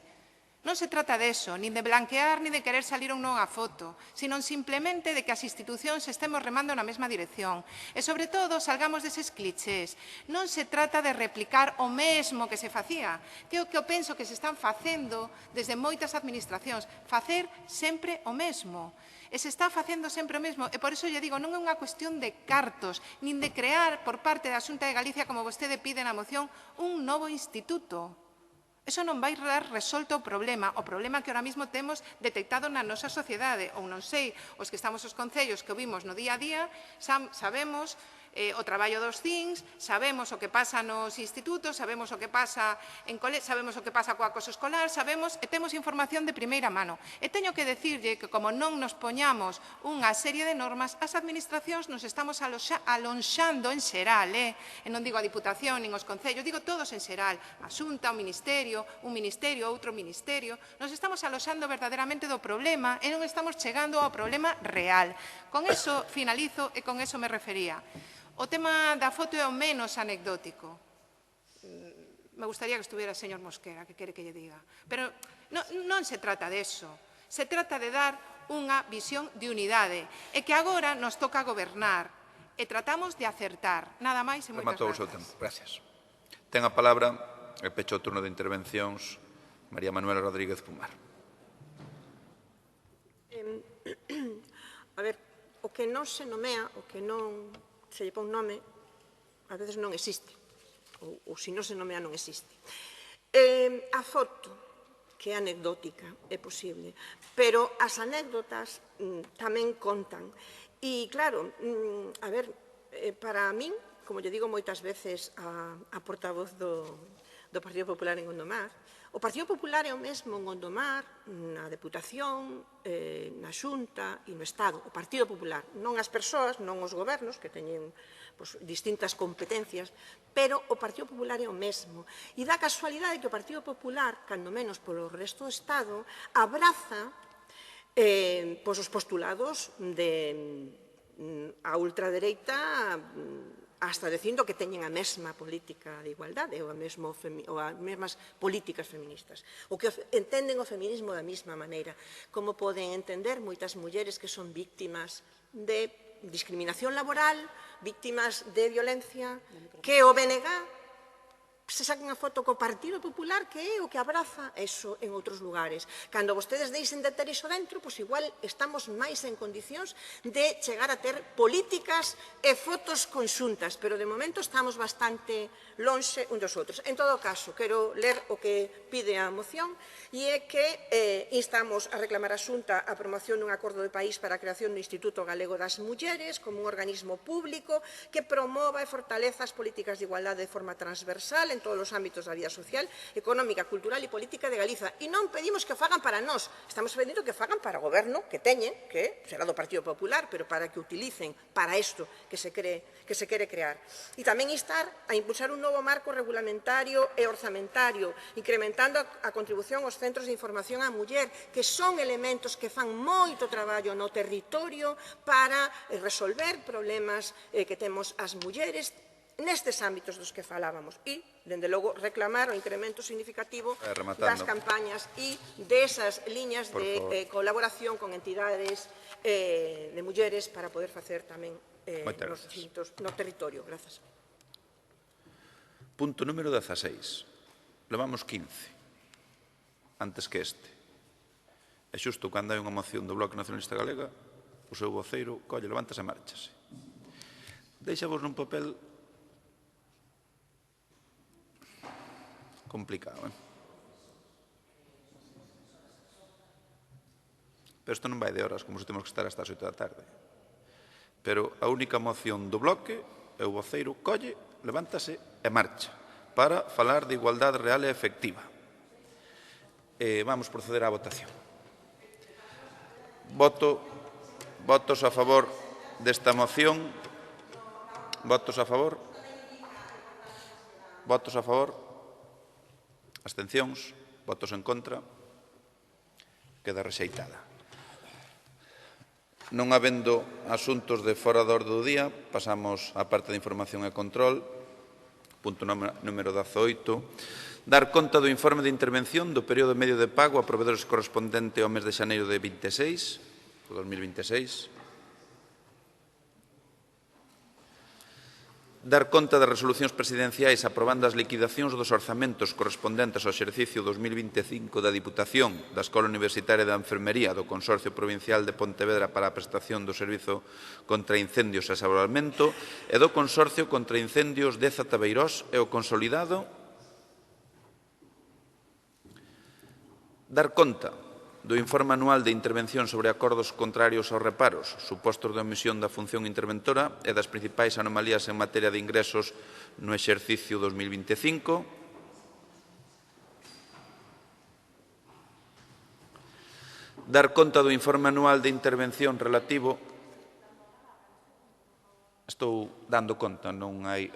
Non se trata deso, nin de blanquear, nin de querer salir ou non a foto, sino simplemente de que as institucións estemos remando na mesma dirección. E, sobre todo, salgamos deses clichés. Non se trata de replicar o mesmo que se facía, que é o que eu penso que se están facendo desde moitas administracións, facer sempre o mesmo. E se está facendo sempre o mesmo, e por iso lle digo, non é unha cuestión de cartos, nin de crear por parte da Xunta de Galicia, como vostede pide na moción, un novo instituto. Eso non vai dar resolto o problema que ahora mismo temos detectado na nosa sociedade, ou non sei, os que estamos os concellos que o vimos no día a día, sabemos o traballo dos CINs, sabemos o que pasa nos institutos, sabemos o que pasa en colexios, sabemos o que pasa co acoso escolar, sabemos e temos información de primeira mano. E teño que decirlle que como non nos poñamos unha serie de normas, as administracións nos estamos alonxando en xeral, e non digo a Diputación nin os concellos, digo todos en xeral, a Xunta, un ministerio, outro ministerio, nos estamos alonxando verdadeiramente do problema e non estamos chegando ao problema real. Con eso finalizo e con eso me refería. O tema da foto é o menos anecdótico. Me gustaría que estuviera o señor Mosquera, que quere que lle diga. Pero non se trata de eso. Se trata de dar unha visión de unidade e que agora nos toca gobernar e tratamos de acertar. Nada máis e moitas Rematou o seu tempo. Gracias. Ten a palabra, e pecho o turno de intervencións, María Manuela Rodríguez Pumar. A ver, o que non se nomea, o que non se lle pon nome, a veces non existe, ou se non se nomea non existe. A foto, que é anecdótica, é posible, pero as anécdotas tamén contan. E claro, a ver, para min, como lle digo moitas veces a portavoz do Partido Popular en Gondomar, o Partido Popular é o mesmo en Gondomar, na Deputación, na Xunta e no Estado. O Partido Popular, non as persoas, non os gobernos, que teñen distintas competencias, pero o Partido Popular é o mesmo. E dá casualidade que o Partido Popular, cando menos polo resto do Estado, abraza os postulados a ultradereita, hasta dicindo que teñen a mesma política de igualdade ou as mesmas políticas feministas, ou que entenden o feminismo da mesma maneira. Como poden entender moitas mulleres que son víctimas de discriminación laboral, víctimas de violencia, que o BNG se saquen a foto co Partido Popular, que é o que abraza eso en outros lugares. Cando vostedes deixen de ter iso dentro, pois igual estamos máis en condicións de chegar a ter políticas e fotos conxuntas, pero de momento estamos bastante lonxe un dos outros. En todo caso, quero ler o que pide a moción, e é que instamos a reclamar a Xunta a promoción dun acordo de país para a creación do Instituto Galego das Mulleres como un organismo público que promova e fortaleza as políticas de igualdade de forma transversal en todos os ámbitos da vida social, económica, cultural e política de Galiza. E non pedimos que o fagan para nós, estamos pedindo que o fagan para o goberno que teñen, que será do Partido Popular, pero para que utilicen para isto que se quere crear. E tamén instar a impulsar un novo marco regulamentario e orzamentario, incrementando a contribución aos centros de información á muller, que son elementos que fan moito traballo no territorio para resolver problemas que temos as mulleres nestes ámbitos dos que falábamos e, dende logo, reclamar o incremento significativo das campañas e desas liñas de colaboración con entidades de mulleres para poder facer tamén no territorio. Grazas. Punto número 16. Levamos 15, antes que este. E xusto cando hai unha moción do Bloque Nacionalista Galega, o seu voceiro colle, levántase e márchase. Deixa-vos nun papel complicado, Pero isto non vai de horas, como se temos que estar hasta as 8 da tarde. Pero a única moción do Bloque é o voceiro colle, levántase e marcha para falar de igualdade real e efectiva. Vamos proceder á votación. Votos a favor desta moción. Votos a favor. Votos a favor. Abstencións. Votos en contra. Queda rexeitada. Non habendo asuntos de fora do orde do día, pasamos á parte de información e control. Punto número 18. Dar conta do informe de intervención do período medio de pago a provedores correspondente ao mes de xaneiro de 2026. Dar conta das resolucións presidenciais aprobando as liquidacións dos orzamentos correspondentes ao exercicio 2025 da Diputación, da Escola Universitaria de Enfermería do Consorcio Provincial de Pontevedra para a prestación do Servizo contra Incendios e Salvamento e do Consorcio contra Incendios de Zatabeirós e o consolidado Dar conta do informe anual de intervención sobre acordos contrarios aos reparos, supostos de omisión da función interventora e das principais anomalías en materia de ingresos no exercicio 2025. Dar conta do informe anual de intervención relativo... Estou dando conta, non hai...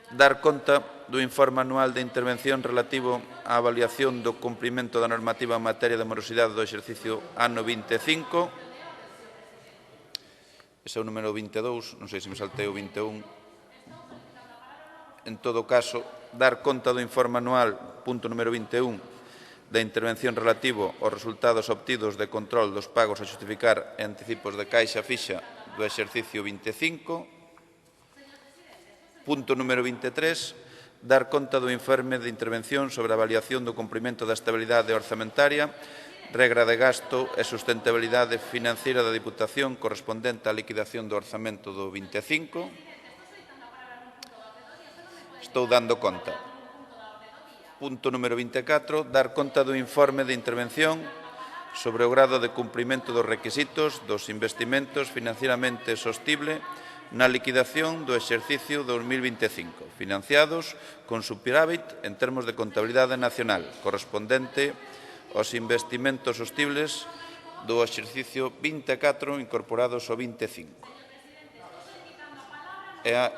Dar conta do informe anual de intervención relativo á avaliación do cumprimento da normativa en materia de morosidade do exercicio ano 25. Ese é o número 22, non sei se me saltei o 21. En todo caso, dar conta do informe anual, punto número 21, da intervención relativo aos resultados obtidos de control dos pagos a xustificar e anticipos de caixa fixa do exercicio 25. Punto número 23, dar conta do informe de intervención sobre a avaliación do cumprimento da estabilidade orzamentaria, regra de gasto e sustentabilidade financiera da Diputación correspondente á liquidación do orzamento do 25. Estou dando conta. Punto número 24, dar conta do informe de intervención sobre o grado de cumprimento dos requisitos dos investimentos financieramente sostible na liquidación do exercicio 2025, financiados con superávit en termos de contabilidade nacional, correspondente aos investimentos sostibles do exercicio 24 incorporados ao 25. E a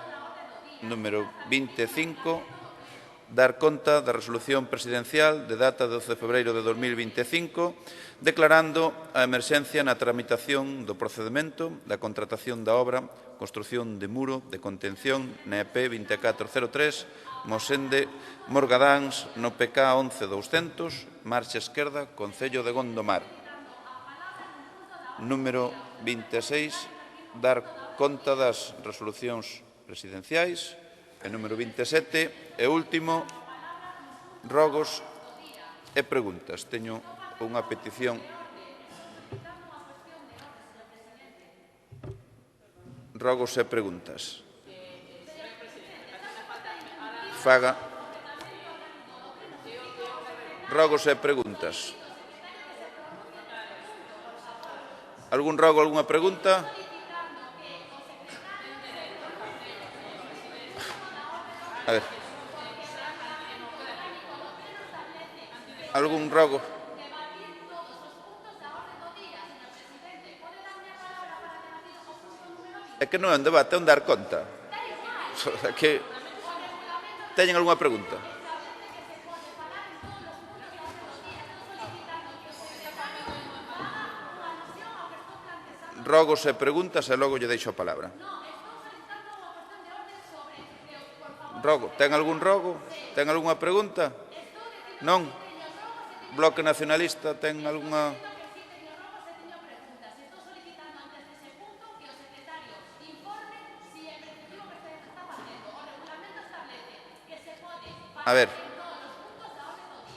número 25, dar conta da resolución presidencial de data 12 de febreiro de 2025, declarando a emerxencia na tramitación do procedemento da contratación da obra construción de muro de contención na EP 2403, Mosende Morgadáns, no PK 11200, marcha esquerda, Concello de Gondomar. Número 26, dar conta das resolucións presidenciais. E número 27, e último, rogos e preguntas. Teño unha petición. Rogos e preguntas. Faga. Rogos e preguntas. Algún rogo, algunha pregunta? A ver. Algún rogo? É que non é un debate, é un dar conta. É que... Teñen algunha pregunta? Rogos e preguntas e logo lle deixo a palabra. Rogo. Ten algún rogo? Ten algunha pregunta? Non? Bloque Nacionalista ten algunha... A ver,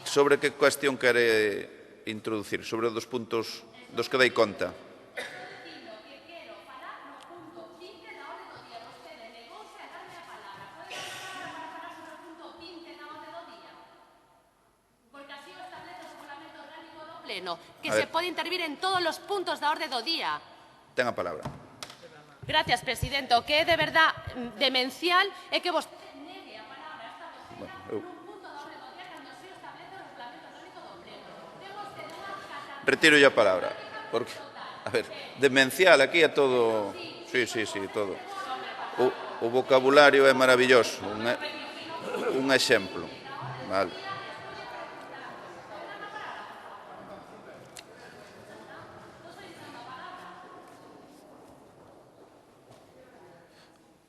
sobre que cuestión quere introducir? Sobre os puntos dos que dei conta. Que se pode intervir en todos os puntos da orde do día. Ten a palabra. Gracias, presidente. O que é de verdad demencial é que vos... Retiro a palabra. Porque, a ver, demencial aquí é todo... Sí, todo. O vocabulario é maravilloso. Un exemplo. Vale.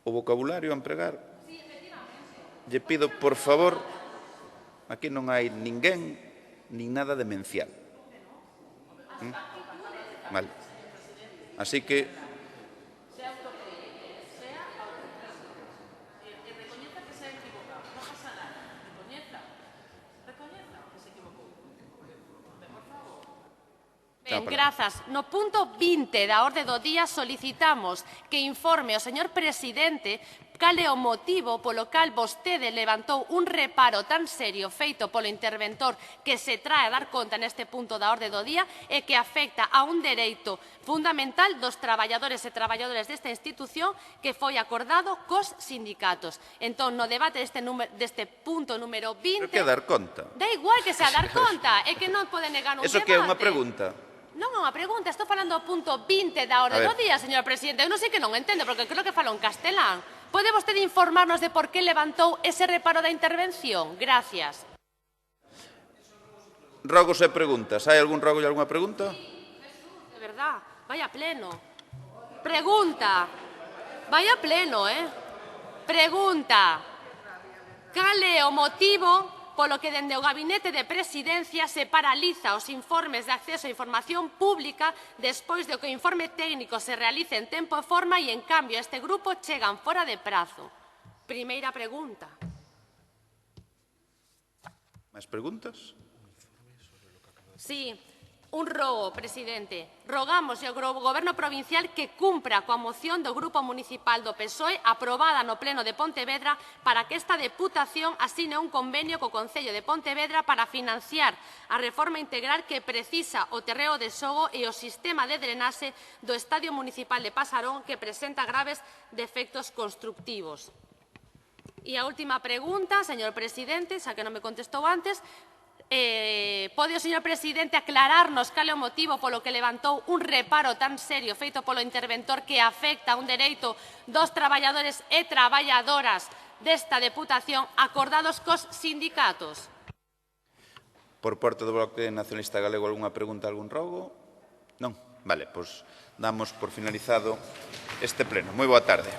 O vocabulario a empregar. Lle pido, por favor, aquí non hai ninguén, nin nada demencial. Vale. Así que... Ben, grazas. No punto 20 da orde do día solicitamos que informe o señor presidente cal é o motivo polo cal vostede levantou un reparo tan serio feito polo interventor que se trae a dar conta neste punto da orde do día e que afecta a un dereito fundamental dos traballadores e traballadoras desta institución que foi acordado cos sindicatos. Entón, no debate deste punto número 20... Pero que dar conta. Da igual que sea dar conta, é que non pode negar un Eso debate. que é unha pregunta. Non é unha pregunta, estou falando do punto 20 da orde do día, señor presidente. Eu non sei que non entendo, porque creo que falo en castelán. Pode vostede informarnos de por que levantou ese reparo da intervención? Gracias. Rogos e preguntas. Hai algún rogo e algunha pregunta? De verdad, vaya pleno. Pregunta. Vaya pleno, Pregunta. Cal é o motivo polo que dende o Gabinete de Presidencia se paraliza os informes de acceso a información pública despois de que o informe técnico se realice en tempo e forma e, en cambio, a este grupo chegan fora de prazo? Primeira pregunta. Máis preguntas? Sí, un rogo, presidente. Rogamos ao Goberno provincial que cumpra coa moción do Grupo Municipal do PSOE aprobada no Pleno de Pontevedra para que esta deputación asine un convenio co Concello de Pontevedra para financiar a reforma integral que precisa o terreo de xogo e o sistema de drenaxe do Estadio Municipal de Pasarón, que presenta graves defectos constructivos. E a última pregunta, señor presidente, xa que non me contestou antes, pode o señor presidente aclararnos cal é o motivo polo que levantou un reparo tan serio feito polo interventor que afecta a un dereito dos traballadores e traballadoras desta deputación acordados cos sindicatos? Por parte do Bloque Nacionalista Galego, algunha pregunta, algún rogo? Non? Vale, pois damos por finalizado este pleno. Moi boa tarde.